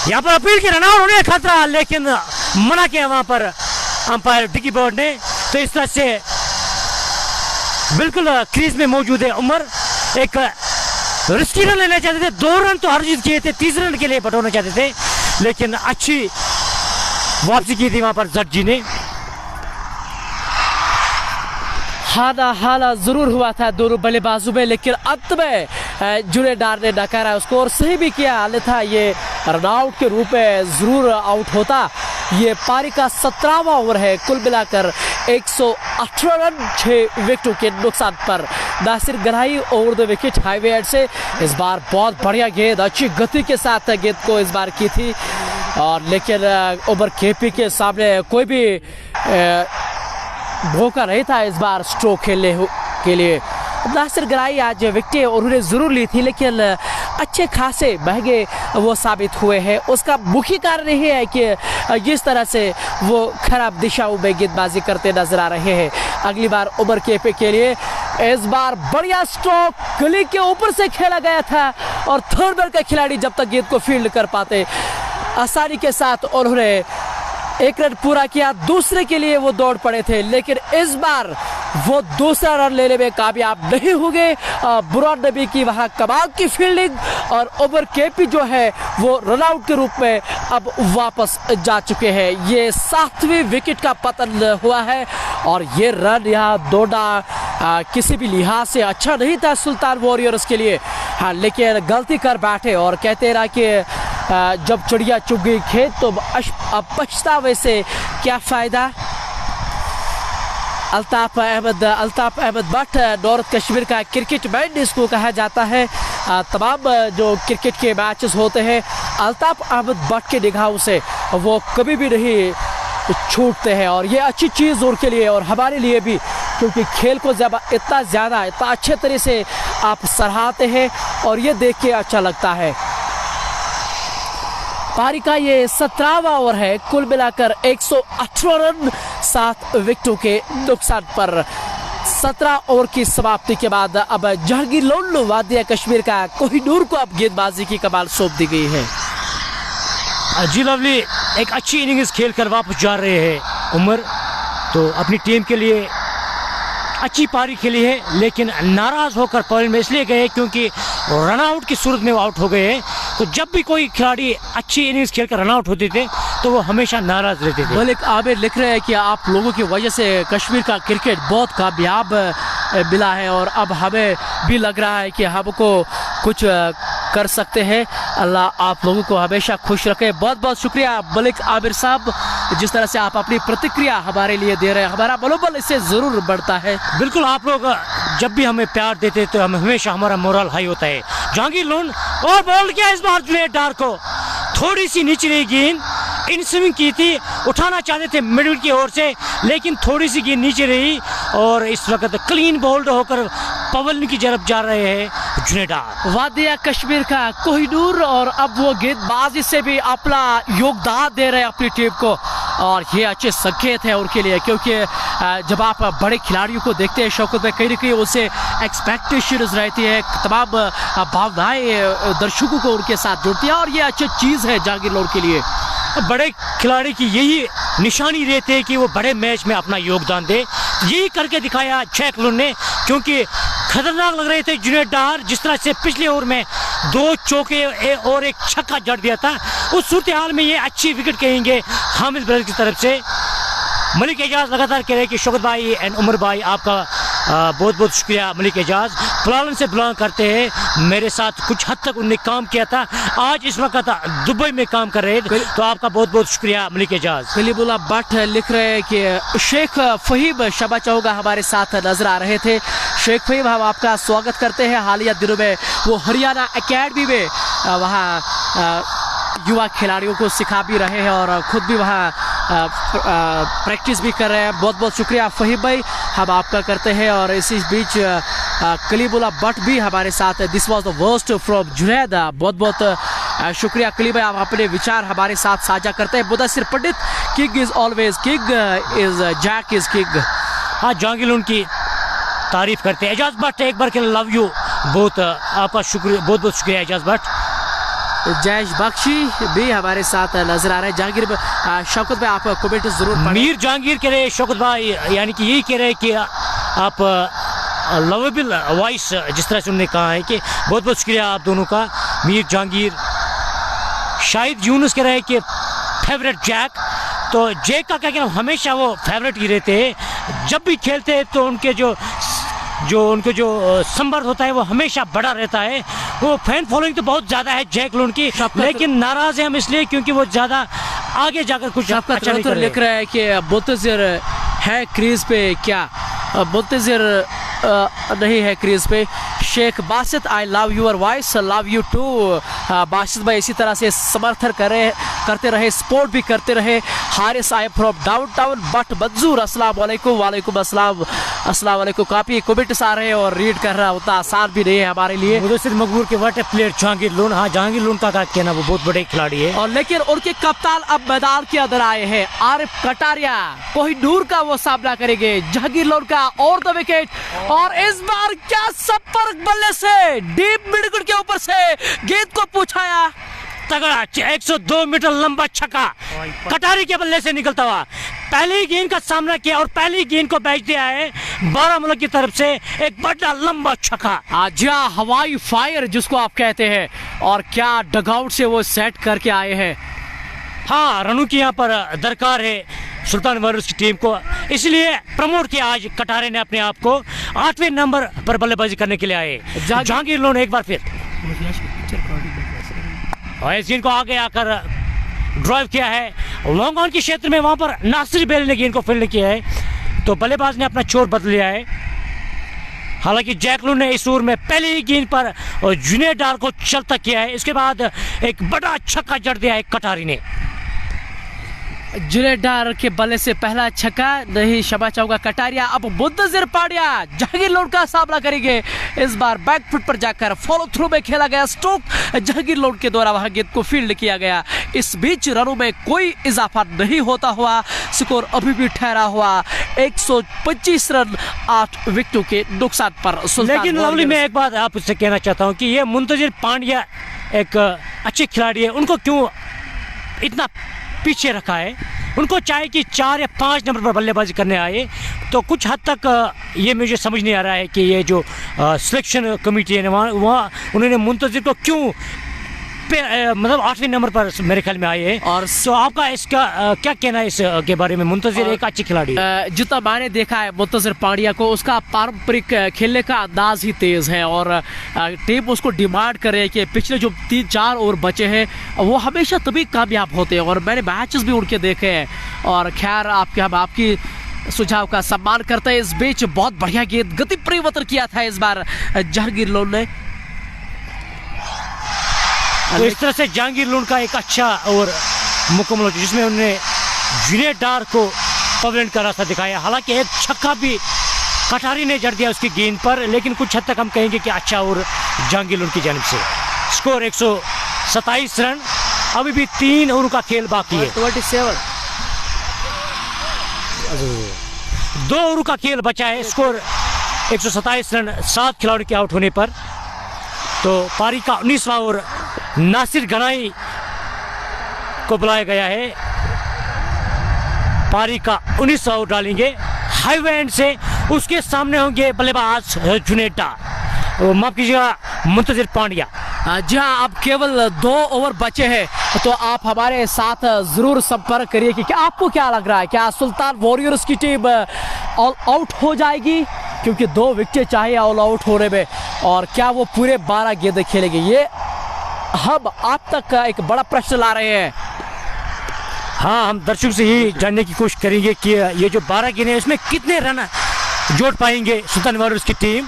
यहाँ पर अपील की रन आउट होने का खतरा, लेकिन मना किया वहां पर अंपायर डिकी बर्ड ने। तो इस तरह से बिल्कुल क्रीज में मौजूद है उमर, एक रिस्की रन लेना चाहते थे, 2 रन तो अर्जित किए थे, 3 रन के लिए बटोरना चाहते थे, लेकिन अच्छी वापसी की थी वहां पर जट जी ने। हाना जरूर हुआ था दोनों बल्लेबाजों में, लेकिन अंत में जुनेडार ने नकारा उसको और सही भी किया, अन्यथा ये रन आउट के रूप में जरूर आउट होता। ये पारी का 17वां ओवर है, कुल मिलाकर 118 रन 6 विकेटों के नुकसान पर। Nasir Ganai over the wicket highway end से इस बार बहुत बढ़िया गेंद, अच्छी गति के साथ गेंद को इस बार की थी, और लेकिन ओवर केपी के सामने कोई भी धोखा नहीं था इस बार स्ट्रोक खेलने के लिए। नासिर गनाई आज विकेट उन्होंने जरूर ली थी, लेकिन अच्छे खासे महंगे वो साबित हुए हैं। उसका मुख्य कारण यही है कि जिस तरह से वो खराब दिशाओं में गेंदबाजी करते नजर आ रहे हैं। अगली बार ओवर केपे के लिए इस बार बढ़िया स्ट्रोक गली के ऊपर से खेला गया था, और थर्ड नंबर का खिलाड़ी जब तक गेंद को फील्ड कर पाते आसानी के साथ उन्होंने 1 रन पूरा किया, दूसरे के लिए वो दौड़ पड़े थे, लेकिन इस बार वो दूसरा रन लेने में कामयाब नहीं हो गए। बुरान नबी की वहाँ कमाल की फील्डिंग, और ओवर केपी जो है वो रन आउट के रूप में अब वापस जा चुके हैं। ये 7वीं विकेट का पतन हुआ है, और ये रन यहाँ दौड़ना किसी भी लिहाज से अच्छा नहीं था सुल्तान वॉरियर्स के लिए। हाँ, लेकिन गलती कर बैठे और कहते रहा कि जब चिड़िया चुग गई खेत तो अब पछतावे से क्या फ़ायदा। अल्ताफ अहमद भट्ट नॉर्थ कश्मीर का क्रिकेट मैन इसको कहा जाता है। तमाम जो क्रिकेट के मैचेस होते हैं अल्ताफ अहमद भट्ट के निगाहों से वो कभी भी नहीं छूटते हैं, और ये अच्छी चीज़ उनके लिए और हमारे लिए भी, क्योंकि खेल को जब इतना ज़्यादा इतना अच्छे तरह से आप सराहते हैं और ये देख के अच्छा लगता है। पारी का ये 17वां ओवर है, कुल मिलाकर 118 रन 7 विकेटों के नुकसान पर। 17 ओवर की समाप्ति के बाद अब जहांगीर लोन वादिया कश्मीर का कोहिनूर को अब गेंदबाजी की कमाल सौंप दी गई है। जी लवली, एक अच्छी इनिंग्स खेलकर वापस जा रहे हैं उमर, तो अपनी टीम के लिए अच्छी पारी खेली है, लेकिन नाराज होकर पॉइंट में इसलिए गए क्योंकि रन आउट की सूरत में वो आउट हो गए हैं। तो जब भी कोई खिलाड़ी अच्छी इनिंग्स खेलकर रन आउट होते थे तो वो हमेशा नाराज रहते थे। मलिक आबिर लिख रहे हैं कि आप लोगों की वजह से कश्मीर का क्रिकेट बहुत कामयाब मिला है, और अब हमें भी लग रहा है कि हमको कुछ कर सकते हैं। अल्लाह आप लोगों को हमेशा खुश रखे। बहुत बहुत शुक्रिया मलिक आबिर साहब, जिस तरह से आप अपनी प्रतिक्रिया हमारे लिए दे रहे हैं, हमारा मनोबल इससे ज़रूर बढ़ता है। बिल्कुल, आप लोग जब भी हमें प्यार देते तो हम हमेशा हमारा मोरल हाई होता है। जहांगीर लोन और बॉल किया इस बार जुनेडार को, थोड़ी सी निचली गेंद इन स्विंग की थी, उठाना चाहते थे मिडिल की ओर से, लेकिन थोड़ी सी गेंद नीचे रही, और इस वक्त क्लीन बोल्ड होकर पवन की तरफ जा रहे हैं जुनेडार। वादिया कश्मीर का कोहिनूर, और अब वो गेंदबाजी से भी अपना योगदान दे रहे हैं अपनी टीम को, और ये अच्छे संकेत है उनके लिए, क्योंकि जब आप बड़े खिलाड़ियों को देखते हैं शौकत में, कहीं ना कहीं उनसे एक्सपेक्टेशन रहती है, तमाम भावनाएं दर्शकों को उनके साथ जुड़ती है, और ये अच्छी चीज़ है जहांगीर लोन के लिए। बड़े खिलाड़ी की यही निशानी रहती है कि वो बड़े मैच में अपना योगदान दे, यही करके दिखाया जैक लोन ने, क्योंकि खतरनाक लग रहे थे जुनेडार, जिस तरह से पिछले ओवर में 2 चौके और 1 छक्का जड़ दिया था, उस सूरत हाल में ये अच्छी विकेट कहेंगे हामिद ब्रदर्स की तरफ से। मलिक एजाज लगातार कह रहे हैं कि शौकत भाई एंड उमर भाई आपका बहुत बहुत शुक्रिया। मलिक एजाज पुलालन से बिलोंग करते हैं, मेरे साथ कुछ हद तक उन्होंने काम किया था, आज इस वक्त दुबई में काम कर रहे हैं, तो आपका बहुत बहुत शुक्रिया मलिक एजाज। कलीमुल्लाह भट्ट लिख रहे हैं कि शेख फहीम शबा चौगा हमारे साथ नजर आ रहे थे। शेख फहीम, हम आपका स्वागत करते हैं। हालिया दिनों में वो हरियाणा एकेडमी में वहाँ युवा खिलाड़ियों को सिखा भी रहे हैं और खुद भी वहाँ प्रैक्टिस भी कर रहे हैं। बहुत बहुत शुक्रिया फहीम भाई, हम आपका करते हैं। और इसी बीच कलीमुल्लाह भट्ट भी हमारे साथ, this was the worst from Junaid, बहुत बहुत शुक्रिया अकली भाई, आप अपने विचार हमारे साथ साझा करते हैं। Mudassir Pandit, king is always king, is jack is king. हाँ, जहांगीर लोन की तारीफ करते हैं। एजाज भट्ट एक बार के लव यू, बहुत आपका शुक्रिया, बहुत बहुत शुक्रिया एजाज भट्ट। जयेश बख्शी भी हमारे साथ नजर आ रहे हैं। जहांगीर शौकत भाई, आप कमेंट जरूर पढ़ें। मीर जहांगीर कह रहे शौकत भाई, यानी कि यही कह रहे कि आप लवेबल वॉइस, जिस तरह से उन्होंने कहा है कि बहुत बहुत शुक्रिया आप दोनों का। मीर जहांगीर, शाहिद यूनुस कह रहे हैं कि फेवरेट जैक, तो जैक का क्या कहना, हमेशा वो फेवरेट ही रहते हैं। जब भी खेलते हैं तो उनके जो उनके जो संपर्क होता है वो हमेशा बड़ा रहता है। वो फैन फॉलोइंग तो बहुत ज़्यादा है जैक लोन की, लेकिन नाराज़ है हम इसलिए क्योंकि वो ज़्यादा आगे जाकर कुछ अच्छा नहीं कर रहे। लिख रहा है कि मुंतज़िर है क्रीज पे, क्या मुंतज़िर नहीं है क्रीज पे। Shaikh Basit, I love your voice, love you too. Basit भाई इसी तरह से समर्थन करते रहे, सपोर्ट भी करते रहे। हारिस, आई फ्रॉम डाउनटाउन बट मंजूर, अस्सलाम वालेकुम। वालेकुम अस्सलाम, अस्सलाम वालेकुम। काफ़ी कमेंट्स आ रहे हैं और रीड करना उतना आसान भी नहीं है हमारे लिए। मुदस्सिर मकबूल के वाटर प्लेयर जहांगीर लोन, हाँ जहांगीर लोन का कहना वो बहुत बड़े खिलाड़ी है। और लेकिन उनके कप्तान अब मैदान के अंदर आए हैं। आरिफ कटारिया कोहिनूर का वो सामना करेंगे जहांगीर लोन का, और द विकेट। और इस बार क्या संपर्क बल्ले से डीप मिड विकेट के ऊपर से गेंद को पूछाया, तगड़ा 102 मीटर लंबा छक्का कटारी के बल्ले से निकलता हुआ। पहली गेंद का सामना किया और पहली गेंद को बैच दिया है बारामूला की तरफ से, एक बड़ा लंबा छक्का। जी हाँ, हवाई फायर जिसको आप कहते हैं। और क्या डगआउट से वो सेट करके आए हैं। हाँ, रनों की यहाँ पर दरकार है सुल्तान वारियर्स की टीम को, इसलिए प्रमोट किया आज कटारे ने अपने आप को। 8वें नंबर पर बल्लेबाजी करने के लिए आए जहांगीर लोन एक बार फिर, और इस गेंद को आगे आकर ड्राइव किया है लॉन्ग ऑन के क्षेत्र में। वहां पर नासिर बेल ने गेंद को फील्ड किया है, तो बल्लेबाज ने अपना चोर बदल लिया है। हालांकि जैक लोन ने इस ओवर में पहली ही गेंद पर जुनेद डार को चलता किया है। इसके बाद एक बड़ा छक्का जड़ दिया है कटारी ने। जुनेद डार के बल्ले से पहला छक्का नहीं, क्षमा चाहूंगा कटारिया। अब मुंतज़िर पांड्या जहांगीर लोन का सामना करेंगे। इस बार बैक फुट पर जाकर फॉलो थ्रू में खेला गया स्ट्रोक जहांगीर लोन के द्वारा वहां गेंद को फील्ड किया गया। इस बीच रनों में कोई इजाफा नहीं होता हुआ स्कोर अभी भी ठहरा हुआ 125 रन 8 विकेटों के नुकसान पर। लेकिन लवली मैं एक बात आपसे कहना चाहता हूँ कि ये मुंतज़िर पांड्या एक अच्छे खिलाड़ी है, उनको क्यों इतना पीछे रखा है? उनको चाहे कि 4 या 5 नंबर पर बल्लेबाजी करने आए। तो कुछ हद तक ये मुझे समझ नहीं आ रहा है कि ये जो सिलेक्शन कमेटी है वहाँ उन्होंने मुंतज़िर को क्यों मतलब 8वें नंबर पर मेरे ख्याल में आए हैं। और तो आपका इसका क्या कहना है इसके बारे में? मुंतज़िर एक अच्छी खिलाड़ी है, जितना मैंने देखा है मुंतज़िर पांड्या को, उसका पारंपरिक खेलने का अंदाज ही तेज है और टीम उसको डिमांड कर रही है कि पिछले जो 3-4 ओवर बचे हैं वो हमेशा तभी कामयाब होते हैं। और मैंने मैचेस भी उनके देखे हैं। और खैर हम आपकी सुझाव का सम्मान करते हैं। इस बीच बहुत बढ़िया गेंद गति परिवर्तन किया था इस बार जहांगीर लोन ने। तो इस तरह से जहांगीर लोन का एक अच्छा और मुकम्मल हो जिसमें उन्होंने जुनेद डार को पवेलेंट का रास्ता दिखाया। हालांकि एक छक्का भी कटारी ने जड़ दिया उसकी गेंद पर, लेकिन कुछ हद तक हम कहेंगे कि अच्छा और जहांगीर लोन की जानिब से। स्कोर 127 रन, अभी भी 3 ओवर का खेल बाकी है। 27 2 ओवर का खेल बचा है। स्कोर 127 रन 7 खिलाड़ियों के आउट होने पर। तो पारी का 19वां ओवर नासिर गनाई को बुलाया गया है। पारी का 19वां ओवर डालेंगे हाईवे एंड से। उसके सामने होंगे बल्लेबाज जुनेद डार, माफ कीजिएगा मुंतज़िर पांड्या। जी हाँ, अब केवल 2 ओवर बचे हैं, तो आप हमारे साथ जरूर संपर्क करिए कि क्या आपको क्या लग रहा है, क्या सुल्तान वॉरियर्स की टीम ऑल आउट हो जाएगी? क्योंकि 2 विकेट चाहिए ऑल आउट होने में, और क्या वो पूरे 12 गेंदें खेलेंगे? ये हम आप तक एक बड़ा प्रश्न ला रहे हैं। हाँ, हम दर्शकों से ही जानने की कोशिश करेंगे कि ये जो 12 गेंदें हैं इसमें कितने रन जोड़ पाएंगे सुल्तान वॉरियर्स की टीम।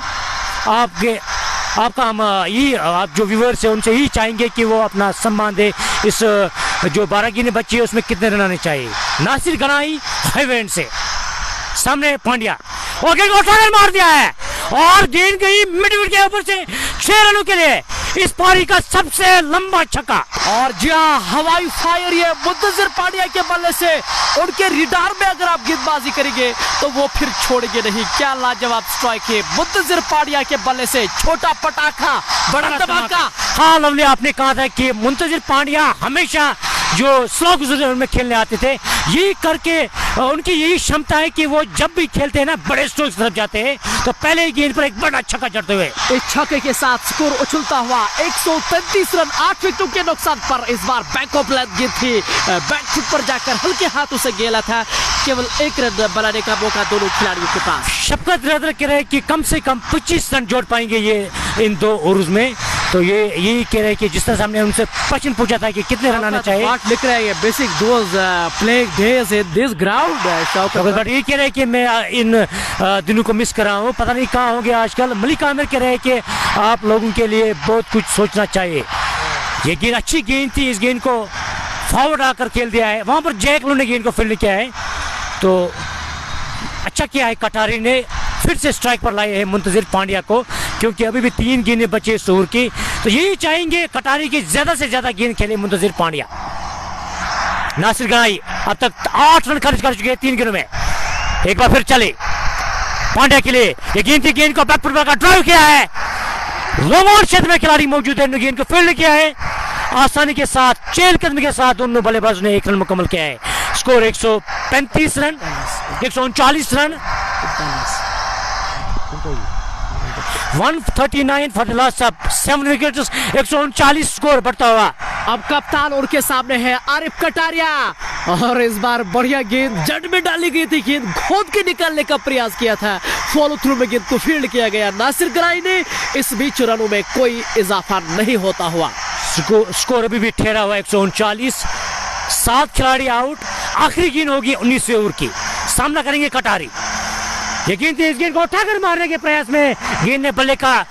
आपका हम यही, आप जो व्यूअर्स हैं उनसे ही चाहेंगे कि वो अपना सम्मान दे। इस जो 12 गेंदें बची है उसमें कितने रन आने चाहिए। नासिर गनाई हाईवेंड से, सामने पांड्या, और गेंद को मार दिया है और गेंद गई मिड विकेट के ऊपर से 6 रनों के लिए। इस पारी का सबसे लंबा छक्का। और जी हाँ, हवाई फायर ये मुंतजिर पांड्या के बल्ले से उनके रिडार में अगर आप गेंदबाजी करेंगे तो वो फिर छोड़ेंगे नहीं। क्या लाजवाब स्ट्राइक है मुंतजिर पांड्या के बल्ले से, छोटा पटाखा बड़ा धमाका। हाँ लवली, आपने कहा था कि मुंतजिर पांड्या हमेशा जो स्लो गुजर में खेलने आते थे, यही करके उनकी यही क्षमता है कि वो जब भी खेलते हैं ना बड़े स्ट्रोक की तरफ जाते हैं, तो पहले ही गेंद पर एक बड़ा छक्का जड़ते हुए इस छक्के के साथ स्कोर उछलता हुआ 133 रन 8 विकेटों के नुकसान पर। इस बार बैक ऑफ लेंथ गेंद थी, बैक फुट पर जाकर हल्के हाथों से गेला था। केवल 1 रन बनाने का मौका दोनों खिलाड़ियों के पास। शफकत रेदर कह रहे हैं कि कम से कम 25 रन जोड़ पाएंगे ये इन 2 ओवर्स में। तो ये यही कह रहे हैं कि जिस तरह से हमने उनसे प्रश्न पूछा था कि कितने रन आने चाहिए, लिख रहे हैं basic those playing days in this ground. But ये कह रहे हैं कि मैं इन दिनों को मिस कर रहा हूँ, पता नहीं कहाँ होंगे आजकल। मलिक आमिर कह रहे हैं कि आप लोगों के लिए बहुत कुछ सोचना चाहिए। ये गेंद अच्छी गेंद थी, इस गेंद को फॉरवर्ड आकर खेल दिया है, वहाँ पर जैक लो ने गेंद को फील्ड किया है, तो अच्छा किया है। कटारी ने फिर से स्ट्राइक पर लाए हैं मुंतजिर पांड्या को, क्योंकि अभी भी 3 गेंदें बचे इस ओवर की। तो यही चाहेंगे कटारी की ज्यादा से ज्यादा गेंद खेले मुंतजिर पांड्या। नासिर गनाई अब तक 8 रन खर्च कर चुके हैं 3 गेंदों में। एक बार फिर चले पांड्या के लिए, ये गेंद को बैक फुट का ड्राइव किया है, रोमांच क्षेत्र में खिलाड़ी मौजूद है, गेंद को फील्ड किया है आसानी के साथ, चहलकदमी के साथ दोनों बल्लेबाजों ने 1 रन मुकम्मल किया है। Score 135 run 139 run 139 for the last 7 wickets, 139 score बढ़ता हुआ। अब कप्तान उनके सामने है आरिफ कटारिया, और इस बार बढ़िया गेंद जड़ में डाली गई थी, गेंद खोद के निकालने का प्रयास किया था, फॉलो थ्रू में गेंद को फील्ड किया गया नासिर गनाई ने। इस बीच रनों में कोई इजाफा नहीं होता हुआ, स्कोर अभी भी ठहरा हुआ 139, 7 खिलाड़ी आउट। आखिरी गेंद होगी 19वें ओवर की, सामना करेंगे कटारी। ये गेंद इस गेंद को उठाकर मारने के प्रयास में गेंद ने बल्ले का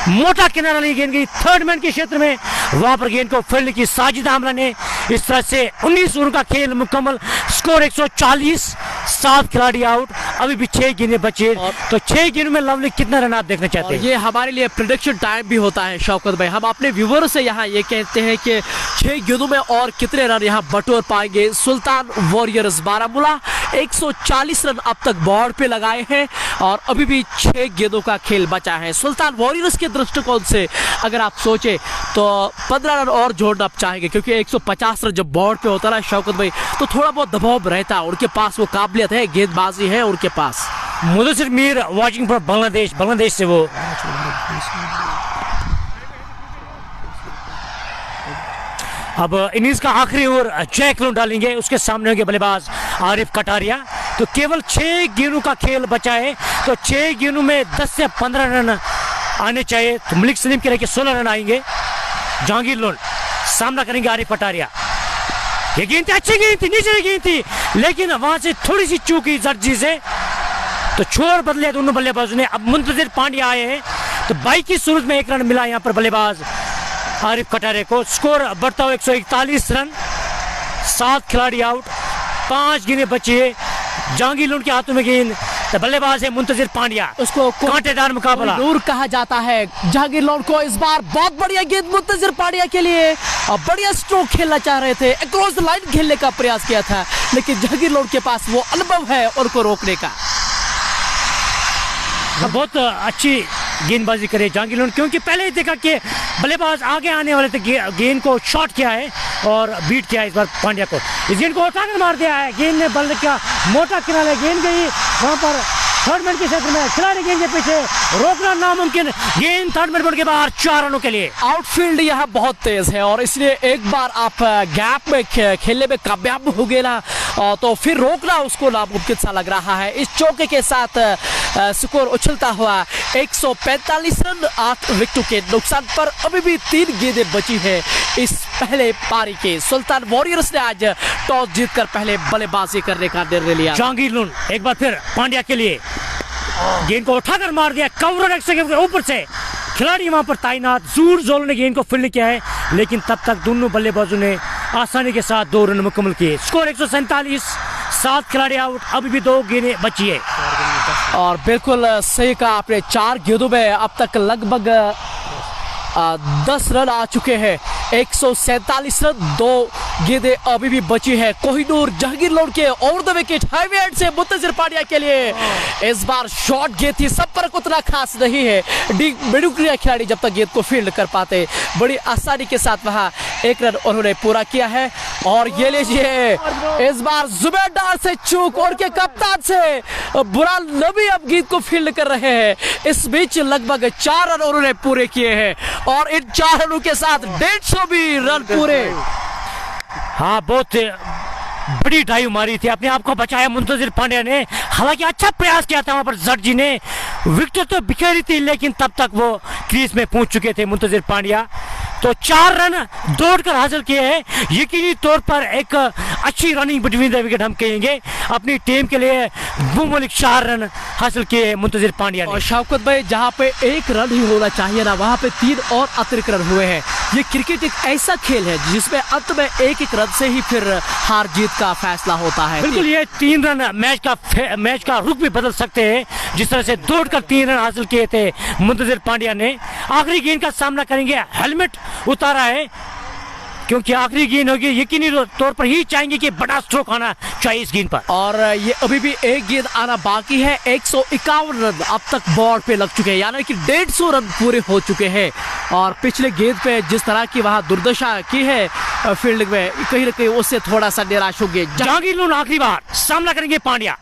मोटा किनारा ली, गेंद गई थर्ड मैन के क्षेत्र में, वहां पर गेंद को फील्ड की साजिद आमला ने। इस तरह से 19 ओवर का खेल मुकम्मल, स्कोर 140, 7 खिलाड़ी आउट, अभी भी 6 गेंदें बचे। तो 6 गेंदों में लवली कितना रन आप देखना चाहते हैं? ये हमारे लिए प्रेडिक्शन टाइम भी होता है शौकत भाई, हम अपने व्यूअर से यहाँ ये कहते हैं कि 6 गेंदों में और कितने रन यहाँ बटोर पाएंगे। सुल्तान वॉरियर्स बारामूला 140 रन अब तक बोर्ड पे लगाए हैं, और अभी भी 6 गेंदों का खेल बचा है। सुल्तान वॉरियर्स के दृष्टिकोण से अगर आप सोचे तो 15 रन और जोड़ना आप चाहेंगे, क्योंकि 150 रन जब बोर्ड पे होता है शौकत भाई, तो थोड़ा बहुत दबाव रहता है, उनके पास वो काबिलियत है, गेंदबाजी है उनके पास। मुदस्सिर मीर वाचिंग फॉर बांग्लादेश से वो अब इनिंग्स का आखिरी ओवर जैक लो डालेंगे, उसके सामने होंगे बल्लेबाज आरिफ कटारिया। तो केवल 6 गेंदों का खेल बचा है, तो 6 गेंदों में 10 से 15 रन आने चाहिए। तो मलिक सलीम कह रहे कि 16 रन आएंगे। जहांगीर लोन सामना करेंगे आरिफ कटारिया। ये गेंद थी, अच्छी गेंद थी, नीचे गेंद थी, लेकिन वहां से थोड़ी सी चूक हुई जर्जी से, तो छोर बदले दोनों बल्लेबाजों ने। अब मुंतजिर पांड्या आए हैं, तो 22 की सूरत में 1 रन मिला यहाँ पर बल्लेबाज आरिफ कटारिया को। स्कोर बढ़ता हुआ 141 रन, 7 खिलाड़ी आउट, 5 गेंदें बची है। जहांगीर लोन के हाथों में गेंद, तो बल्लेबाज है मुंतजिर पांड्या। उसको कांटेदार मुकाबला दूर कहा जाता है जहांगीर लोन को। इस बार बहुत बढ़िया गेंद मुंतजिर पांड्या के लिए, और बढ़िया स्ट्रोक खेलना चाह रहे थे, अक्रॉस द लाइन खेलने का प्रयास किया था, लेकिन जहांगीर लोन के पास वो अनुभव है उनको रोकने का। बहुत अच्छी गेंदबाजी करे जहांगीर लोन, क्योंकि पहले ही देखा कि बल्लेबाज आगे आने वाले थे, गेंद को शॉट किया है और बीट किया है इस बार पांड्या को। इस गेंद को उठाकर मार दिया है, गेंद ने बल्ले का मोटा किनारे, गेंद गई वहां पर थर्ड मैन के क्षेत्र में, खिलाड़ी गेंद के पीछे, रोकना नामुमकिन। गेंद थर्ड मैन बोर्ड के बाहर 4 रनों के लिए। आउटफील्ड यहाँ बहुत तेज है, और इसलिए एक बार आप गैप में खेलने में कामयाब हो गए ना, तो फिर रोकना उसको नामुमकिन सा लग रहा है। इस चौके के साथ स्कोर उछलता हुआ 145 रन 8 विकेटों के नुकसान पर। अभी भी 3 गेंदें बची है इस पहले पारी के। सुल्तान वॉरियर्स ने आज टॉस जीतकर पहले बल्लेबाजी करने का निर्णय लिया। जहांगीर लोन एक बार फिर पांड्या के लिए, गेंद को उठाकर मार दिया, कवर ऊपर से खिलाड़ी वहां पर तैनात, जूर जोल ने गेंद को फील्ड किया है, लेकिन तब तक दोनों बल्लेबाजों ने आसानी के साथ 2 रन मुकम्मल किए। स्कोर 147, 7 खिलाड़ी आउट, अभी भी 2 गेंदें बची है। और बिल्कुल सही कहा आपने, 4 गेंदों में अब तक लगभग 10 रन आ चुके हैं। 147 रन, 2 गेंदें अभी भी बची है। कोहिनूर जहांगीर लौट के over the wicket highway end से मुंतजिर पांड्या के लिए इस बार शॉट गेंद थी, सब पर उतना खास नहीं है। मिडुक्रिया खिलाड़ी जब तक गेंद को फील्ड कर पाते, बड़ी आसानी के साथ वहां 1 रन उन्होंने पूरा किया है। और ये लीजिए इस बार जुबैर डार से चूक और के कप्तान से बुरान नबी अब गेंद को फील्ड कर रहे हैं। इस बीच लगभग 4 रन उन्होंने पूरे किए हैं और इन 4 रनों के साथ 150 भी रन पूरे। हाँ, बहुत बड़ी ड्राइव मारी थी, अपने आप को बचाया मुंतजिर पांड्या ने। हालांकि अच्छा प्रयास किया था वहां पर जट जी ने, विकेट तो बिखेरी थी लेकिन तब तक वो क्रीज में पहुंच चुके थे मुंतजिर पांड्या। तो 4 रन दौड़कर हासिल किए हैं। यकीनी तौर पर एक अच्छी रनिंग बिटवीन द विकेट हम कहेंगे। अपनी टीम के लिए बहुमूल्य 4 रन हासिल किए हैं मुंतजिर पांड्या ने। और शौकत भाई, जहां पे 1 रन ही होना चाहिए ना, वहां पे 3 और अतिरिक्त रन हुए हैं। ये क्रिकेट एक ऐसा खेल है जिसमें अंत में 1-1 रन से ही फिर हार जीत का फैसला होता है। बिल्कुल, ये 3 रन मैच का रुख भी बदल सकते हैं। जिस तरह से दौड़कर 3 रन हासिल किए थे मुंतजिर पांड्या ने। आखिरी गेंद का सामना करेंगे, हेलमेट उतारा है क्योंकि आखिरी गेंद होगी। यकीनी तौर पर ही चाहेंगे कि बड़ा स्ट्रोक आना चाहिए इस गेंद पर। और ये अभी भी 1 गेंद आना बाकी है। 151 रन अब तक बोर्ड पे लग चुके हैं, यानी कि 150 रन पूरे हो चुके हैं। और पिछले गेंद पे जिस तरह की वहां दुर्दशा की है फील्ड में, कहीं ना कहीं उससे थोड़ा सा निराश होंगे। जहांगीर लून आखिरी बार सामना करेंगे पांड्या।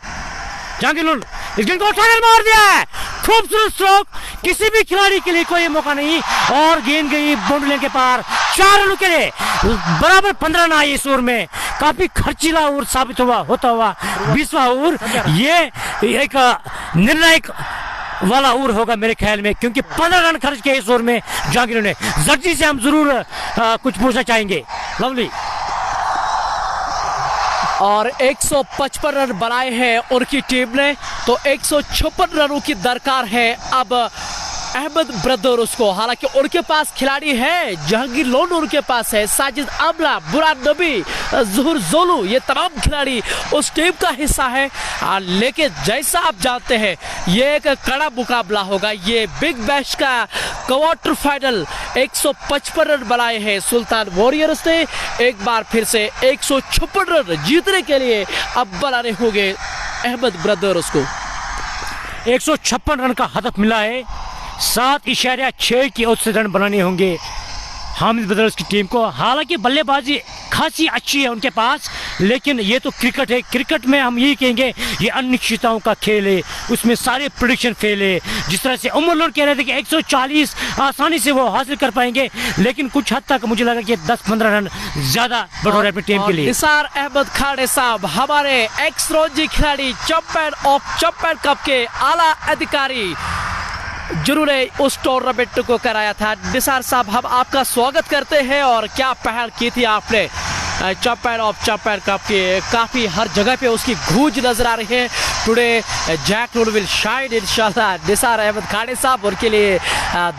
जहांगीर लून इस गेंद को उठाकर मार दिया है, खूबसूरत स्ट्रोक, किसी भी खिलाड़ी के लिए कोई मौका नहीं। और गेंद गई बाउंड्री लाइन के पार। 4 रनों के लिए बराबर 15 रन आए इस ओवर में। काफी खर्चीला ओवर साबित होता हुआ 20वां ओवर ये एक निर्णायक वाला ओवर होगा मेरे ख्याल में, क्योंकि 15 रन खर्च किए इस ओवर में जहांगीर ने। जर्जी से हम जरूर कुछ पूछना चाहेंगे। लवली और 155 रन बनाए हैं उनकी टीम ने, तो 156 रनों की दरकार है अब अहमद ब्रदर्स को। हालांकि उनके पास खिलाड़ी है, जहांगीर लोन उनके पास है, साजिद अमला, बुरान नबी, ज़ुहूर जोलू, ये तमाम खिलाड़ी उस टीम का हिस्सा है। लेकिन जैसा आप जानते हैं ये एक कड़ा मुकाबला होगा। ये बिग बैश का क्वार्टर फाइनल 155 रन बनाए हैं सुल्तान वॉरियर्स ने। एक बार फिर से 156 रन जीतने के लिए अब बनाने होंगे अहमद ब्रदर्स को। 156 रन का हदफ मिला है, 7.6 की औसत रन बनाने होंगे हामिद ब्रदर्स की टीम को। हालांकि बल्लेबाजी खासी अच्छी है उनके पास, लेकिन ये तो क्रिकेट है। क्रिकेट में हम यही कहेंगे ये अनिश्चितताओं का खेल है, उसमें सारे प्रेडिक्शन फेल है। जिस तरह से उमर लोन कह रहे थे कि 140 आसानी से वो हासिल कर पाएंगे, लेकिन कुछ हद तक मुझे लगा कि 10-15 रन ज्यादा बढ़ो रहे अपनी टीम के लिए। निसार अहमद खाड़े साहब, हमारे एक्स रणजी खिलाड़ी, चैंपियन ऑफ चैंपियन कप के आला अधिकारी जिन्होंने उस टूर्नामेंट को कराया था। निसार साहब, हम आपका स्वागत करते हैं। और क्या पहल की थी आपने चैंपियन ऑफ चैंपियन कप के? काफ़ी हर जगह पे उसकी गूंज नजर आ रही है। Today Jack Loon will shine इंशाल्लाह। निसार अहमद खाड़े साहब उनके लिए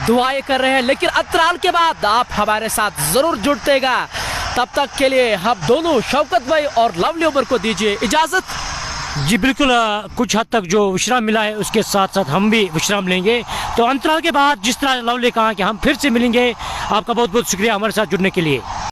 दुआएं कर रहे हैं, लेकिन अंतराल के बाद आप हमारे साथ ज़रूर जुड़तेगा। तब तक के लिए हम दोनों शौकत भाई और लवली उमर को दीजिए इजाज़त। जी बिल्कुल, कुछ हद तक जो विश्राम मिला है उसके साथ साथ हम भी विश्राम लेंगे। तो अंतराल के बाद जिस तरह लवली कहा कि हम फिर से मिलेंगे। आपका बहुत बहुत शुक्रिया हमारे साथ जुड़ने के लिए।